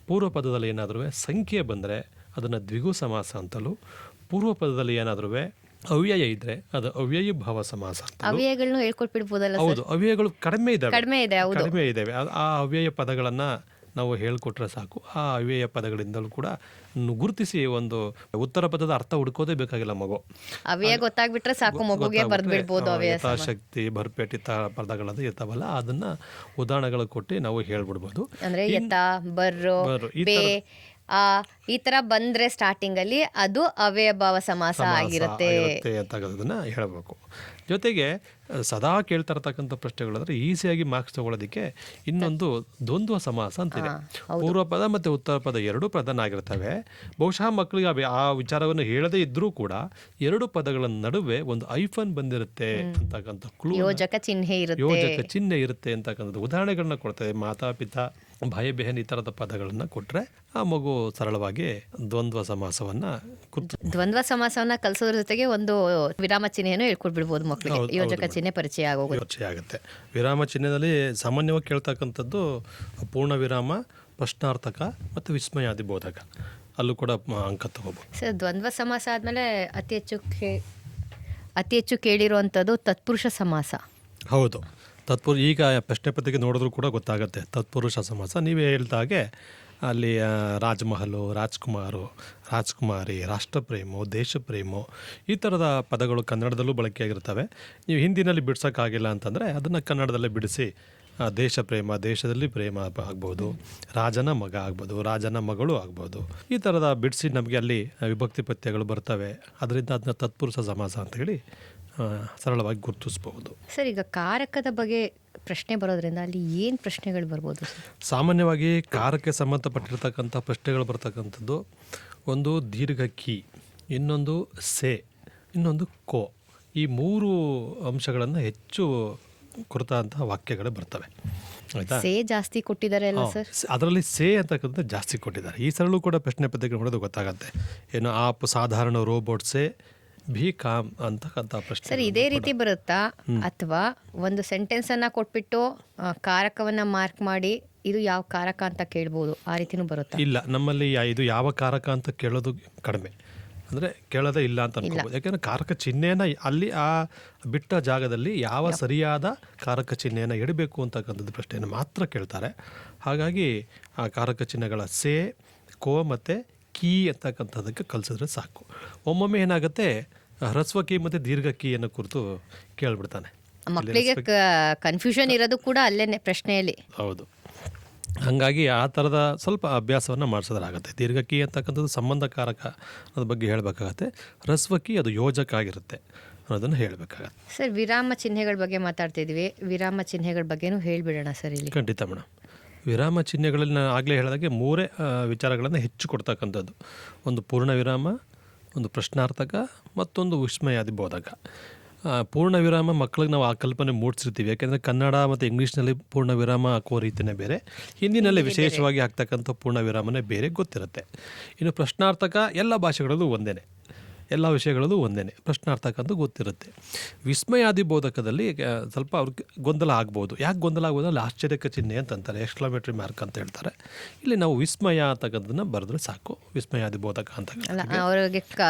ಪೂರ್ವ ಪದದಲ್ಲಿ ಏನಾದರೂ ಸಂಖ್ಯೆ ಬಂದರೆ ಅದನ್ನು ದ್ವಿಗು ಸಮಾಸ ಅಂತಲೂ, ಪೂರ್ವ ಪದದಲ್ಲಿ ಏನಾದರೂ ಅವ್ಯಯ ಇದ್ದರೆ ಅದು ಅವ್ಯಯ ಭಾವ ಸಮಾಸ ಅಂತ. ಅವ್ಯಯಗಳನ್ನು ಹೇಳ್ಕೊಟ್ಬಿಡ್ಬೋದಲ್ಲ? ಹೌದು, ಅವ್ಯಯಗಳು ಕಡಿಮೆ ಇದ್ದಾವೆ, ಕಡಿಮೆ ಇದ್ದಾವೆ. ಆ ಅವ್ಯಯ ಪದಗಳನ್ನು ನಾವು ಹೇಳ್ಕೊಟ್ರೆ ಸಾಕು. ಆ ಅವ್ಯಯ ಪದಗಳಿಂದಲೂ ಕೂಡ ಗುರುತಿಸಿ ಒಂದು ಉತ್ತರ ಪದದ ಅರ್ಥ ಹುಡ್ಕೋದೇ ಬೇಕಾಗಿಲ್ಲ ಮಗು. ಅವ್ಯಯ ಗೊತ್ತಾಗ್ಬಿಟ್ರೆ ಸಾಕು, ಮಗುಗೆ ಬರ್ದ್ಬಿಡ್ಬೋದು. ಯಥಾಶಕ್ತಿ ಭರ್ಪೇಟಿತ ಪದಗಳದ್ದು ಇರ್ತಾವಲ್ಲ ಅದನ್ನ ಉದಾಹರಣೆಗಳು ಕೊಟ್ಟು ನಾವು ಹೇಳ್ಬಿಡ್ಬೋದು. ಅಂದ್ರೆ ಯಥಾ, ಬರ್ರೋ, ಪೇ, ಈ ತರ ಬಂದ್ರೆ ಸ್ಟಾರ್ಟಿಂಗ್ ಅಲ್ಲಿ ಅದು ಅವ್ಯಯಭಾವ ಸಮಾಸ ಆಗಿರುತ್ತೆ ಅಂತಕ್ಕಂಥದ್ದನ್ನ ಹೇಳಬೇಕು. ಜೊತೆಗೆ ಸದಾ ಕೇಳ್ತಾ ಇರ್ತಕ್ಕಂಥ ಪ್ರಶ್ನೆಗಳಂದ್ರೆ ಈಸಿಯಾಗಿ ಮಾರ್ಕ್ಸ್ ತಗೊಳ್ಳೋದಕ್ಕೆ ಇನ್ನೊಂದು ದ್ವಂದ್ವ ಸಮಾಸ ಅಂತಿದೆ. ಪೂರ್ವ ಪದ ಮತ್ತು ಉತ್ತರ ಪದ 2 ಪ್ರಧಾನ ಆಗಿರ್ತವೆ. ಬಹುಶಃ ಮಕ್ಕಳಿಗೆ ಆ ವಿಚಾರವನ್ನು ಹೇಳದೇ ಇದ್ರೂ ಕೂಡ 2 ಪದಗಳ ನಡುವೆ ಒಂದು ಐಫನ್ ಬಂದಿರುತ್ತೆ ಅಂತಕ್ಕಂಥ ಕ್ಲೂ, ಯೋಜಕ ಚಿಹ್ನೆ ಇರುತ್ತೆ ಅಂತಕ್ಕಂಥದ್ದು ಉದಾಹರಣೆಗಳನ್ನ ಕೊಡ್ತದೆ. ಮಾತಾ ಪಿತಾ, ಭಾಯ ಬೆಹನ್ ಈ ಥರದ ಪದಗಳನ್ನು ಕೊಟ್ಟರೆ ಆ ಮಗು ಸರಳವಾಗಿ ದ್ವಂದ್ವ ಸಮಾಸವನ್ನ ಕಲಿಸೋದ್ರ ಜೊತೆಗೆ ಒಂದು ವಿರಾಮ ಚಿಹ್ನೆಯನ್ನು ಹೇಳ್ಕೊಟ್ಬಿಡ್ಬೋದು ಮಕ್ಕಳಿಗೆ. ಯೋಜಕ ಚಿಹ್ನೆ ಪರಿಚಯ ಆಗುತ್ತೆ. ವಿರಾಮ ಚಿಹ್ನೆಯಲ್ಲಿ ಸಾಮಾನ್ಯವಾಗಿ ಕೇಳ್ತಕ್ಕಂಥದ್ದು ಪೂರ್ಣ ವಿರಾಮ, ಪ್ರಶ್ನಾರ್ಥಕ ಮತ್ತು ವಿಸ್ಮಯಾದಿ ಬೋಧಕ. ಅಲ್ಲೂ ಕೂಡ ಅಂಕ ತಗೋಬಹುದು. ಸರ್, ದ್ವಂದ್ವ ಸಮಾಸ ಆದಮೇಲೆ ಅತಿ ಹೆಚ್ಚು ಕೇಳಿರುವಂಥದ್ದು ತತ್ಪುರುಷ ಸಮಾಸ. ಹೌದು, ಈಗ ಪ್ರಶ್ನೆ ಪತ್ರಿಕೆ ನೋಡಿದ್ರೂ ಕೂಡ ಗೊತ್ತಾಗುತ್ತೆ ತತ್ಪುರುಷ ಸಮಾಸ. ನೀವೇ ಹೇಳ್ದಾಗೆ ಅಲ್ಲಿ ರಾಜಮಹಲು, ರಾಜ್ಕುಮಾರು, ರಾಜ್ಕುಮಾರಿ, ರಾಷ್ಟ್ರಪ್ರೇಮೋ, ದೇಶಪ್ರೇಮೋ ಈ ಥರದ ಪದಗಳು ಕನ್ನಡದಲ್ಲೂ ಬಳಕೆಯಾಗಿರ್ತವೆ. ನೀವು ಹಿಂದಿನಲ್ಲಿ ಬಿಡ್ಸೋಕ್ಕಾಗಿಲ್ಲ ಅಂತಂದರೆ ಅದನ್ನು ಕನ್ನಡದಲ್ಲೇ ಬಿಡಿಸಿ ದೇಶ ಪ್ರೇಮ, ದೇಶದಲ್ಲಿ ಪ್ರೇಮ ಆಗ್ಬೋದು, ರಾಜನ ಮಗ ಆಗ್ಬೋದು, ರಾಜನ ಮಗಳು ಆಗ್ಬೋದು. ಈ ಥರದ ಬಿಡಿಸಿ ನಮಗೆ ಅಲ್ಲಿ ವಿಭಕ್ತಿ ಪ್ರತ್ಯಯಗಳು ಬರ್ತವೆ. ಅದರಿಂದ ಅದನ್ನ ತತ್ಪುರುಷ ಸಮಾಸ ಅಂತ ಹೇಳಿ ಸರಳವಾಗಿ ಗುರುತಿಸ್ಬೋದು. ಸರ್, ಈಗ ಕಾರಕದ ಬಗ್ಗೆ ಪ್ರಶ್ನೆ ಬರೋದ್ರಿಂದ ಅಲ್ಲಿ ಏನು ಪ್ರಶ್ನೆಗಳು ಬರ್ಬೋದು? ಸಾಮಾನ್ಯವಾಗಿ ಕಾರಕ್ಕೆ ಸಂಬಂಧಪಟ್ಟಿರ್ತಕ್ಕಂಥ ಪ್ರಶ್ನೆಗಳು ಬರ್ತಕ್ಕಂಥದ್ದು ಒಂದು ದೀರ್ಘ ಕಿ, ಇನ್ನೊಂದು ಸೆ, ಇನ್ನೊಂದು ಕೋ. ಈ 3 ಅಂಶಗಳನ್ನು ಹೆಚ್ಚು ಕುರಿತಂತಹ ವಾಕ್ಯಗಳು ಬರ್ತವೆ. ಆಯ್ತಾ? ಸೇ ಜಾಸ್ತಿ ಕೊಟ್ಟಿದ್ದಾರೆ ಅಲ್ಲ ಸರ್? ಅದರಲ್ಲಿ ಸೇ ಅಂತಕ್ಕಂಥ ಜಾಸ್ತಿ ಕೊಟ್ಟಿದ್ದಾರೆ. ಈ ಸರಳು ಕೂಡ ಪ್ರಶ್ನೆ ಪತ್ರಿಕೆ ನೋಡೋದು ಗೊತ್ತಾಗುತ್ತೆ. ಏನು ಆಪ್ ಸಾಧಾರಣ ರೋಬೋಟ್ ಸೇ ಭೀ ಕಾಮ್ ಅಂತಕ್ಕಂಥ ಪ್ರಶ್ನೆ. ಸರ್, ಇದೇ ರೀತಿ ಬರುತ್ತಾ ಅಥವಾ ಒಂದು ಸೆಂಟೆನ್ಸ್ ಅನ್ನ ಕೊಟ್ಬಿಟ್ಟು ಕಾರಕವನ್ನ ಮಾರ್ಕ್ ಮಾಡಿ ಇದು ಯಾವ ಕಾರಕ ಅಂತ ಕೇಳ್ಬೋದು, ಆ ರೀತಿನೂ ಬರುತ್ತಾ? ಇಲ್ಲ, ನಮ್ಮಲ್ಲಿ ಇದು ಯಾವ ಕಾರಕ ಅಂತ ಕೇಳೋದು ಕಡಿಮೆ, ಅಂದರೆ ಕೇಳೋದೇ ಇಲ್ಲ ಅಂತ ಅನ್ಕೋಬೋದು. ಯಾಕೆಂದರೆ ಕಾರಕ ಚಿಹ್ನೆಯನ್ನು ಅಲ್ಲಿ ಆ ಬಿಟ್ಟ ಜಾಗದಲ್ಲಿ ಯಾವ ಸರಿಯಾದ ಕಾರಕ ಚಿಹ್ನೆಯನ್ನು ಇಡಬೇಕು ಅಂತಕ್ಕಂಥದ್ದು ಪ್ರಶ್ನೆಯನ್ನು ಮಾತ್ರ ಕೇಳ್ತಾರೆ. ಹಾಗಾಗಿ ಆ ಕಾರಕ ಚಿಹ್ನೆಗಳ ಸೇ, ಕೋ ಮತ್ತು ಕೀ ಅಂತಕ್ಕಂಥದ್ದಕ್ಕೆ ಕಲಿಸಿದ್ರೆ ಸಾಕು. ಒಮ್ಮೊಮ್ಮೆ ಏನಾಗುತ್ತೆ, ಹ್ರಸ್ವ ಕೀ ಮತ್ತು ದೀರ್ಘ ಕೀಯನ್ನು ಕುರಿತು ಕೇಳಿಬಿಡ್ತಾನೆ. ಮಕ್ಕಳಿಗೆ ಕನ್ಫ್ಯೂಷನ್ ಇರೋದು ಕೂಡ ಅಲ್ಲೇನೆ ಪ್ರಶ್ನೆಯಲ್ಲಿ. ಹೌದು, ಹಾಗಾಗಿ ಆ ಥರದ ಸ್ವಲ್ಪ ಅಭ್ಯಾಸವನ್ನು ಮಾಡಿಸೋದ್ರಾಗುತ್ತೆ. ದೀರ್ಘಕಿ ಅಂತಕ್ಕಂಥದ್ದು ಸಂಬಂಧಕಾರಕ ಅದ್ರ ಬಗ್ಗೆ ಹೇಳಬೇಕಾಗತ್ತೆ. ಹ್ರಸ್ವಕಿ ಅದು ಯೋಜಕ ಆಗಿರುತ್ತೆ ಅನ್ನೋದನ್ನು ಹೇಳಬೇಕಾಗತ್ತೆ. ಸರ್, ವಿರಾಮ ಚಿಹ್ನೆಗಳ ಬಗ್ಗೆ ಮಾತಾಡ್ತಿದ್ವಿ, ವಿರಾಮ ಚಿಹ್ನೆಗಳ ಬಗ್ಗೆನೂ ಹೇಳಿಬಿಡೋಣ ಸರ್ ಇಲ್ಲಿ. ಖಂಡಿತ ಮೇಡಮ್. ವಿರಾಮ ಚಿಹ್ನೆಗಳಲ್ಲಿ ನಾನು ಆಗಲೇ ಹೇಳಿದಾಗೆ 3 ವಿಚಾರಗಳನ್ನು ಹೆಚ್ಚು ಕೊಡ್ತಕ್ಕಂಥದ್ದು. ಒಂದು ಪೂರ್ಣ ವಿರಾಮ, ಒಂದು ಪ್ರಶ್ನಾರ್ಥಕ, ಮತ್ತೊಂದು ವಿಸ್ಮಯಾದಿ ಬೋಧಕ. ಪೂರ್ಣ ವಿರಾಮ ಮಕ್ಕಳಿಗೆ ನಾವು ಆ ಕಲ್ಪನೆ ಮೂಡಿಸಿರ್ತೀವಿ. ಯಾಕೆಂದರೆ ಕನ್ನಡ ಮತ್ತು ಇಂಗ್ಲೀಷ್ನಲ್ಲಿ ಪೂರ್ಣ ವಿರಾಮ ಹಾಕುವ ರೀತಿಯೇ ಬೇರೆ, ಹಿಂದಿನಲ್ಲಿ ವಿಶೇಷವಾಗಿ ಹಾಕ್ತಕ್ಕಂಥ ಪೂರ್ಣ ವಿರಾಮನೇ ಬೇರೆ ಗೊತ್ತಿರುತ್ತೆ. ಇನ್ನು ಪ್ರಶ್ನಾರ್ಥಕ ಎಲ್ಲ ಭಾಷೆಗಳಲ್ಲೂ ಒಂದೇ, ಎಲ್ಲ ವಿಷಯಗಳಲ್ಲೂ ಒಂದೇ, ಪ್ರಶ್ನಾರ್ಥಕ ಅಂತ ಗೊತ್ತಿರುತ್ತೆ. ವಿಸ್ಮಯಾದಿ ಬೋಧಕದಲ್ಲಿ ಸ್ವಲ್ಪ ಅವ್ರಿಗೆ ಗೊಂದಲ ಆಗ್ಬೋದು. ಯಾಕೆ ಗೊಂದಲ ಆಗ್ಬೋದು? ಅಲ್ಲಿ ಆಶ್ಚರ್ಯಕ ಚಿಹ್ನೆ ಅಂತಂತಾರೆ, ಎಕ್ಸ್ಕ್ಲಮೇಟರಿ ಮಾರ್ಕ್ ಅಂತ ಹೇಳ್ತಾರೆ. ಇಲ್ಲಿ ನಾವು ವಿಸ್ಮಯ ಅಂತಕ್ಕಂಥದ್ದನ್ನ ಬರೆದ್ರೆ ಸಾಕು, ವಿಸ್ಮಯಾದಿ ಬೋಧಕ ಅಂತ. ಅವರಿಗೆ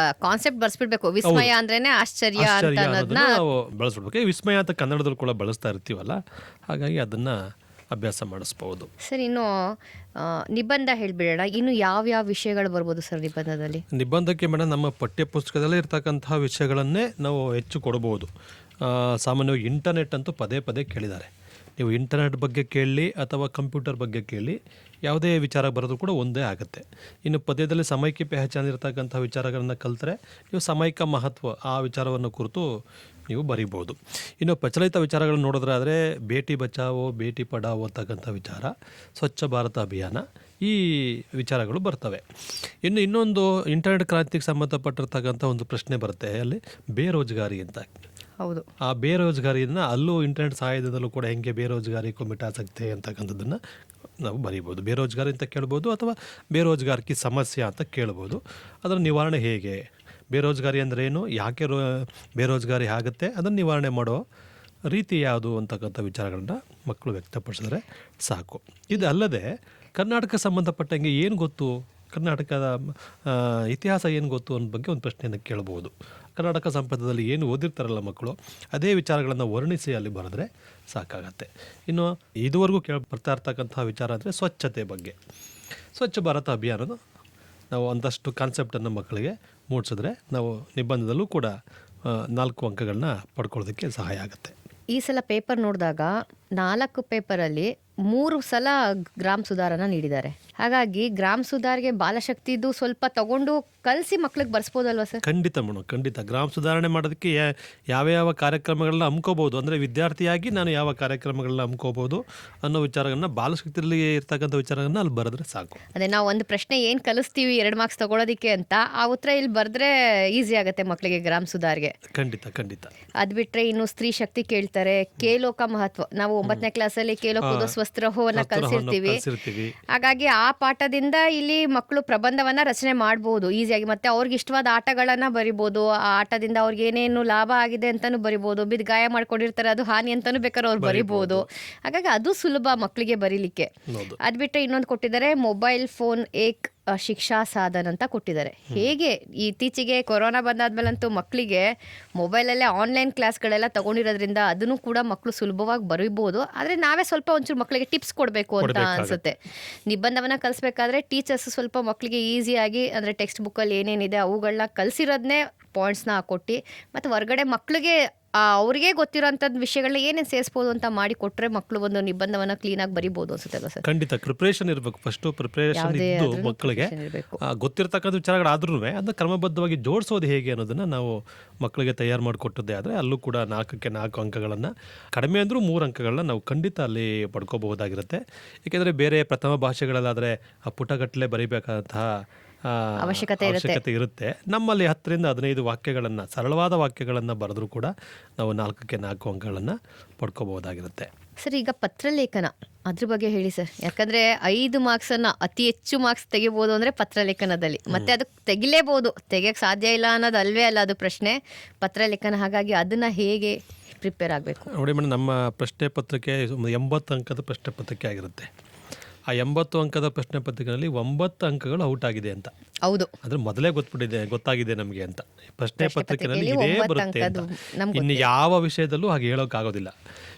ಕಾನ್ಸೆಪ್ಟ್ ಬರ್ಸ್ಬಿಡ್ಬೇಕು, ವಿಸ್ಮಯ ಅಂದ್ರೇನೆ ಆಶ್ಚರ್ಯ ಅನ್ನೋದನ್ನ ನಾವು ಬಳಸ್ಬಿಡ್ಬೇಕು. ವಿಸ್ಮಯ ಅಂತ ಕನ್ನಡದಲ್ಲೂ ಕೂಡ ಬಳಸ್ತಾ ಇರ್ತೀವಲ್ಲ, ಹಾಗಾಗಿ ಅದನ್ನು ಅಭ್ಯಾಸ ಮಾಡಿಸ್ಬೋದು. ಸರ್, ಇನ್ನು ನಿಬಂಧ ಹೇಳಿಬಿಡೋಣ. ಇನ್ನು ಯಾವ್ಯಾವ ವಿಷಯಗಳು ಬರ್ಬೋದು ಸರ್ ನಿಬಂಧದಲ್ಲಿ? ನಿಬಂಧಕ್ಕೆ ಮೇಡಮ್ ನಮ್ಮ ಪಠ್ಯ ಪುಸ್ತಕದಲ್ಲೇ ಇರ್ತಕ್ಕಂತಹ ವಿಷಯಗಳನ್ನೇ ನಾವು ಹೆಚ್ಚು ಕೊಡ್ಬೋದು. ಸಾಮಾನ್ಯವಾಗಿ ಇಂಟರ್ನೆಟ್ ಅಂತೂ ಪದೇ ಪದೇ ಕೇಳಿದ್ದಾರೆ. ನೀವು ಇಂಟರ್ನೆಟ್ ಬಗ್ಗೆ ಕೇಳಲಿ ಅಥವಾ ಕಂಪ್ಯೂಟರ್ ಬಗ್ಗೆ ಕೇಳಿ, ಯಾವುದೇ ವಿಚಾರ ಬರೋದು ಕೂಡ ಒಂದೇ ಆಗುತ್ತೆ. ಇನ್ನು ಪದ್ಯದಲ್ಲಿ ಸಮಯಕ್ಕೆ ಪೆಹಚಾನ್ ಇರ್ತಕ್ಕಂಥ ವಿಚಾರಗಳನ್ನು ಕಲಿತ್ರೆ ನೀವು ಸಮಯಕ ಮಹತ್ವ ಆ ವಿಚಾರವನ್ನು ಕುರಿತು ನೀವು ಬರೀಬೋದು. ಇನ್ನು ಪ್ರಚಲಿತ ವಿಚಾರಗಳನ್ನು ನೋಡಿದ್ರೆ ಆದರೆ ಬೇಟಿ ಬಚಾವೋ ಬೇಟಿ ಪಡಾವೋ ಅಂತಕ್ಕಂಥ ವಿಚಾರ, ಸ್ವಚ್ಛ ಭಾರತ ಅಭಿಯಾನ, ಈ ವಿಚಾರಗಳು ಬರ್ತವೆ. ಇನ್ನೊಂದು ಇಂಟರ್ನೆಟ್ ಕ್ರಾಂತಿಗೆ ಸಂಬಂಧಪಟ್ಟಿರ್ತಕ್ಕಂಥ ಒಂದು ಪ್ರಶ್ನೆ ಬರುತ್ತೆ ಅಲ್ಲಿ, ಬೇರೋಜ್ಗಾರಿ ಅಂತ. ಹೌದು. ಆ ಬೇರೋಜ್ಗಾರಿಯನ್ನು ಅಲ್ಲೂ ಇಂಟರ್ನೆಟ್ ಸಹಾಯದಿಂದಲೂ ಕೂಡ ಹೆಂಗೆ ಬೇರೋಜ್ಗಾರಿ ಕೊ ಮಿಟಾ ಸಕ್ತೆ ಅಂತಕ್ಕಂಥದ್ದನ್ನು ನಾವು ಬರೀಬೋದು. ಬೇರೋಜ್ಗಾರಿ ಅಂತ ಕೇಳ್ಬೋದು ಅಥವಾ ಬೇರೋಜ್ಗಾರ್ ಕಿ ಸಮಸ್ಯೆ ಅಂತ ಕೇಳ್ಬೋದು. ಅದರ ನಿವಾರಣೆ ಹೇಗೆ, ಬೇರೋಜ್ಗಾರಿ ಅಂದರೆ ಏನು, ಯಾಕೆ ಬೇರೋಜ್ಗಾರಿ ಆಗುತ್ತೆ, ಅದನ್ನು ನಿವಾರಣೆ ಮಾಡೋ ರೀತಿ ಯಾವುದು ಅಂತಕ್ಕಂಥ ವಿಚಾರಗಳನ್ನ ಮಕ್ಕಳು ವ್ಯಕ್ತಪಡಿಸಿದ್ರೆ ಸಾಕು. ಇದು ಅಲ್ಲದೆ ಕರ್ನಾಟಕ ಸಂಬಂಧಪಟ್ಟಂಗೆ ಏನು ಗೊತ್ತು, ಕರ್ನಾಟಕದ ಇತಿಹಾಸ ಏನು ಗೊತ್ತು ಅನ್ನೋ ಬಗ್ಗೆ ಒಂದು ಪ್ರಶ್ನೆಯನ್ನು ಕೇಳ್ಬೋದು. ಕರ್ನಾಟಕ ಸಂಪರ್ಕದಲ್ಲಿ ಏನು ಓದಿರ್ತಾರಲ್ಲ ಮಕ್ಕಳು, ಅದೇ ವಿಚಾರಗಳನ್ನು ವರ್ಣಿಸಿ ಅಲ್ಲಿ ಬರೆದ್ರೆ ಸಾಕಾಗತ್ತೆ. ಇನ್ನು ಇದುವರೆಗೂ ಬರ್ತಾ ಇರ್ತಕ್ಕಂಥ ವಿಚಾರ ಅಂದರೆ ಸ್ವಚ್ಛತೆ ಬಗ್ಗೆ. ಸ್ವಚ್ಛ ಭಾರತ ಅಭಿಯಾನದ ನಾವು ಒಂದಷ್ಟು ಕಾನ್ಸೆಪ್ಟನ್ನು ಮಕ್ಕಳಿಗೆ ಮೂಡಿಸಿದ್ರೆ ನಾವು ನಿಬಂಧದಲ್ಲೂ ಕೂಡ 4 ಅಂಕಗಳನ್ನ ಪಡ್ಕೊಳ್ಳೋದಕ್ಕೆ ಸಹಾಯ ಆಗುತ್ತೆ. ಈ ಸಲ ಪೇಪರ್ ನೋಡಿದಾಗ 4 ಪೇಪರಲ್ಲಿ 3 ಸಲ ಗ್ರಾಮ ಸುಧಾರನ ನೀಡಿದ್ದಾರೆ. ಹಾಗಾಗಿ ಗ್ರಾಮ ಸುಧಾರಿಗೆ ಬಾಲಶಕ್ತಿದು ಸ್ವಲ್ಪ ತಗೊಂಡು ಕಲಿಸಿ ಮಕ್ಳಿಗೆ ಬರ್ಸ್ಬೋದಲ್ವ ಸರ್? ಖಂಡಿತ ಮೇಡಮ್, ಖಂಡಿತ. ಗ್ರಾಮ ಸುಧಾರಣೆ ಮಾಡೋದಕ್ಕೆ ಯಾವ ಕಾರ್ಯಕ್ರಮಗಳನ್ನ ಹಮ್ಕೋಬೋದು, ಅಂದರೆ ವಿದ್ಯಾರ್ಥಿಯಾಗಿ ನಾನು ಯಾವ ಕಾರ್ಯಕ್ರಮಗಳನ್ನ ಹಮ್ಕೋಬೋದು ಅನ್ನೋ ವಿಚಾರಗಳನ್ನ, ಬಾಲಶಕ್ತಿಯಲ್ಲಿ ಇರ್ತಕ್ಕಂಥ ವಿಚಾರಗಳನ್ನ ಅಲ್ಲಿ ಬರೆದ್ರೆ ಸಾಕು. ಅದೇ ನಾವು ಒಂದು ಪ್ರಶ್ನೆ ಏನು ಕಲಿಸ್ತೀವಿ 2 ಮಾರ್ಕ್ಸ್ ತಗೊಳ್ಳೋದಕ್ಕೆ ಅಂತ, ಆ ಉತ್ತರ ಇಲ್ಲಿ ಬರೆದ್ರೆ ಈಸಿ ಆಗುತ್ತೆ ಮಕ್ಕಳಿಗೆ ಗ್ರಾಮ ಸುಧಾರ್ಗೆ. ಖಂಡಿತ ಖಂಡಿತ. ಅದು ಬಿಟ್ಟರೆ ಇನ್ನು ಸ್ತ್ರೀ ಶಕ್ತಿ ಕೇಳ್ತಾರೆ, ಕೇಲೋಕ ಮಹತ್ವ. ನಾವು 9ನೇ ಕ್ಲಾಸಲ್ಲಿ ಕೇಲೋಕದ ಸ್ವಸ್ತ್ರಹೋವನ್ನ ಕಲಿಸಿರ್ತೀವಿ. ಹಾಗಾಗಿ ಆ ಪಾಠದಿಂದ ಇಲ್ಲಿ ಮಕ್ಕಳು ಪ್ರಬಂಧವನ್ನ ರಚನೆ ಮಾಡ್ಬೋದು ಈಸಿಯಾಗಿ. ಮತ್ತೆ ಅವ್ರಿಗೆ ಇಷ್ಟವಾದ ಆಟಗಳನ್ನ ಬರಿಬೋದು. ಆ ಆಟದಿಂದ ಅವ್ರಿಗೆ ಏನೇನು ಲಾಭ ಆಗಿದೆ ಅಂತಾನು ಬರಿಬೋದು. ಬಿದ್ದು ಗಾಯ ಮಾಡ್ಕೊಂಡಿರ್ತಾರೆ, ಅದು ಹಾನಿ ಅಂತಾನು ಬೇಕಾದ್ರೆ ಅವ್ರು ಬರಿಬೋದು. ಹಾಗಾಗಿ ಅದು ಸುಲಭ ಮಕ್ಕಳಿಗೆ ಬರೀಲಿಕ್ಕೆ. ಅದು ಬಿಟ್ಟರೆ ಇನ್ನೊಂದು ಕೊಟ್ಟಿದ್ದಾರೆ, ಮೊಬೈಲ್ ಫೋನ್ ಏಕ್ ಶಿಕ್ಷಾ ಸಾಧನ ಅಂತ ಕೊಟ್ಟಿದ್ದಾರೆ. ಹೇಗೆ ಇತ್ತೀಚೆಗೆ ಕೊರೋನಾ ಬಂದಾದ್ಮೇಲಂತೂ ಮಕ್ಕಳಿಗೆ ಮೊಬೈಲಲ್ಲೇ ಆನ್ಲೈನ್ ಕ್ಲಾಸ್ಗಳೆಲ್ಲ ತಗೊಂಡಿರೋದ್ರಿಂದ ಅದನ್ನು ಕೂಡ ಮಕ್ಕಳು ಸುಲಭವಾಗಿ ಬರೀಬೋದು. ಆದರೆ ನಾವೇ ಸ್ವಲ್ಪ ಒಂಚೂರು ಮಕ್ಕಳಿಗೆ ಟಿಪ್ಸ್ ಕೊಡಬೇಕು ಅಂತ ಅನಿಸುತ್ತೆ. ನಿಬಂಧವನ್ನ ಕಲಿಸ್ಬೇಕಾದ್ರೆ ಟೀಚರ್ಸ್ ಸ್ವಲ್ಪ ಮಕ್ಕಳಿಗೆ ಈಸಿಯಾಗಿ, ಅಂದರೆ ಟೆಕ್ಸ್ಟ್ ಬುಕ್ಕಲ್ಲಿ ಏನೇನಿದೆ ಅವುಗಳನ್ನ ಕಲಿಸಿರೋದನ್ನೇ ಪಾಯಿಂಟ್ಸ್ನ ಕೊಟ್ಟು, ಮತ್ತು ಹೊರಗಡೆ ಮಕ್ಕಳಿಗೆ ಅವ್ರಿಗೆ ಗೊತ್ತಿರೋಂಥದ್ದು ವಿಷಯಗಳನ್ನ ಏನೇನು ಸೇರಿಸ್ಬೋದು ಅಂತ ಮಾಡಿ ಕೊಟ್ಟರೆ ಮಕ್ಕಳು ಒಂದು ನಿಬಂಧವನ್ನ ಕ್ಲೀನಾಗಿ ಬರಿಬೋದು ಅನ್ಸುತ್ತೆ ಸರ್. ಖಂಡಿತ ಪ್ರಿಪ್ರೇಷನ್ ಇರಬೇಕು. ಫಸ್ಟು ಪ್ರಿಪ್ರೇಷನ್ ಇದ್ದು ಮಕ್ಕಳಿಗೆ ಗೊತ್ತಿರ್ತಕ್ಕಂಥ ವಿಚಾರಗಳಾದ್ರೂ ಅದನ್ನ ಕ್ರಮಬದ್ಧವಾಗಿ ಜೋಡಿಸೋದು ಹೇಗೆ ಅನ್ನೋದನ್ನು ನಾವು ಮಕ್ಕಳಿಗೆ ತಯಾರು ಮಾಡಿಕೊಟ್ಟದ್ದೇ ಆದರೆ ಅಲ್ಲೂ ಕೂಡ 4ಕ್ಕೆ 4 ಅಂಕಗಳನ್ನು, ಕಡಿಮೆ ಅಂದರೂ 3 ಅಂಕಗಳನ್ನ ನಾವು ಖಂಡಿತ ಅಲ್ಲಿ ಪಡ್ಕೋಬಹುದಾಗಿರುತ್ತೆ. ಏಕೆಂದರೆ ಬೇರೆ ಪ್ರಥಮ ಭಾಷೆಗಳಲ್ಲಾದರೆ ಆ ಪುಟಗಟ್ಟಲೆ ಬರೀಬೇಕಾದಂತಹ ಅವಶ್ಯಕತೆ ಇರುತ್ತೆ. ನಮ್ಮಲ್ಲಿ 10ರಿಂದ 15 ವಾಕ್ಯಗಳನ್ನು, ಸರಳವಾದ ವಾಕ್ಯಗಳನ್ನು ಬರೆದ್ರೂ ಕೂಡ ನಾವು 4ಕ್ಕೆ 4 ಅಂಕಗಳನ್ನು ಪಡ್ಕೋಬಹುದಾಗಿರುತ್ತೆ. ಸರ್, ಈಗ ಪತ್ರಲೇಖನ ಅದ್ರ ಬಗ್ಗೆ ಹೇಳಿ ಸರ್. ಯಾಕಂದ್ರೆ 5 ಮಾರ್ಕ್ಸನ್ನು ಅತಿ ಹೆಚ್ಚು ಮಾರ್ಕ್ಸ್ ತೆಗಿಬೋದು ಅಂದರೆ ಪತ್ರಲೇಖನದಲ್ಲಿ. ಮತ್ತೆ ಅದು ತೆಗಿಲೇಬೋದು, ತೆಗಿಯಕ್ಕೆ ಸಾಧ್ಯ ಇಲ್ಲ ಅನ್ನೋದು ಅಲ್ವೇ ಅಲ್ಲ ಅದು ಪ್ರಶ್ನೆ, ಪತ್ರಲೇಖನ. ಹಾಗಾಗಿ ಅದನ್ನು ಹೇಗೆ ಪ್ರಿಪೇರ್ ಆಗಬೇಕು ನೋಡಿ ಮೇಡಮ್. ನಮ್ಮ ಪ್ರಶ್ನೆ ಪತ್ರಿಕೆ 80 ಅಂಕದ ಪ್ರಶ್ನೆ ಪತ್ರಿಕೆ ಆಗಿರುತ್ತೆ. ಆ 80 ಅಂಕದ ಪ್ರಶ್ನೆ ಪತ್ರಿಕೆಯಲ್ಲಿ 9 ಅಂಕಗಳು ಔಟ್ ಆಗಿದೆ ಅಂತ. ಹೌದು, ಅದ್ರ ಮೊದಲೇ ಗೊತ್ತಾಗಿದೆ ನಮಗೆ ಅಂತ. ಪ್ರಶ್ನೆ ಪತ್ರಿಕೆಯಲ್ಲಿ ಇದೇ ಬರುತ್ತೆ ಅಂತ ಇನ್ನು ಯಾವ ವಿಷಯದಲ್ಲೂ ಹಾಗೆ ಹೇಳೋಕ್ಕಾಗೋದಿಲ್ಲ.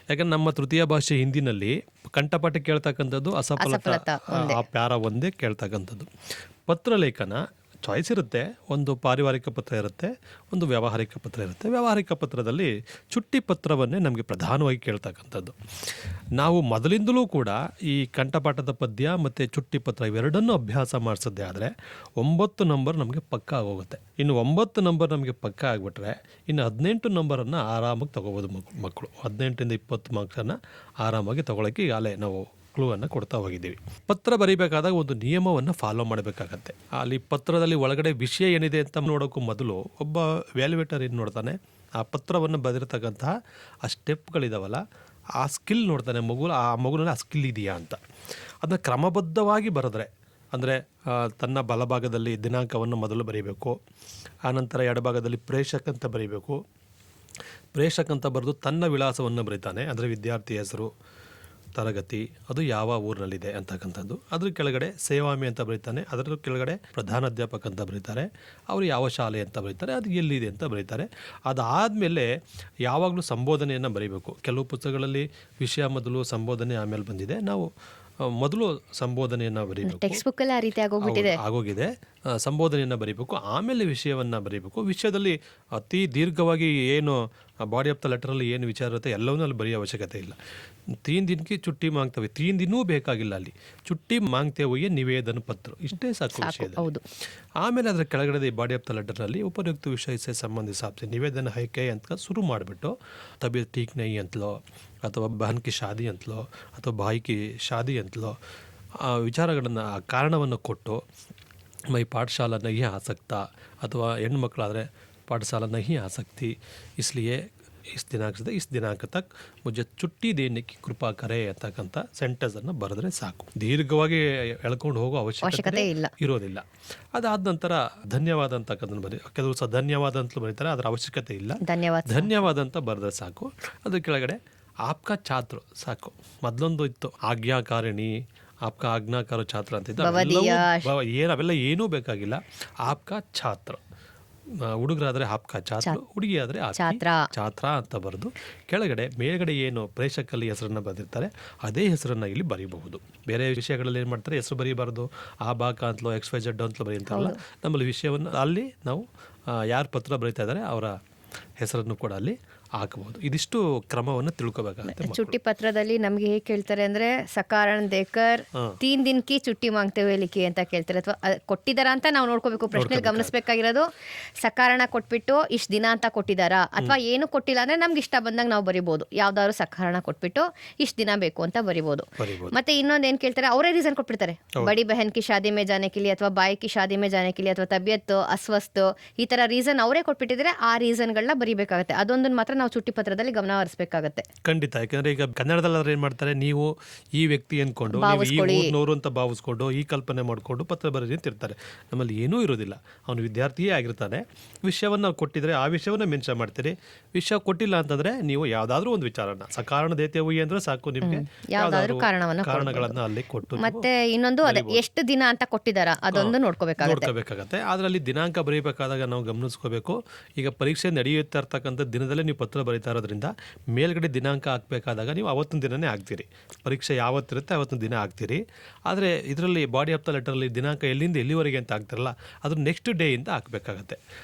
ಯಾಕಂದ್ರೆ ನಮ್ಮ ತೃತೀಯ ಭಾಷೆ ಹಿಂದಿನಲ್ಲಿ ಕಂಠಪಾಠ ಕೇಳ್ತಕ್ಕಂಥದ್ದು ಅಸಫಲತಾ, ಆ ಪ್ಯಾರ ಒಂದೇ ಕೇಳ್ತಕ್ಕಂಥದ್ದು. ಪತ್ರಲೇಖನ ಚಾಯ್ಸ್ ಇರುತ್ತೆ. ಒಂದು ಪಾರಿವಾರಿಕ ಪತ್ರ ಇರುತ್ತೆ, ಒಂದು ವ್ಯಾವಹಾರಿಕ ಪತ್ರ ಇರುತ್ತೆ. ವ್ಯಾವಹಾರಿಕ ಪತ್ರದಲ್ಲಿ ಚುಟ್ಟಿ ಪತ್ರವನ್ನೇ ನಮಗೆ ಪ್ರಧಾನವಾಗಿ ಕೇಳ್ತಕ್ಕಂಥದ್ದು. ನಾವು ಮೊದಲಿಂದಲೂ ಕೂಡ ಈ ಕಂಠಪಾಠದ ಪದ್ಯ ಮತ್ತು ಚುಟ್ಟಿ ಪತ್ರ ಇವೆರಡನ್ನೂ ಅಭ್ಯಾಸ ಮಾಡಿಸೋದೇ ಆದರೆ 9 ನಂಬರ್ ನಮಗೆ ಪಕ್ಕ ಆಗೋಗುತ್ತೆ. ಇನ್ನು 9 ನಂಬರ್ ನಮಗೆ ಪಕ್ಕ ಆಗಿಬಿಟ್ರೆ ಇನ್ನು 18 ನಂಬರನ್ನು ಆರಾಮಾಗಿ ತೊಗೋಬೋದು ಮಕ್ಕಳು. 18ರಿಂದ 20 ಮಾರ್ಕ್ಸನ್ನು ಆರಾಮಾಗಿ ತೊಗೊಳಕ್ಕೆ ಈಗಾಗಲೇ ನಾವು ಕ್ಲೂವನ್ನು ಕೊಡ್ತಾ ಹೋಗಿದ್ದೀವಿ. ಪತ್ರ ಬರೀಬೇಕಾದಾಗ ಒಂದು ನಿಯಮವನ್ನು ಫಾಲೋ ಮಾಡಬೇಕಾಗತ್ತೆ. ಅಲ್ಲಿ ಪತ್ರದಲ್ಲಿ ಒಳಗಡೆ ವಿಷಯ ಏನಿದೆ ಅಂತ ನೋಡೋಕ್ಕೂ ಮೊದಲು ಒಬ್ಬ ವ್ಯಾಲ್ಯುವೇಟರ್ ಏನು ನೋಡ್ತಾನೆ, ಆ ಪತ್ರವನ್ನು ಬರೆದಿರ್ತಕ್ಕಂತಹ ಆ ಸ್ಟೆಪ್ಗಳಿದಾವಲ್ಲ, ಆ ಸ್ಕಿಲ್ ನೋಡ್ತಾನೆ. ಆ ಮಗುನಲ್ಲಿ ಆ ಸ್ಕಿಲ್ ಇದೆಯಾ ಅಂತ. ಅದನ್ನ ಕ್ರಮಬದ್ಧವಾಗಿ ಬರೆದ್ರೆ, ಅಂದರೆ ತನ್ನ ಬಲಭಾಗದಲ್ಲಿ ದಿನಾಂಕವನ್ನು ಮೊದಲು ಬರೀಬೇಕು, ಆನಂತರ ಎಡಭಾಗದಲ್ಲಿ ಪ್ರೇಷಕ್ ಅಂತ ಬರೀಬೇಕು. ಪ್ರೇಷಕ್ ಅಂತ ಬರೆದು ತನ್ನ ವಿಳಾಸವನ್ನು ಬರೀತಾನೆ, ಅಂದರೆ ವಿದ್ಯಾರ್ಥಿ ಹೆಸರು, ತರಗತಿ, ಅದು ಯಾವ ಊರಿನಲ್ಲಿದೆ ಅಂತಕ್ಕಂಥದ್ದು. ಅದ್ರ ಕೆಳಗಡೆ ಸೇವಾಮಿ ಅಂತ ಬರೀತಾನೆ, ಅದರ ಕೆಳಗಡೆ ಪ್ರಧಾನಾಧ್ಯಾಪಕ ಅಂತ ಬರೀತಾರೆ, ಅವರು ಯಾವ ಶಾಲೆ ಅಂತ ಬರೀತಾರೆ, ಅದು ಎಲ್ಲಿದೆ ಅಂತ ಬರೀತಾರೆ. ಅದಾದಮೇಲೆ ಯಾವಾಗಲೂ ಸಂಬೋಧನೆಯನ್ನು ಬರೀಬೇಕು. ಕೆಲವು ಪುಸ್ತಕಗಳಲ್ಲಿ ವಿಷಯ ಮೊದಲು ಸಂಬೋಧನೆ ಆಮೇಲೆ ಬಂದಿದೆ. ನಾವು ಮೊದಲು ಸಂಬೋಧನೆಯನ್ನು ಬರೀಬೇಕು. ಟೆಕ್ಸ್ಟ್ ಬುಕ್ಕಲ್ಲಿ ಆ ರೀತಿ ಆಗೋಗಿದೆ. ಸಂಬೋಧನೆಯನ್ನು ಬರೀಬೇಕು, ಆಮೇಲೆ ವಿಷಯವನ್ನು ಬರೀಬೇಕು. ವಿಷಯದಲ್ಲಿ ಅತಿ ದೀರ್ಘವಾಗಿ ಏನು ಬಾಡಿ ಆಫ್ ದ ಲೆಟರಲ್ಲಿ ಏನು ವಿಚಾರ ಇರುತ್ತೆ ಎಲ್ಲವನ್ನೂ ಅಲ್ಲಿ ಬರೆಯೋ ಅವಶ್ಯಕತೆ ಇಲ್ಲ. 3 ದಿನಕ್ಕೆ ಚುಟ್ಟಿ ಮಾಂಗ್ತವೆ, 3 ದಿನವೂ ಬೇಕಾಗಿಲ್ಲ. ಅಲ್ಲಿ ಚುಟ್ಟಿ ಮಾಂಗ್ತೇ ಹೋಗಿ ನಿವೇದನ ಪತ್ರ, ಇಷ್ಟೇ ಸಾಕು ವಿಷಯದಲ್ಲಿ. ಆಮೇಲೆ ಅದರ ಕೆಳಗಡೆ ಬಾಡಿ ಆಫ್ ದ ಲೆಟರ್ನಲ್ಲಿ ಉಪಯುಕ್ತ ವಿಷಯ ಸೆ ಸಂಬಂಧಿ ಸಾಪ್ತೆ ನಿವೇದನ ಹೈಕೆ ಅಂತ ಶುರು ಮಾಡಿಬಿಟ್ಟು ತಬಿಯತ್ ಟೀಕ್ ನೈ ಅಂತಲೋ ಅಥವಾ ಬಹನ್ ಕಿ ಶಾದಿ ಅಂತಲೋ ಅಥವಾ ಬಾಯಿ ಕಿ ಶಾದಿ ಅಂತಲೋ ಆ ವಿಚಾರಗಳನ್ನು, ಆ ಕಾರಣವನ್ನು ಕೊಟ್ಟು ಮೈ ಪಾಠಶಾಲಾ ನಹಿ ಆಸಕ್ತ, ಅಥವಾ ಹೆಣ್ಮಕ್ಳಾದರೆ ಪಾಠಶಾಲಾ ನಹಿ ಆಸಕ್ತಿ, ಇಸ್ಲಿಯೇ ಇಸ್ ದಿನಾಂಕ से इस दिनांक तक मुझे छुट्टी देने की कृपा करे ಅಂತಕ್ಕಂಥ ಸೆಂಟೆನ್ಸನ್ನು ಬರೆದ್ರೆ ಸಾಕು. ದೀರ್ಘವಾಗಿ ಎಳ್ಕೊಂಡು ಹೋಗೋ ಅವಶ್ಯಕತೆ ಇಲ್ಲ ಇರೋದಿಲ್ಲ. ಅದಾದ ನಂತರ ಧನ್ಯವಾದ ಅಂತಕ್ಕಂಥದ್ದು ಬರೀ ಕೆಲವು ಸಹ ಧನ್ಯವಾದ ಅಂತಲೂ ಬರೀತಾರೆ, ಅದರ ಅವಶ್ಯಕತೆ ಇಲ್ಲ. ಧನ್ಯವಾದ ಅಂತ ಬರೆದ್ರೆ ಸಾಕು. ಅದ್ರ ಕೆಳಗಡೆ ಆಪ್ಕಾ ಛಾತ್ರ ಸಾಕು. ಮೊದಲೊಂದು ಇತ್ತು ಆಜ್ಞಾಕಾರಿಣಿ, ಆಪ್ಕಾ ಆಜ್ಞಾಕಾರ ಛಾತ್ರ ಅಂತ ಇತ್ತು. ಅವೆಲ್ಲ ಏನೂ ಬೇಕಾಗಿಲ್ಲ. ಆಪ್ಕಾ ಛಾತ್ರ, ಹುಡುಗರಾದರೆ ಆಪ್ಕಾ ಛಾತ್ರ, ಹುಡುಗಿ ಆದರೆ ಛಾತ್ರ ಅಂತ ಬರೆದು ಕೆಳಗಡೆ ಮೇಲ್ಗಡೆ ಏನು ಪ್ರೇಕ್ಷಕಲ್ಲಿ ಹೆಸರನ್ನು ಬರೆದಿರ್ತಾರೆ ಅದೇ ಹೆಸರನ್ನು ಇಲ್ಲಿ ಬರೀಬಹುದು. ಬೇರೆ ವಿಷಯಗಳಲ್ಲಿ ಏನು ಮಾಡ್ತಾರೆ, ಹೆಸರು ಬರೀಬಾರ್ದು, ಆ ಬಾಕ ಅಂತಲೋ XYZ ಅಂತಲೋ ಬರೀತಾರಲ್ಲ, ನಮ್ಮಲ್ಲಿ ವಿಷಯವನ್ನು ಅಲ್ಲಿ ನಾವು ಯಾರು ಪತ್ರ ಬರೀತಾ ಇದ್ದಾರೆ ಅವರ ಹೆಸರನ್ನು ಕೂಡ ಅಲ್ಲಿ ಹಾಕಬಹುದು. ಇದಿಷ್ಟು ಕ್ರಮವನ್ನು ತಿಳ್ಕೊಬೇಕಾಗುತ್ತೆ. ಚುಟ್ಟಿ ಪತ್ರದಲ್ಲಿ ನಮಗೆ ಹೇಗೆ ಕೇಳ್ತಾರೆ ಅಂದರೆ ಸಕಾರಣ ದೇಕರ್ 3 दिन की ಚುಟ್ಟಿ ಮಾಂಗ್ತೇವೆ ಲಿಖಿ ಅಂತ ಕೇಳ್ತಾರೆ. ಅಥವಾ ಕೊಟ್ಟಿದ್ದಾರಾ ಅಂತ ನಾವು ನೋಡ್ಕೋಬೇಕು. ಪ್ರಶ್ನೆಯಲ್ಲಿ ಗಮನಿಸಬೇಕಾಗಿರೋದು ಸಕಾರಣ ಕೊಟ್ಬಿಟ್ಟು ಇಷ್ಟು ದಿನ ಅಂತ ಕೊಟ್ಟಿದ್ದಾರಾ, ಅಥವಾ ಏನು ಕೊಟ್ಟಿಲ್ಲ ಅಂದರೆ ನಮ್ಗೆ ಇಷ್ಟ ಬಂದಾಗ ನಾವು ಬರಿಬೋದು. ಯಾವ್ದಾದ್ರು ಸಕಾರಣ ಕೊಟ್ಬಿಟ್ಟು ಇಷ್ಟು ದಿನ ಬೇಕು ಅಂತ ಬರಿಬೋದು. ಮತ್ತೆ ಇನ್ನೊಂದು ಏನು ಕೇಳ್ತಾರೆ, ಅವರೇ ರೀಸನ್ ಕೊಟ್ಬಿಡ್ತಾರೆ. ಬಡಿ ಬಹನ್ ಕಿ ಶಾದಿ ಮೇ ಜಾನೆ ಕೆ ಲಿಯೆ ಅಥವಾ ಬಾಯಿ ಕಿ ಶಾದಿ ಮೇ ಜಾನೆ ಕೆ ಲಿಯೆ ಅಥವಾ ತಬಿಯತ್ ಅಸ್ವಸ್ಥ ಈ ಥರ ರೀಸನ್ ಅವರೇ ಕೊಟ್ಬಿಟ್ಟಿದ್ರೆ ಆ ರೀಸನ್ಗಳನ್ನ ಬರಿಬೇಕಾಗುತ್ತೆ. ಅದೊಂದನ್ನು ಮಾತ್ರ ನಾವು ಚುಟ್ಟಿ ಪತ್ರದಲ್ಲಿ ಗಮನ ಹರಿಸಬೇಕಾಗುತ್ತೆ. ಖಂಡಿತ. ಯಾಕಂದ್ರೆ ಈಗ ಕನ್ನಡದಲ್ಲಿ ಏನ್ ಮಾಡ್ತಾರೆ, ನೀವು ಈ ವ್ಯಕ್ತಿ ಅನ್ಕೊಂಡು ಈ ಊರಿನವರು ಅಂತ ಭಾವಿಸ್ಕೊಂಡು ಈ ಕಲ್ಪನೆ ಮಾಡ್ಕೊಂಡು ಪತ್ರ ಬರೀರಿ ಅಂತ ಇರ್ತಾರೆ. ನಮ್ಮಲ್ಲಿ ಏನೂ ಇರೋದಿಲ್ಲ. ಅವನು ವಿದ್ಯಾರ್ಥಿಯೇ ಆಗಿರ್ತಾನೆ. ವಿಷಯವನ್ನು ಕೊಟ್ಟಿದ್ರೆ ಆ ವಿಷಯವನ್ನ ಮೆನ್ಷನ್ ಮಾಡ್ತೀರಿ. ವಿಷಯ ಕೊಟ್ಟಿಲ್ಲ ಅಂತಂದ್ರೆ ನೀವು ಯಾವ್ದಾದ್ರು ಒಂದು ವಿಚಾರನ ಸಕಾರಣ ದೇತೇವು ಅಂದ್ರೆ ಸಾಕು, ನಿಮ್ಗೆ ಯಾವ್ದಾದ್ರು ಕಾರಣಗಳನ್ನ ಅಲ್ಲಿ ಕೊಟ್ಟು. ಮತ್ತೆ ಇನ್ನೊಂದು ಅದೇ ಎಷ್ಟು ದಿನ ಅಂತ ಕೊಟ್ಟಿದಾರ ಅದೊಂದು ನೋಡ್ಕೋಬೇಕಾಗತ್ತೆ. ಅದರಲ್ಲಿ ದಿನಾಂಕ ಬರೀಬೇಕಾದಾಗ ನಾವು ಗಮನಿಸ್ಕೋಬೇಕು. ಈಗ ಪರೀಕ್ಷೆ ನಡೆಯುತ್ತಾ ಇರ್ತಕ್ಕಂಥ ದಿನದಲ್ಲೇ ನೀವು ಪತ್ರ ಬರೀತಾ ಇರೋದ್ರಿಂದ ಮೇಲ್ಗಡೆ ದಿನಾಂಕ ಹಾಕಬೇಕಾದಾಗ ನೀವು ಅವತ್ತಿನ ದಿನನೇ ಹಾಕ್ತೀರಿ. ಪರೀಕ್ಷೆ ಯಾವತ್ತಿರುತ್ತೆ ಅವತ್ತಿನ ದಿನ ಹಾಕ್ತೀರಿ. ಆದರೆ ಇದರಲ್ಲಿ ಬಾಡಿ ಆಫ್ ದ ಲೆಟರಲ್ಲಿ ದಿನಾಂಕ ಎಲ್ಲಿಂದ ಎಲ್ಲಿವರೆಗೆ ಅಂತ ಹಾಕ್ತಿರಲ್ಲ, ಅದ್ರ ನೆಕ್ಸ್ಟ್ ಡೇ ಇಂದ ಹಾಕಬೇಕಾಗತ್ತೆ.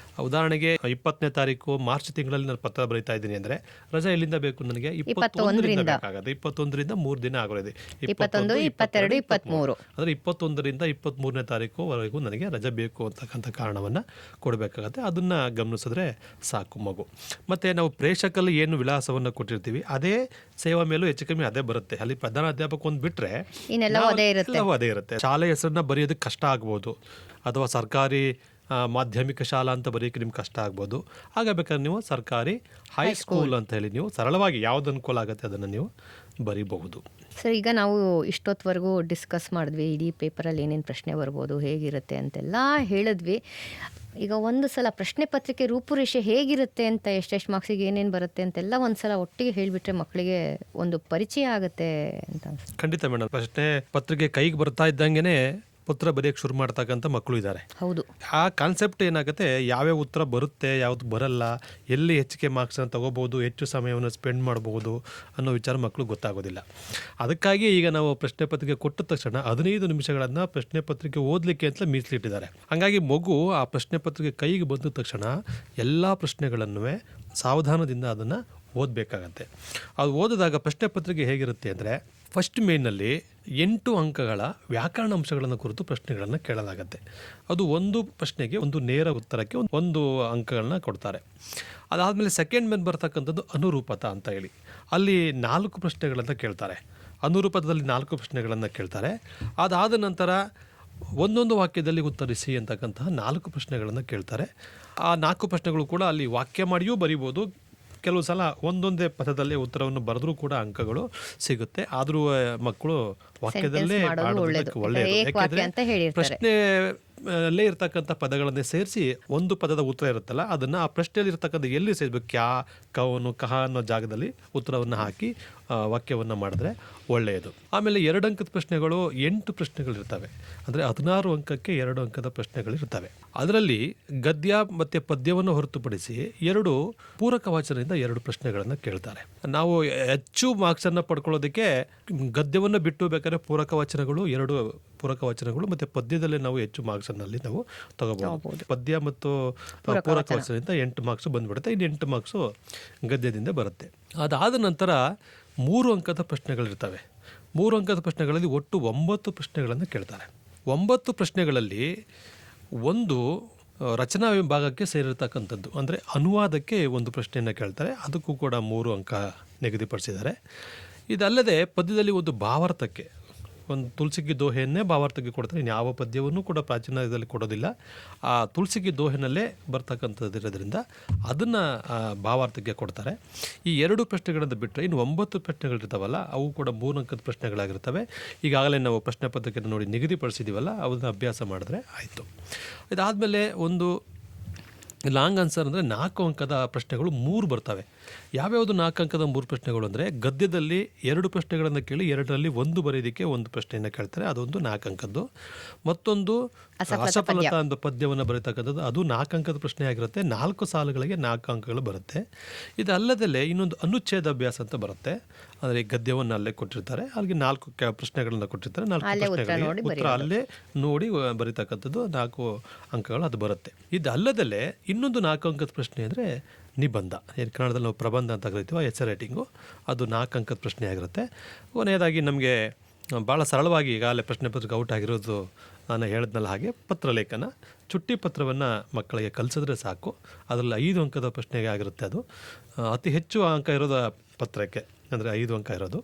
ಉದಾಹರಣೆಗೆ 20ನೇ ತಾರೀಕು ಮಾರ್ಚ್ ತಿಂಗಳಲ್ಲಿ ನಾನು ಪತ್ರ ಬರೀತಾ ಇದ್ದೀನಿ ಅಂದರೆ ರಜೆ ಎಲ್ಲಿಂದ ಬೇಕು ನನಗೆ? 21ರಿಂದ ಬೇಕಾಗುತ್ತೆ. 21ರಿಂದ 3 ದಿನ ಆಗೋದಿದೆ. 21, 22, 23 ಅಂದರೆ 21ರಿಂದ 23ನೇ ತಾರೀಕುವರೆಗೂ ನನಗೆ ರಜೆ ಬೇಕು ಅಂತಕ್ಕಂಥ ಕಾರಣವನ್ನು ಕೊಡಬೇಕಾಗತ್ತೆ. ಅದನ್ನು ಗಮನಿಸಿದ್ರೆ ಸಾಕು ಮಗು. ಮತ್ತು ನಾವು ಪ್ರೇಕ್ಷಕಲ್ಲಿ ಏನು ವಿಳಾಸವನ್ನು ಕೊಟ್ಟಿರ್ತೀವಿ ಅದೇ ಸೇವಾ ಮೇಲೂ ಹೆಚ್ಚು ಕಮ್ಮಿ ಅದೇ ಬರುತ್ತೆ. ಅಲ್ಲಿ ಪ್ರಧಾನ ಅಧ್ಯಾಪಕ ಒಂದು ಬಿಟ್ಟರೆ ಎಲ್ಲವೂ ಅದೇ ಇರುತ್ತೆ. ಶಾಲೆ ಹೆಸರನ್ನ ಬರೆಯೋದಕ್ಕೆ ಕಷ್ಟ ಆಗ್ಬೋದು, ಅಥವಾ ಸರ್ಕಾರಿ ಮಾಧ್ಯಮಿಕ ಶಾಲಾ ಅಂತ ಬರೆಯೋಕ್ಕೆ ನಿಮ್ಗೆ ಕಷ್ಟ ಆಗ್ಬೋದು. ಆಗ ಬೇಕಾದ್ರೆ ನೀವು ಸರ್ಕಾರಿ ಹೈಸ್ಕೂಲ್ ಅಂತ ಹೇಳಿ ನೀವು ಸರಳವಾಗಿ ಯಾವ್ದು ಅನುಕೂಲ ಆಗುತ್ತೆ ಅದನ್ನು ನೀವು ಬರೀಬಹುದು. ಸರ್, ಈಗ ನಾವು ಇಷ್ಟೊತ್ತವರೆಗೂ ಡಿಸ್ಕಸ್ ಮಾಡಿದ್ವಿ, ಇಡೀ ಪೇಪರಲ್ಲಿ ಏನೇನು ಪ್ರಶ್ನೆ ಬರ್ಬೋದು, ಹೇಗಿರುತ್ತೆ ಅಂತೆಲ್ಲ ಹೇಳಿದ್ವಿ. ಈಗ ಒಂದು ಸಲ ಪ್ರಶ್ನೆ ಪತ್ರಿಕೆ ರೂಪುರೇಷೆ ಹೇಗಿರುತ್ತೆ ಅಂತ, ಎಷ್ಟೆಷ್ಟು ಮಾರ್ಕ್ಸಿಗೆ ಏನೇನು ಬರುತ್ತೆ ಅಂತೆಲ್ಲ ಒಂದು ಸಲ ಒಟ್ಟಿಗೆ ಹೇಳಿಬಿಟ್ರೆ ಮಕ್ಕಳಿಗೆ ಒಂದು ಪರಿಚಯ ಆಗುತ್ತೆ ಅಂತ. ಖಂಡಿತ ಮೇಡಮ್. ಪ್ರಶ್ನೆ ಪತ್ರಿಕೆ ಕೈಗೆ ಬರ್ತಾ ಇದ್ದಂಗೆ ಉತ್ತರ ಬರೆಯೋಕ್ಕೆ ಶುರು ಮಾಡ್ತಕ್ಕಂಥ ಮಕ್ಕಳು ಇದ್ದಾರೆ. ಹೌದು. ಆ ಕಾನ್ಸೆಪ್ಟ್ ಏನಾಗುತ್ತೆ, ಯಾವ್ಯಾವ ಉತ್ತರ ಬರುತ್ತೆ, ಯಾವ್ದು ಬರಲ್ಲ, ಎಲ್ಲಿ ಹೆಚ್ಚಿಗೆ ಮಾರ್ಕ್ಸನ್ನು ತಗೋಬೋದು, ಹೆಚ್ಚು ಸಮಯವನ್ನು ಸ್ಪೆಂಡ್ ಮಾಡ್ಬೋದು ಅನ್ನೋ ವಿಚಾರ ಮಕ್ಕಳು ಗೊತ್ತಾಗೋದಿಲ್ಲ. ಅದಕ್ಕಾಗಿ ಈಗ ನಾವು ಪ್ರಶ್ನೆ ಪತ್ರಿಕೆ ಕೊಟ್ಟ ತಕ್ಷಣ 15 ನಿಮಿಷಗಳನ್ನು ಪ್ರಶ್ನೆ ಪತ್ರಿಕೆ ಓದಲಿಕ್ಕೆ ಅಂತ ಮೀಸಲಿಟ್ಟಿದ್ದಾರೆ. ಹಾಗಾಗಿ ಮಗು ಆ ಪ್ರಶ್ನೆ ಪತ್ರಿಕೆ ಕೈಗೆ ಬಂದ ತಕ್ಷಣ ಎಲ್ಲ ಪ್ರಶ್ನೆಗಳನ್ನು ಸಾವಧಾನದಿಂದ ಅದನ್ನು ಓದಬೇಕಾಗತ್ತೆ. ಅದು ಓದಿದಾಗ ಪ್ರಶ್ನೆ ಪತ್ರಿಕೆ ಹೇಗಿರುತ್ತೆ ಅಂದರೆ, ಫಸ್ಟ್ ಮೇನಲ್ಲಿ 8 ಅಂಕಗಳ ವ್ಯಾಕರಣ ಅಂಶಗಳನ್ನು ಕುರಿತು ಪ್ರಶ್ನೆಗಳನ್ನು ಕೇಳಲಾಗುತ್ತೆ. ಅದು ಒಂದು ಪ್ರಶ್ನೆಗೆ ಒಂದು ನೇರ ಉತ್ತರಕ್ಕೆ 1 ಅಂಕಗಳನ್ನ ಕೊಡ್ತಾರೆ. ಅದಾದಮೇಲೆ ಸೆಕೆಂಡ್ ಮೇನ್ ಬರ್ತಕ್ಕಂಥದ್ದು ಅನುರೂಪತ ಅಂತ ಹೇಳಿ, ಅಲ್ಲಿ 4 ಪ್ರಶ್ನೆಗಳನ್ನು ಕೇಳ್ತಾರೆ. ಅನುರೂಪದಲ್ಲಿ 4 ಪ್ರಶ್ನೆಗಳನ್ನು ಕೇಳ್ತಾರೆ. ಅದಾದ ನಂತರ ಒಂದೊಂದು ವಾಕ್ಯದಲ್ಲಿ ಉತ್ತರಿಸಿ ಅಂತಕ್ಕಂತಹ 4 ಪ್ರಶ್ನೆಗಳನ್ನು ಕೇಳ್ತಾರೆ. ಆ 4 ಪ್ರಶ್ನೆಗಳು ಕೂಡ ಅಲ್ಲಿ ವಾಕ್ಯ ಮಾಡಿಯೂ ಬರಿಬೋದು. ಕೆಲವು ಸಲ ಒಂದೊಂದೇ ಪದದಲ್ಲೇ ಉತ್ತರವನ್ನು ಬರೆದ್ರೂ ಕೂಡ ಅಂಕಗಳು ಸಿಗುತ್ತೆ. ಆದರೂ ಮಕ್ಕಳು ವಾಕ್ಯದಲ್ಲೇ ಮಾಡೋದಕ್ಕೆ ಒಳ್ಳೆಯದು. ಯಾಕೆಂದರೆ ಪ್ರಶ್ನೆ ಅಲ್ಲೇ ಇರ್ತಕ್ಕಂಥ ಪದಗಳನ್ನೇ ಸೇರಿಸಿ ಒಂದು ಪದದ ಉತ್ತರ ಇರುತ್ತಲ್ಲ ಅದನ್ನು ಆ ಪ್ರಶ್ನೆಯಲ್ಲಿ ಇರ್ತಕ್ಕಂಥ ಎಲ್ಲಿ ಸೇರಿಸಬೇಕು, ಕ್ಯಾ, ಕವನು, ಕಹ ಅನ್ನೋ ಜಾಗದಲ್ಲಿ ಉತ್ತರವನ್ನು ಹಾಕಿ ವಾಕ್ಯವನ್ನು ಮಾಡಿದ್ರೆ ಒಳ್ಳೆಯದು. ಆಮೇಲೆ 2 ಅಂಕದ ಪ್ರಶ್ನೆಗಳು 8 ಪ್ರಶ್ನೆಗಳಿರ್ತವೆ. ಅಂದರೆ 16 ಅಂಕಕ್ಕೆ 2 ಅಂಕದ ಪ್ರಶ್ನೆಗಳಿರ್ತವೆ. ಅದರಲ್ಲಿ ಗದ್ಯ ಮತ್ತು ಪದ್ಯವನ್ನು ಹೊರತುಪಡಿಸಿ 2 ಪೂರಕ ವಾಚನದಿಂದ 2 ಪ್ರಶ್ನೆಗಳನ್ನು ಕೇಳ್ತಾರೆ. ನಾವು ಹೆಚ್ಚು ಮಾರ್ಕ್ಸನ್ನು ಪಡ್ಕೊಳ್ಳೋದಕ್ಕೆ ಗದ್ಯವನ್ನು ಬಿಟ್ಟು ಬೇಕಾದ್ರೆ ಪೂರಕ ವಾಚನಗಳು 2 ಪೂರಕ ವಾಚನಗಳು ಮತ್ತು ಪದ್ಯದಲ್ಲೇ ನಾವು ಹೆಚ್ಚು ಮಾರ್ಕ್ಸನ್ನಲ್ಲಿ ನಾವು ತಗೋಬಹುದು. ಪದ್ಯ ಮತ್ತು ಪೂರಕ ವಾಚನದಿಂದ 8 ಮಾರ್ಕ್ಸ್ ಬಂದ್ಬಿಡುತ್ತೆ. ಇನ್ನು 8 ಮಾರ್ಕ್ಸು ಗದ್ಯದಿಂದ ಬರುತ್ತೆ. ಅದಾದ ನಂತರ 3 ಅಂಕದ ಪ್ರಶ್ನೆಗಳಿರ್ತವೆ. 3 ಅಂಕದ ಪ್ರಶ್ನೆಗಳಲ್ಲಿ ಒಟ್ಟು 9 ಪ್ರಶ್ನೆಗಳನ್ನು ಕೇಳ್ತಾರೆ. 9 ಪ್ರಶ್ನೆಗಳಲ್ಲಿ ಒಂದು ರಚನಾ ವಿಭಾಗಕ್ಕೆ ಸೇರಿರ್ತಕ್ಕಂಥದ್ದು, ಅಂದರೆ ಅನುವಾದಕ್ಕೆ ಒಂದು ಪ್ರಶ್ನೆಯನ್ನು ಕೇಳ್ತಾರೆ. ಅದಕ್ಕೂ ಕೂಡ 3 ಅಂಕ ನಿಗದಿಪಡಿಸಿದ್ದಾರೆ. ಇದಲ್ಲದೆ ಪದ್ಯದಲ್ಲಿ ಒಂದು ಭಾವಾರ್ಥಕ್ಕೆ ಒಂದು ತುಳಸಿಗೆ ದೋಹೆಯನ್ನೇ ಭಾವಾರ್ಥಕ್ಕೆ ಕೊಡ್ತಾರೆ. ಇನ್ನು ಯಾವ ಪದ್ಯವನ್ನು ಕೂಡ ಪ್ರಾಚೀನ ಇದರಲ್ಲಿ ಕೊಡೋದಿಲ್ಲ. ಆ ತುಳಸಿಗೆ ದೋಹೆನಲ್ಲೇ ಬರ್ತಕ್ಕಂಥದ್ದು ಇರೋದ್ರಿಂದ ಅದನ್ನು ಭಾವಾರ್ಥಕ್ಕೆ ಕೊಡ್ತಾರೆ. ಈ 2 ಪ್ರಶ್ನೆಗಳನ್ನು ಬಿಟ್ಟರೆ ಇನ್ನು 9 ಪ್ರಶ್ನೆಗಳಿರ್ತಾವಲ್ಲ, ಅವು ಕೂಡ 3 ಅಂಕದ ಪ್ರಶ್ನೆಗಳಾಗಿರ್ತವೆ. ಈಗಾಗಲೇ ನಾವು ಪ್ರಶ್ನೆ ಪತ್ರಿಕೆಯನ್ನು ನೋಡಿ ನಿಗದಿಪಡಿಸಿದ್ದೀವಲ್ಲ, ಅದನ್ನು ಅಭ್ಯಾಸ ಮಾಡಿದ್ರೆ ಆಯಿತು. ಇದಾದಮೇಲೆ ಒಂದು ಲಾಂಗ್ ಆನ್ಸರ್ ಅಂದರೆ 4 ಅಂಕದ ಪ್ರಶ್ನೆಗಳು 3 ಬರ್ತವೆ. ಯಾವ್ಯಾವುದು 4 ಅಂಕದ 3 ಪ್ರಶ್ನೆಗಳು ಅಂದರೆ, ಗದ್ಯದಲ್ಲಿ 2 ಪ್ರಶ್ನೆಗಳನ್ನು ಕೇಳಿ 2ರಲ್ಲಿ 1 ಬರೆಯೋದಕ್ಕೆ 1 ಪ್ರಶ್ನೆಯನ್ನು ಕೇಳ್ತಾರೆ, ಅದೊಂದು 4 ಅಂಕದ್ದು. ಮತ್ತೊಂದು ಅಸಫಲತಾ ಅಂತ ಪದ್ಯವನ್ನು ಬರೀತಕ್ಕಂಥದ್ದು, ಅದು 4 ಅಂಕದ ಪ್ರಶ್ನೆ ಆಗಿರುತ್ತೆ. 4 ಸಾಲುಗಳಿಗೆ 4 ಅಂಕಗಳು ಬರುತ್ತೆ. ಇದಲ್ಲದಲ್ಲೇ ಇನ್ನೊಂದು ಅನುಚ್ಛೇದ ಅಭ್ಯಾಸ ಅಂತ ಬರುತ್ತೆ. ಅಂದರೆ ಗದ್ಯವನ್ನು ಅಲ್ಲೇ ಕೊಟ್ಟಿರ್ತಾರೆ, ಅಲ್ಲಿಗೆ 4 ಪ್ರಶ್ನೆಗಳನ್ನು ಕೊಟ್ಟಿರ್ತಾರೆ. 4 ಪ್ರಶ್ನೆಗಳಿಗೆ ಉತ್ತರ ಅಲ್ಲೇ ನೋಡಿ ಬರೀತಕ್ಕಂಥದ್ದು 4 ಅಂಕಗಳು ಅದು ಬರುತ್ತೆ. ಇದಲ್ಲದಲ್ಲೇ ಇನ್ನೊಂದು 4 ಅಂಕದ ಪ್ರಶ್ನೆ ಅಂದರೆ ನಿಬಂಧ. ಏನು ಕನ್ನಡದಲ್ಲಿ ನಾವು ಪ್ರಬಂಧ ಅಂತ ಕರಿತೀವಿ, ಎಸ್ಸೆ ರೈಟಿಂಗು, ಅದು 4 ಅಂಕದ ಪ್ರಶ್ನೆ ಆಗಿರುತ್ತೆ. ಕೊನೆಯದಾಗಿ ನಮಗೆ ಭಾಳ ಸರಳವಾಗಿ ಈಗಾಗಲೇ ಪ್ರಶ್ನೆ ಪತ್ರಿಕೆ ಔಟ್ ಆಗಿರೋದು ನಾನು ಹೇಳಿದ್ನಲ್ಲ, ಹಾಗೆ ಪತ್ರಲೇಖನ, ಚುಟ್ಟಿ ಪತ್ರವನ್ನು ಮಕ್ಕಳಿಗೆ ಕಲಿಸಿದ್ರೆ ಸಾಕು. ಅದರಲ್ಲಿ 5 ಅಂಕದ ಪ್ರಶ್ನೆಗೆ ಆಗಿರುತ್ತೆ. ಅದು ಅತಿ ಹೆಚ್ಚು ಅಂಕ ಇರೋದು ಪತ್ರಕ್ಕೆ, ಅಂದರೆ 5 ಅಂಕ ಇರೋದು.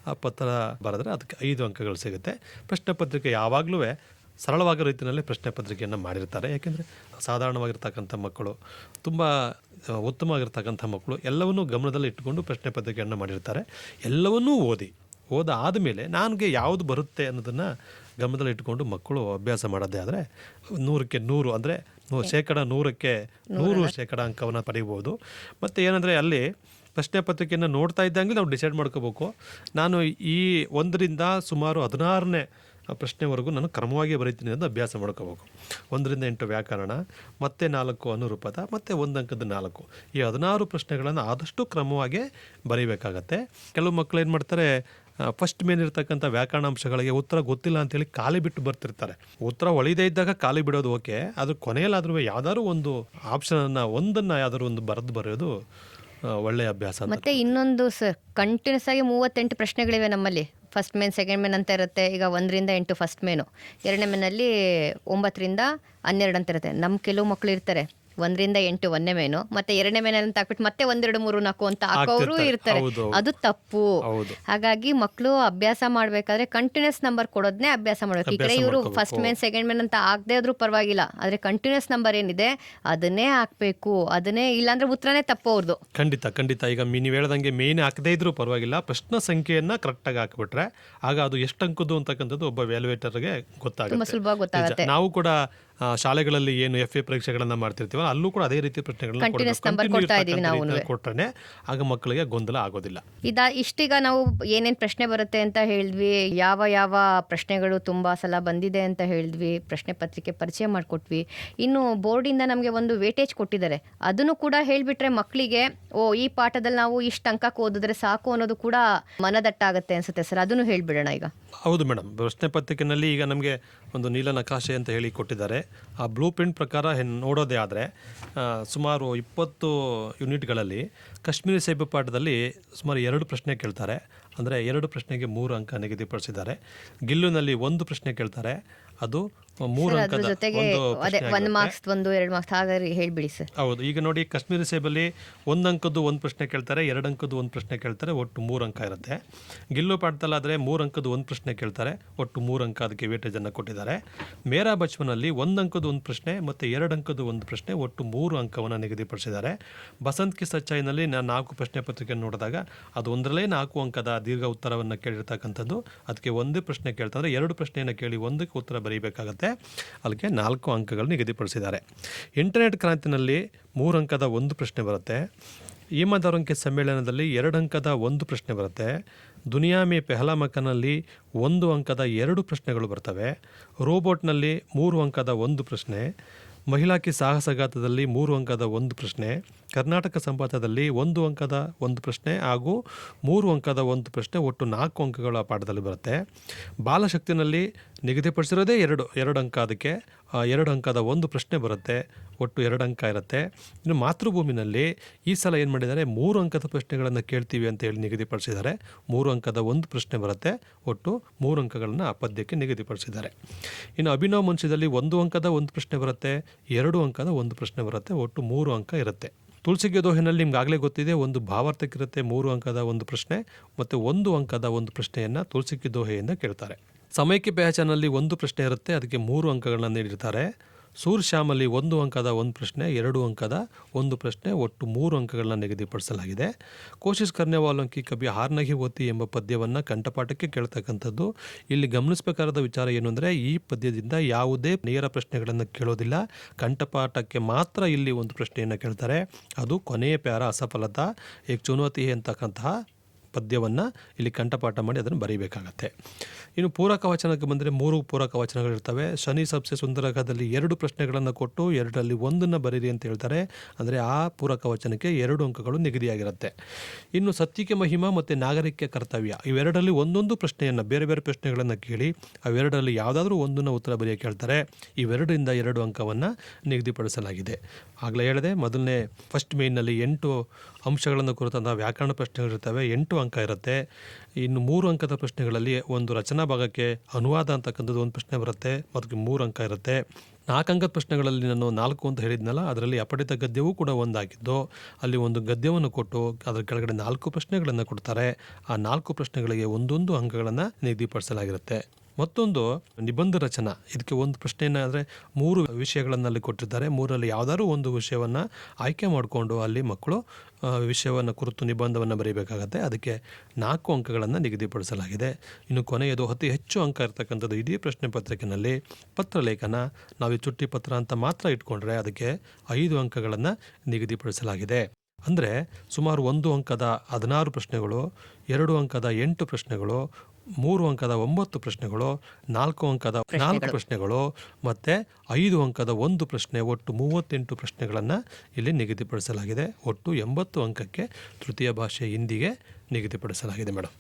ಆ ಪತ್ರ ಬರೆದ್ರೆ ಅದಕ್ಕೆ 5 ಅಂಕಗಳು ಸಿಗುತ್ತೆ. ಪ್ರಶ್ನೆ ಪತ್ರಿಕೆ ಯಾವಾಗಲೂ ಸರಳವಾದ ರೀತಿಯಲ್ಲಿ ಪ್ರಶ್ನೆ ಪತ್ರಿಕೆಯನ್ನು ಮಾಡಿರ್ತಾರೆ. ಯಾಕೆಂದರೆ ಸಾಧಾರಣವಾಗಿರ್ತಕ್ಕಂಥ ಮಕ್ಕಳು, ತುಂಬ ಉತ್ತಮವಾಗಿರ್ತಕ್ಕಂಥ ಮಕ್ಕಳು ಎಲ್ಲವನ್ನೂ ಗಮನದಲ್ಲಿ ಇಟ್ಟುಕೊಂಡು ಪ್ರಶ್ನೆ ಪತ್ರಿಕೆಯನ್ನು ಮಾಡಿರ್ತಾರೆ. ಎಲ್ಲವನ್ನೂ ಓದಾದ ಮೇಲೆ ನನಗೆ ಯಾವುದು ಬರುತ್ತೆ ಅನ್ನೋದನ್ನು ಗಮನದಲ್ಲಿ ಇಟ್ಕೊಂಡು ಮಕ್ಕಳು ಅಭ್ಯಾಸ ಮಾಡೋದೇ ಆದರೆ 100ಕ್ಕೆ 100 ಅಂದರೆ 100ಕ್ಕೆ 100% ಅಂಕವನ್ನು ಪಡೆಯಬಹುದು. ಮತ್ತು ಏನಂದರೆ ಅಲ್ಲಿ ಪ್ರಶ್ನೆ ಪತ್ರಿಕೆಯನ್ನು ನೋಡ್ತಾ ಇದ್ದಂಗೆ ನಾವು ಡಿಸೈಡ್ ಮಾಡ್ಕೋಬೇಕು, ನಾನು ಈ 1ರಿಂದ ಸುಮಾರು 16ನೇ ಪ್ರಶ್ನೆವರೆಗೂ ನಾನು ಕ್ರಮವಾಗಿ ಬರೀತೀನಿ ಅಂತ ಅಭ್ಯಾಸ ಮಾಡ್ಕೋಬೇಕು. 1ರಿಂದ 8 ವ್ಯಾಕರಣ, ಮತ್ತೆ 4 ಅನುರೂಪದ, ಮತ್ತು 1 ಅಂಕದ 4. ಈ 16 ಪ್ರಶ್ನೆಗಳನ್ನು ಆದಷ್ಟು ಕ್ರಮವಾಗಿ ಬರೀಬೇಕಾಗತ್ತೆ. ಕೆಲವು ಮಕ್ಕಳು ಏನು ಮಾಡ್ತಾರೆ, ಫಸ್ಟ್ ಮೇನ್ ಇರ್ತಕ್ಕಂಥ ವ್ಯಾಕರಣಾಂಶಗಳಿಗೆ ಉತ್ತರ ಗೊತ್ತಿಲ್ಲ ಅಂತೇಳಿ ಖಾಲಿ ಬಿಟ್ಟು ಬರ್ತಿರ್ತಾರೆ. ಉತ್ತರ ಒಳಿದೇ ಇದ್ದಾಗ ಖಾಲಿ ಬಿಡೋದು ಓಕೆ, ಅದ್ರ ಕೊನೆಯಲ್ಲಾದ್ರೂ ಯಾವ್ದಾದ್ರು ಒಂದು ಆಪ್ಷನನ್ನು ಒಂದನ್ನು ಯಾವ್ದಾದ್ರು ಒಂದು ಬರೆಯೋದು ಒಳ್ಳೆಯ ಅಭ್ಯಾಸ. ಮತ್ತೆ ಇನ್ನೊಂದು ಸರ್, ಕಂಟಿನ್ಯೂಸ್ ಆಗಿ 38 ಪ್ರಶ್ನೆಗಳಿವೆ ನಮ್ಮಲ್ಲಿ. ಫಸ್ಟ್ ಮೇನ್, ಸೆಕೆಂಡ್ ಮೇನ್ ಅಂತ ಇರುತ್ತೆ. ಈಗ 1ರಿಂದ 8 ಫಸ್ಟ್ ಮೇನು, 2ನೇ ಮೇನಲ್ಲಿ 9ರಿಂದ 12 ಅಂತ ಇರುತ್ತೆ. ನಮ್ಮ ಕೆಲವು ಮಕ್ಕಳು ಇರ್ತಾರೆ 1ರಿಂದ 8 1ನೇ ಮೇನು, ಮತ್ತೆ 2ನೇ ಮೇನ್ ಅಂತ ಹಾಕ್ಬಿಟ್ಟು ಮತ್ತೆ 1 2 3 4 ಅಂತ ಹಾಕೋರು ಇರ್ತಾರೆ. ಅದು ತಪ್ಪು. ಹಾಗಾಗಿ ಮಕ್ಕಳು ಅಭ್ಯಾಸ ಮಾಡ್ಬೇಕಾದ್ರೆ ಕಂಟಿನ್ಯೂಸ್ ನಂಬರ್ ಕೊಡೋದನ್ನೇ ಅಭ್ಯಾಸ ಮಾಡ್ಬೇಕು. ಈ ಕಡೆ ಇವರು ಫಸ್ಟ್ ಮೇನ್ ಸೆಕೆಂಡ್ ಮೇನ್ ಅಂತ ಆಗದೆ ಆದ್ರೂ ಪರವಾಗಿಲ್ಲ, ಆದ್ರೆ ಕಂಟಿನ್ಯೂಸ್ ನಂಬರ್ ಏನಿದೆ ಅದನ್ನೇ ಹಾಕ್ಬೇಕು. ಅದನ್ನೇ, ಇಲ್ಲಾಂದ್ರೆ ಉತ್ತರನೇ ತಪ್ಪು ಅವ್ರದ್ದು. ಖಂಡಿತ. ಈಗ ನೀವು ಹೇಳ್ದಂಗೆ ಮೇನ್ ಹಾಕದೇ ಇದ್ರೂ ಪರವಾಗಿಲ್ಲ, ಪ್ರಶ್ನೆ ಸಂಖ್ಯೆಯನ್ನ ಕರೆಕ್ಟಾಗಿ ಹಾಕಿಬಿಟ್ರೆ ಆಗ ಅದು ಎಷ್ಟು ಅಂಕದ್ದು ಅಂತಕ್ಕಂಥದ್ದು ಒಬ್ಬ ವ್ಯಾಲ್ಯೂಯೇಟರ್ಗೆ ಗೊತ್ತಾಗುತ್ತೆ, ಸುಲಭ ಗೊತ್ತಾಗುತ್ತೆ. ನಾವು ಕೂಡ ಶಾಲೆಗಳಲ್ಲಿ ಏನು FA ಪರೀಕ್ಷೆಗಳನ್ನ ಮಾಡ್ತಿರ್ತೀವಲ್ಲ, ಅಲ್ಲೂ ಕೂಡ ಅದೇ ರೀತಿ ಪ್ರಶ್ನೆಗಳನ್ನ ಕೊಟ್ಟರೆ ಆಗ ಮಕ್ಕಳಿಗೆ ಗೊಂದಲ ಆಗೋದಿಲ್ಲ. ಇಷ್ಟೀಗ ನಾವು ಏನೇನು ಪ್ರಶ್ನೆ ಬರುತ್ತೆ ಅಂತ ಹೇಳಿದ್ವಿ, ಯಾವ ಪ್ರಶ್ನೆಗಳು ತುಂಬಾ ಸಲ ಬಂದಿದೆ ಅಂತ ಹೇಳಿದ್ವಿ, ಪ್ರಶ್ನೆ ಪತ್ರಿಕೆ ಪರಿಚಯ ಮಾಡಿಕೊಟ್ವಿ. ಇನ್ನು ಬೋರ್ಡಿಂದ ನಮಗೆ ಒಂದು ವೇಟೇಜ್ ಕೊಟ್ಟಿದ್ದಾರೆ, ಅದನ್ನು ಕೂಡ ಹೇಳಿಬಿಟ್ರೆ ಮಕ್ಕಳಿಗೆ ಈ ಪಾಠದಲ್ಲಿ ನಾವು ಇಷ್ಟು ಅಂಕಕ್ಕೆ ಓದಿದ್ರೆ ಸಾಕು ಅನ್ನೋದು ಕೂಡ ಮನದಟ್ಟಾಗುತ್ತೆ ಅನ್ಸುತ್ತೆ ಸರ್. ಅದನ್ನು ಹೇಳ್ಬಿಡೋಣ ಈಗ. ಹೌದು ಮೇಡಮ್, ಪ್ರಶ್ನೆ ಪತ್ರಿಕೆಯಲ್ಲಿ ಈಗ ನಮಗೆ ಒಂದು ನೀಲ ನಕಾಶೆ ಅಂತ ಹೇಳಿ ಕೊಟ್ಟಿದ್ದಾರೆ. ಆ ಬ್ಲೂ ಪ್ರಿಂಟ್ ಪ್ರಕಾರ ನೋಡೋದೇ ಆದರೆ ಸುಮಾರು 20 ಯೂನಿಟ್ಗಳಲ್ಲಿ ಕಾಶ್ಮೀರಿ ಸೇಬು ಪಾಠದಲ್ಲಿ ಸುಮಾರು 2 ಪ್ರಶ್ನೆ ಕೇಳ್ತಾರೆ. ಅಂದರೆ 2 ಪ್ರಶ್ನೆಗೆ 3 ಅಂಕ ನಿಗದಿಪಡಿಸಿದ್ದಾರೆ. ಗಿಲ್ಲುನಲ್ಲಿ 1 ಪ್ರಶ್ನೆ ಕೇಳ್ತಾರೆ, ಅದು 3 ಅಂಕದ ಒಂದು ಮಾರ್ಕ್ಸ್, 1 2 ಮಾರ್ಕ್ಸ್ ಹಾಗೆ ಹೇಳ್ಬಿಡಿ ಸರ್. ಹೌದು, ಈಗ ನೋಡಿ ಕಾಶ್ಮೀರಿ ಸೇಬಲ್ಲಿ 1 ಅಂಕದ್ದು 1 ಪ್ರಶ್ನೆ ಕೇಳ್ತಾರೆ, 2 ಅಂಕದ್ದು 1 ಪ್ರಶ್ನೆ ಕೇಳ್ತಾರೆ, ಒಟ್ಟು 3 ಅಂಕ ಇರುತ್ತೆ. ಗಿಲ್ಲು ಪಾಠದಲ್ಲಾದರೆ 3 ಅಂಕದ್ದು 1 ಪ್ರಶ್ನೆ ಕೇಳ್ತಾರೆ, ಒಟ್ಟು 3 ಅಂಕ ಅದಕ್ಕೆ ವೇಟೇಜನ್ನು ಕೊಟ್ಟಿದ್ದಾರೆ. ಮೇರಾ ಬಚ್ಪನಲ್ಲಿ 1 ಅಂಕದ್ದು 1 ಪ್ರಶ್ನೆ ಮತ್ತು 2 ಅಂಕದ್ದು 1 ಪ್ರಶ್ನೆ, ಒಟ್ಟು 3 ಅಂಕವನ್ನು ನಿಗದಿಪಡಿಸಿದ್ದಾರೆ. ಬಸಂತ್ ಕಿ ಸಚ್ಚಾಯಿನಲ್ಲಿ ನಾನು 4 ಪ್ರಶ್ನೆ ಪತ್ರಿಕೆಯನ್ನು ನೋಡಿದಾಗ ಅದು 1ರಲ್ಲೇ 4 ಅಂಕದ ದೀರ್ಘ ಉತ್ತರವನ್ನು ಕೇಳಿರ್ತಕ್ಕಂಥದ್ದು. ಅದಕ್ಕೆ 1 ಪ್ರಶ್ನೆ ಕೇಳ್ತಾರೆ, 2 ಪ್ರಶ್ನೆಯನ್ನು ಕೇಳಿ 1ಕ್ಕೆ ಉತ್ತರ ಬರೀಬೇಕಾಗತ್ತೆ. ಅದಕ್ಕೆ 4 ಅಂಕಗಳು ನಿಗದಿಪಡಿಸಿದ್ದಾರೆ. ಇಂಟರ್ನೆಟ್ ಕ್ರಾಂತಿನಲ್ಲಿ 3 ಅಂಕದ 1 ಪ್ರಶ್ನೆ ಬರುತ್ತೆ. ಈಮದರಂಕೆ ಸಮ್ಮೇಳನದಲ್ಲಿ 2 ಅಂಕದ 1 ಪ್ರಶ್ನೆ ಬರುತ್ತೆ. ದುನಿಯಾ ಮೇ ಪೆಹಲಾ ಮಕಾನಲ್ಲಿ 1 ಅಂಕದ 2 ಪ್ರಶ್ನೆಗಳು ಬರ್ತವೆ. ರೋಬೋಟ್ನಲ್ಲಿ 3 ಅಂಕದ 1 ಪ್ರಶ್ನೆ. ಮಹಿಳಾ ಕಿ ಸಾಹಸಗಾಥದಲ್ಲಿ 3 ಅಂಕದ 1 ಪ್ರಶ್ನೆ. ಕರ್ನಾಟಕ ಸಂಪಾತದಲ್ಲಿ 1 ಅಂಕದ 1 ಪ್ರಶ್ನೆ ಹಾಗೂ 3 ಅಂಕದ 1 ಪ್ರಶ್ನೆ, ಒಟ್ಟು 4 ಅಂಕಗಳ ಪಾಠದಲ್ಲಿ ಬರುತ್ತೆ. ಬಾಲಶಕ್ತಿನಲ್ಲಿ ನಿಗದಿಪಡಿಸಿರೋದೇ 2 ಅಂಕ, ಅದಕ್ಕೆ 2 ಅಂಕದ 1 ಪ್ರಶ್ನೆ ಬರುತ್ತೆ, ಒಟ್ಟು 2 ಅಂಕ ಇರುತ್ತೆ. ಇನ್ನು ಮಾತೃಭೂಮಿನಲ್ಲಿ ಈ ಸಲ ಏನು ಮಾಡಿದ್ದಾರೆ, 3 ಅಂಕದ ಪ್ರಶ್ನೆಗಳನ್ನು ಕೇಳ್ತೀವಿ ಅಂತ ಹೇಳಿ ನಿಗದಿಪಡಿಸಿದ್ದಾರೆ. 3 ಅಂಕದ 1 ಪ್ರಶ್ನೆ ಬರುತ್ತೆ, ಒಟ್ಟು 3 ಅಂಕಗಳನ್ನು ಆ ಪದ್ಯಕ್ಕೆ ನಿಗದಿಪಡಿಸಿದ್ದಾರೆ. ಇನ್ನು ಅಭಿನವ್ ಮನುಷ್ಯದಲ್ಲಿ 1 ಅಂಕದ 1 ಪ್ರಶ್ನೆ ಬರುತ್ತೆ, 2 ಅಂಕದ 1 ಪ್ರಶ್ನೆ ಬರುತ್ತೆ, ಒಟ್ಟು 3 ಅಂಕ ಇರುತ್ತೆ. ತುಳಸಿಗೆ ದೋಹೆನಲ್ಲಿ ನಿಮ್ಗೆ ಆಗಲೇ ಗೊತ್ತಿದೆ, ಒಂದು ಭಾವಾರ್ಥಕ್ಕಿರುತ್ತೆ 3 ಅಂಕದ 1 ಪ್ರಶ್ನೆ ಮತ್ತು 1 ಅಂಕದ 1 ಪ್ರಶ್ನೆಯನ್ನು ತುಳಸಿಗೆ ದೋಹೆಯಿಂದ ಕೇಳ್ತಾರೆ. ಸಮಯಕ್ಕೆ ಪೆಹಚಾನಲ್ಲಿ 1 ಪ್ರಶ್ನೆ ಇರುತ್ತೆ, ಅದಕ್ಕೆ 3 ಅಂಕಗಳನ್ನ ನೀಡಿರ್ತಾರೆ. ಸೂರ್ಶ್ಯಾಮಲ್ಲಿ 1 ಅಂಕದ 1 ಪ್ರಶ್ನೆ, 2 ಅಂಕದ 1 ಪ್ರಶ್ನೆ, ಒಟ್ಟು 3 ಅಂಕಗಳನ್ನ ನಿಗದಿಪಡಿಸಲಾಗಿದೆ. ಕೋಶಿಶ್ ಕರ್ನೆ ವಾಲೋಂ ಕಿ ಕಭಿ ಹಾರ್ ನಹಿ ಹೋತಿ ಎಂಬ ಪದ್ಯವನ್ನು ಕಂಠಪಾಠಕ್ಕೆ ಕೇಳ್ತಕ್ಕಂಥದ್ದು. ಇಲ್ಲಿ ಗಮನಿಸಬೇಕಾದ ವಿಚಾರ ಏನು ಅಂದರೆ, ಈ ಪದ್ಯದಿಂದ ಯಾವುದೇ ನೇರ ಪ್ರಶ್ನೆಗಳನ್ನು ಕೇಳೋದಿಲ್ಲ, ಕಂಠಪಾಠಕ್ಕೆ ಮಾತ್ರ ಇಲ್ಲಿ ಒಂದು ಪ್ರಶ್ನೆಯನ್ನು ಕೇಳ್ತಾರೆ. ಅದು ಕೊನೆಯ ಪ್ಯಾರ ಅಸಫಲತಾ ಏಕ್ ಚುನೌತಿ ಅಂತಕ್ಕಂತಹ ಪದ್ಯವನ್ನು ಇಲ್ಲಿ ಕಂಠಪಾಠ ಮಾಡಿ ಅದನ್ನು ಬರೀಬೇಕಾಗತ್ತೆ. ಇನ್ನು ಪೂರಕ ವಚನಕ್ಕೆ ಬಂದರೆ 3 ಪೂರಕ ವಚನಗಳಿರ್ತವೆ. ಶನಿ ಸಬ್ಸೆ ಸುಂದರಕದಲ್ಲಿ 2 ಪ್ರಶ್ನೆಗಳನ್ನು ಕೊಟ್ಟು 2ರಲ್ಲಿ 1 ಬರೀರಿ ಅಂತ ಹೇಳ್ತಾರೆ. ಅಂದರೆ ಆ ಪೂರಕ ವಚನಕ್ಕೆ 2 ಅಂಕಗಳು ನಿಗದಿಯಾಗಿರುತ್ತೆ. ಇನ್ನು ಸತ್ಯಕ್ಕೆ ಮಹಿಮಾ ಮತ್ತು ನಾಗರಿಕ ಕರ್ತವ್ಯ ಇವೆರಡರಲ್ಲಿ ಒಂದೊಂದು ಪ್ರಶ್ನೆಯನ್ನು ಬೇರೆ ಬೇರೆ ಪ್ರಶ್ನೆಗಳನ್ನು ಕೇಳಿ ಅವೆರಡರಲ್ಲಿ ಯಾವುದಾದ್ರೂ ಒಂದನ್ನು ಉತ್ತರ ಬರೆಯೋಕ್ಕೆ ಹೇಳ್ತಾರೆ. ಇವೆರಡರಿಂದ 2 ಅಂಕವನ್ನು ನಿಗದಿಪಡಿಸಲಾಗಿದೆ. ಆಗಲೇ ಹೇಳಿದೆ, ಮೊದಲನೇ ಫಸ್ಟ್ ಮೇನ್ನಲ್ಲಿ 8 ಅಂಶಗಳನ್ನು ಕುರಿತಂಥ ವ್ಯಾಕರಣ ಪ್ರಶ್ನೆಗಳಿರ್ತವೆ, 8 ಅಂಕ ಇರುತ್ತೆ. ಇನ್ನು 3 ಅಂಕದ ಪ್ರಶ್ನೆಗಳಲ್ಲಿ ಒಂದು ರಚನಾ ಭಾಗಕ್ಕೆ ಅನುವಾದ ಅಂತಕ್ಕಂಥದ್ದು ಒಂದು ಪ್ರಶ್ನೆ ಬರುತ್ತೆ, ಅದಕ್ಕೆ 3 ಅಂಕ ಇರುತ್ತೆ. 4 ಅಂಕದ ಪ್ರಶ್ನೆಗಳಲ್ಲಿ ನಾನು 4 ಅಂತ ಹೇಳಿದ್ನಲ್ಲ, ಅದರಲ್ಲಿ ಅಪಠಿತ ಗದ್ಯವೂ ಕೂಡ ಒಂದಾಗಿದ್ದು, ಅಲ್ಲಿ ಒಂದು ಗದ್ಯವನ್ನು ಕೊಟ್ಟು ಅದರ ಕೆಳಗಡೆ 4 ಪ್ರಶ್ನೆಗಳನ್ನು ಕೊಡ್ತಾರೆ. ಆ 4 ಪ್ರಶ್ನೆಗಳಿಗೆ ಒಂದೊಂದು ಅಂಕಗಳನ್ನು ನಿಗದಿಪಡಿಸಲಾಗಿರುತ್ತೆ. ಮತ್ತೊಂದು ನಿಬಂಧ ರಚನಾ, ಇದಕ್ಕೆ ಒಂದು ಪ್ರಶ್ನೆಯನ್ನು ಅಂದರೆ 3 ವಿಷಯಗಳನ್ನು ಅಲ್ಲಿ ಕೊಟ್ಟಿರ್ತಾರೆ. 3ರಲ್ಲಿ ಯಾವುದಾದ್ರೂ ಒಂದು ವಿಷಯವನ್ನು ಆಯ್ಕೆ ಮಾಡಿಕೊಂಡು ಅಲ್ಲಿ ಮಕ್ಕಳು ವಿಷಯವನ್ನು ಕುರಿತು ನಿಬಂಧವನ್ನು ಬರೀಬೇಕಾಗತ್ತೆ. ಅದಕ್ಕೆ 4 ಅಂಕಗಳನ್ನು ನಿಗದಿಪಡಿಸಲಾಗಿದೆ. ಇನ್ನು ಕೊನೆಯದು ಅತಿ ಹೆಚ್ಚು ಅಂಕ ಇರ್ತಕ್ಕಂಥದ್ದು ಇಡೀ ಪ್ರಶ್ನೆ ಪತ್ರಿಕೆಯಲ್ಲಿ ಪತ್ರಲೇಖನ. ನಾವು ಈ ಚುಟ್ಟಿ ಪತ್ರ ಅಂತ ಮಾತ್ರ ಇಟ್ಕೊಂಡ್ರೆ ಅದಕ್ಕೆ 5 ಅಂಕಗಳನ್ನು ನಿಗದಿಪಡಿಸಲಾಗಿದೆ. ಅಂದರೆ ಸುಮಾರು 1 ಅಂಕದ 16 ಪ್ರಶ್ನೆಗಳು, 2 ಅಂಕದ 8 ಪ್ರಶ್ನೆಗಳು, 3 ಅಂಕದ 9 ಪ್ರಶ್ನೆಗಳು, 4 ಅಂಕದ 4 ಪ್ರಶ್ನೆಗಳು ಮತ್ತು 5 ಅಂಕದ 1 ಪ್ರಶ್ನೆ, ಒಟ್ಟು 38 ಪ್ರಶ್ನೆಗಳನ್ನು ಇಲ್ಲಿ ನಿಗದಿಪಡಿಸಲಾಗಿದೆ. ಒಟ್ಟು 80 ಅಂಕಕ್ಕೆ ತೃತೀಯ ಭಾಷೆ ಹಿಂದಿಗೆ ನಿಗದಿಪಡಿಸಲಾಗಿದೆ ಮೇಡಮ್.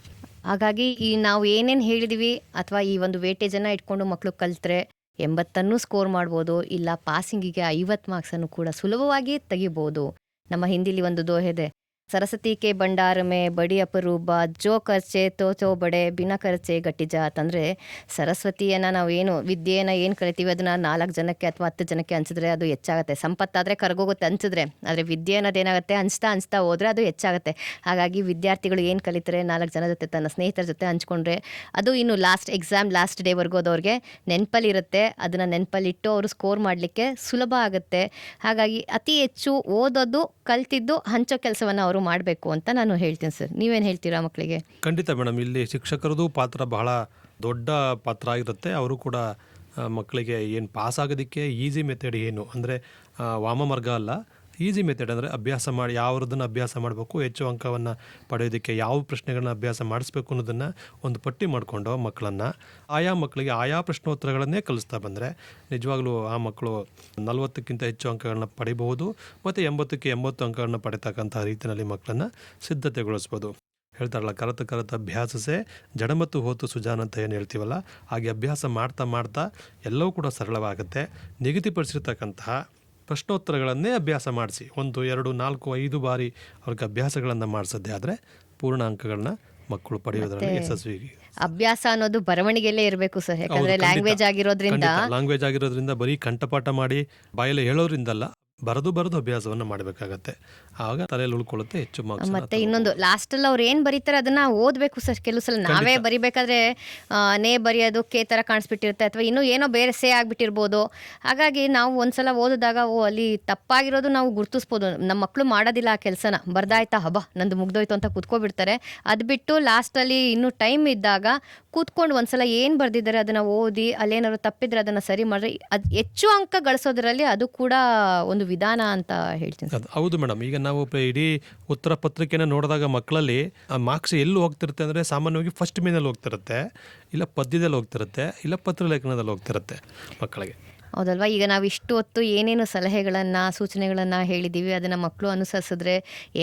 ಹಾಗಾಗಿ ಈ ನಾವು ಏನೇನು ಹೇಳಿದ್ವಿ ಅಥವಾ ಈ ಒಂದು ವೇಟೇಜನ್ನು ಇಟ್ಕೊಂಡು ಮಕ್ಕಳು ಕಲಿತ್ರೆ 80 ಸ್ಕೋರ್ ಮಾಡ್ಬೋದು, ಇಲ್ಲ ಪಾಸಿಂಗಿಗೆ 50 ಮಾರ್ಕ್ಸನ್ನು ಕೂಡ ಸುಲಭವಾಗಿ ತೆಗಿಬೋದು. ನಮ್ಮ ಹಿಂದಿಲಿ ಒಂದು ದೋಹೆ ಇದೆ, ಸರಸ್ವತಿ ಕೆ ಭಂಡಾರ ಮೇ ಬಡಿ ಅಪರೂಪ ಜೋ ಖರ್ಚೆ ತೋ ಬಡೆ ಬಿನ ಖರ್ಚೆ ಗಟ್ಟಿಜಾತ್. ಅಂದರೆ ಸರಸ್ವತಿಯನ್ನು ನಾವು ವಿದ್ಯೆಯನ್ನು ಏನು ಕಲಿತೀವಿ ಅದನ್ನು 4 ಜನಕ್ಕೆ ಅಥವಾ 10 ಜನಕ್ಕೆ ಹಂಚಿದ್ರೆ ಅದು ಹೆಚ್ಚಾಗುತ್ತೆ. ಸಂಪತ್ತಾದರೆ ಕರ್ಗೋಗುತ್ತೆ ಹಂಚಿದ್ರೆ, ಆದರೆ ವಿದ್ಯೆ ಅನ್ನೋದೇನಾಗುತ್ತೆ ಹಂಚ್ತಾ ಹೋದರೆ ಅದು ಹೆಚ್ಚಾಗುತ್ತೆ. ಹಾಗಾಗಿ ವಿದ್ಯಾರ್ಥಿಗಳು ಏನು ಕಲಿತಾರೆ 4 ಜನ ಜೊತೆ ತನ್ನ ಸ್ನೇಹಿತರ ಜೊತೆ ಹಂಚ್ಕೊಂಡ್ರೆ ಅದು ಇನ್ನು ಲಾಸ್ಟ್ ಡೇವರೆಗೂ ಅದವ್ರಿಗೆ ನೆನಪಲ್ಲಿರುತ್ತೆ. ಅದನ್ನು ನೆನಪಲ್ಲಿಟ್ಟು ಅವರು ಸ್ಕೋರ್ ಮಾಡಲಿಕ್ಕೆ ಸುಲಭ ಆಗುತ್ತೆ. ಹಾಗಾಗಿ ಅತಿ ಹೆಚ್ಚು ಓದೋದು ಕಲ್ತಿದ್ದು ಹಂಚೋ ಕೆಲಸವನ್ನು ಅವರು ಮಾಡಬೇಕು ಅಂತ ನಾನು ಹೇಳ್ತೀನಿ ಸರ್. ನೀವೇನು ಹೇಳ್ತೀರಾ ಮಕ್ಕಳಿಗೆ? ಖಂಡಿತ ಮೇಡಮ್, ಇಲ್ಲಿ ಶಿಕ್ಷಕರದು ಪಾತ್ರ ಬಹಳ ದೊಡ್ಡ ಪಾತ್ರ ಆಗಿರುತ್ತೆ. ಅವರು ಕೂಡ ಮಕ್ಕಳಿಗೆ ಏನು ಪಾಸ್ ಆಗೋದಕ್ಕೆ ಈಸಿ ಮೆಥಡ್ ಏನು ಅಂದರೆ ವಾಮಮಾರ್ಗ ಅಲ್ಲ, ಈಸಿ ಮೆಥಡ್ ಅಂದರೆ ಅಭ್ಯಾಸ ಮಾಡಿ ಯಾವುದನ್ನು ಅಭ್ಯಾಸ ಮಾಡಬೇಕು, ಹೆಚ್ಚು ಅಂಕವನ್ನು ಪಡೆಯೋದಕ್ಕೆ ಯಾವ ಪ್ರಶ್ನೆಗಳನ್ನ ಅಭ್ಯಾಸ ಮಾಡಿಸ್ಬೇಕು ಅನ್ನೋದನ್ನು ಒಂದು ಪಟ್ಟಿ ಮಾಡಿಕೊಂಡು ಮಕ್ಕಳನ್ನು ಆಯಾ ಮಕ್ಕಳಿಗೆ ಆಯಾ ಪ್ರಶ್ನೋತ್ತರಗಳನ್ನೇ ಕಲಿಸ್ತಾ ಬಂದರೆ ನಿಜವಾಗ್ಲೂ ಆ ಮಕ್ಕಳು 40ಕ್ಕಿಂತ ಹೆಚ್ಚು ಅಂಕಗಳನ್ನ ಪಡಿಬಹುದು ಮತ್ತು 80ಕ್ಕೆ 80 ಅಂಕಗಳನ್ನ ಪಡಿತಕ್ಕಂಥ ರೀತಿಯಲ್ಲಿ ಮಕ್ಕಳನ್ನು ಸಿದ್ಧತೆಗೊಳಿಸ್ಬೋದು. ಹೇಳ್ತಾರಲ್ಲ, ಕರತ ಅಭ್ಯಾಸಸೆ ಜಡಮತ್ತು ಹೋತು ಸುಜಾನ್ ಅಂತ ಏನು ಹೇಳ್ತೀವಲ್ಲ, ಹಾಗೆ ಅಭ್ಯಾಸ ಮಾಡ್ತಾ ಎಲ್ಲವೂ ಕೂಡ ಸರಳವಾಗುತ್ತೆ. ನಿಗದಿಪಡಿಸಿರ್ತಕ್ಕಂತಹ ಪ್ರಶ್ನೋತ್ತರಗಳನ್ನೇ ಅಭ್ಯಾಸ ಮಾಡಿಸಿ 1, 2, 4, 5 ಬಾರಿ ಅವ್ರಿಗೆ ಅಭ್ಯಾಸಗಳನ್ನು ಮಾಡಿಸೋದೇ ಆದರೆ ಪೂರ್ಣ ಅಂಕಗಳನ್ನ ಮಕ್ಕಳು ಪಡೆಯೋದ್ರಲ್ಲಿ ಯಶಸ್ವಿ. ಅಭ್ಯಾಸ ಅನ್ನೋದು ಬರವಣಿಗೆಯಲ್ಲೇ ಇರಬೇಕು ಸರ್, ಯಾಕಂದ್ರೆ ಲ್ಯಾಂಗ್ವೇಜ್ ಆಗಿರೋದ್ರಿಂದ ಬರೀ ಕಂಠಪಾಠ ಮಾಡಿ ಬಾಯಲ್ಲಿ ಹೇಳೋದ್ರಿಂದಲ್ಲ, ಬರೆದು ಅಭ್ಯಾಸವನ್ನು ಮಾಡಬೇಕಾಗತ್ತೆ. ಆಗ ತಲೆಯಲ್ಲಿ ಉಳ್ಕೊಳ್ಳುತ್ತೆ, ಹೆಚ್ಚು ಮಾರ್ಕ್ಸ್. ಮತ್ತೆ ಇನ್ನೊಂದು ಲಾಸ್ಟಲ್ಲಿ ಅವ್ರು ಏನು ಬರೀತಾರೆ ಅದನ್ನ ಓದಬೇಕು ಸರ್. ಕೆಲವು ಸಲ ನಾವೇ ಬರಿಬೇಕಾದ್ರೆ ನೇ ಬರೆಯೋದು ಕೆ ಥರ ಕಾಣಿಸ್ಬಿಟ್ಟಿರುತ್ತೆ, ಅಥವಾ ಇನ್ನೂ ಏನೋ ಬೇರೆ ಸೇ ಆಗಿಬಿಟ್ಟಿರ್ಬೋದು. ಹಾಗಾಗಿ ನಾವು ಒಂದ್ಸಲ ಓದಿದಾಗ ಅಲ್ಲಿ ತಪ್ಪಾಗಿರೋದು ನಾವು ಗುರ್ತಿಸ್ಬೋದು. ನಮ್ಮ ಮಕ್ಕಳು ಮಾಡೋದಿಲ್ಲ ಆ ಕೆಲಸನ, ಬರ್ದಾಯ್ತಾ ಹಬ್ಬ ನಂದು ಮುಗ್ದೋಯ್ತು ಅಂತ ಕೂತ್ಕೊಬಿಡ್ತಾರೆ. ಅದು ಬಿಟ್ಟು ಲಾಸ್ಟಲ್ಲಿ ಇನ್ನೂ ಟೈಮ್ ಇದ್ದಾಗ ಕೂತ್ಕೊಂಡು ಒಂದ್ಸಲ ಏನು ಬರೆದಿದ್ದಾರೆ ಅದನ್ನು ಓದಿ ಅಲ್ಲೇನಾದ್ರು ತಪ್ಪಿದ್ರೆ ಅದನ್ನು ಸರಿ ಮಾಡಿದ್ರೆ ಅದು ಹೆಚ್ಚು ಅಂಕ ಗಳಿಸೋದ್ರಲ್ಲಿ ಅದು ಕೂಡ ಒಂದು ವಿಧಾನ ಅಂತ ಹೇಳ್ತೀನಿ. ಹೌದು ಮೇಡಮ್, ಈಗ ನಾವು ಇಡೀ ಉತ್ತರ ಪತ್ರಿಕೆನ ನೋಡಿದಾಗ ಮಕ್ಕಳಲ್ಲಿ ಮಾರ್ಕ್ಸ್ ಎಲ್ಲಿ ಹೋಗ್ತಿರುತ್ತೆ ಅಂದರೆ ಸಾಮಾನ್ಯವಾಗಿ ಫಸ್ಟ್ ಮೇನಲ್ಲಿ ಹೋಗ್ತಿರುತ್ತೆ, ಇಲ್ಲ ಪದ್ಯದಲ್ಲಿ ಹೋಗ್ತಿರುತ್ತೆ, ಇಲ್ಲ ಪತ್ರಲೇಖನದಲ್ಲಿ ಹೋಗ್ತಿರುತ್ತೆ ಮಕ್ಕಳಿಗೆ. ಹೌದಲ್ವಾ? ಈಗ ನಾವು ಇಷ್ಟು ಹೊತ್ತು ಏನೇನು ಸಲಹೆಗಳನ್ನು ಸೂಚನೆಗಳನ್ನು ಹೇಳಿದ್ದೀವಿ ಅದನ್ನು ಮಕ್ಕಳು ಅನುಸರಿಸಿದ್ರೆ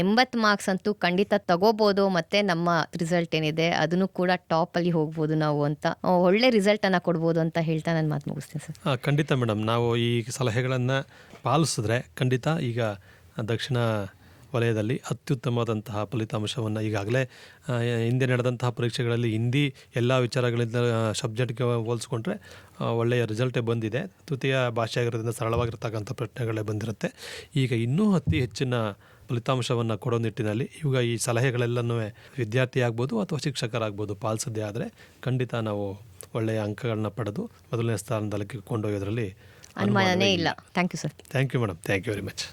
80 ಮಾರ್ಕ್ಸ್ ಅಂತೂ ಖಂಡಿತ ತಗೋಬೋದು. ಮತ್ತು ನಮ್ಮ ರಿಸಲ್ಟ್ ಏನಿದೆ ಅದನ್ನು ಕೂಡ ಟಾಪಲ್ಲಿ ಹೋಗ್ಬೋದು ನಾವು ಅಂತ, ಒಳ್ಳೆ ರಿಸಲ್ಟನ್ನು ಕೊಡ್ಬೋದು ಅಂತ ಹೇಳ್ತಾ ನಾನು ಮಾತು ಮುಗಿಸ್ತೀನಿ ಸರ್. ಖಂಡಿತ ಮೇಡಮ್, ನಾವು ಈ ಸಲಹೆಗಳನ್ನು ಪಾಲಿಸಿದ್ರೆ ಖಂಡಿತ ಈಗ ದಕ್ಷಿಣ ವಲಯದಲ್ಲಿ ಅತ್ಯುತ್ತಮವಾದಂತಹ ಫಲಿತಾಂಶವನ್ನು ಈಗಾಗಲೇ ಹಿಂದೆ ನಡೆದಂತಹ ಪರೀಕ್ಷೆಗಳಲ್ಲಿ ಹಿಂದಿ ಎಲ್ಲ ವಿಚಾರಗಳಿಂದ ಸಬ್ಜೆಕ್ಟ್ಗೆ ಹೋಲಿಸ್ಕೊಂಡ್ರೆ ಒಳ್ಳೆಯ ರಿಸಲ್ಟೇ ಬಂದಿದೆ. ತೃತೀಯ ಭಾಷೆ ಆಗಿರೋದ್ರಿಂದ ಸರಳವಾಗಿರ್ತಕ್ಕಂಥ ಪ್ರಶ್ನೆಗಳೇ ಬಂದಿರುತ್ತೆ. ಈಗ ಇನ್ನೂ ಅತಿ ಹೆಚ್ಚಿನ ಫಲಿತಾಂಶವನ್ನು ಕೊಡೋ ನಿಟ್ಟಿನಲ್ಲಿ ಇವಾಗ ಈ ಸಲಹೆಗಳೆಲ್ಲನೂ ವಿದ್ಯಾರ್ಥಿ ಆಗ್ಬೋದು ಅಥವಾ ಶಿಕ್ಷಕರಾಗ್ಬೋದು ಪಾಲಿಸೋದೇ ಆದರೆ ಖಂಡಿತ ನಾವು ಒಳ್ಳೆಯ ಅಂಕಗಳನ್ನ ಪಡೆದು ಮೊದಲನೇ ಸ್ಥಾನದಲ್ಲಿ ಕೊಂಡೊಯ್ಯೋದ್ರಲ್ಲಿ ಅನುಮಾನನೇ ಇಲ್ಲ. Thank you sir. Thank you madam, thank you very much.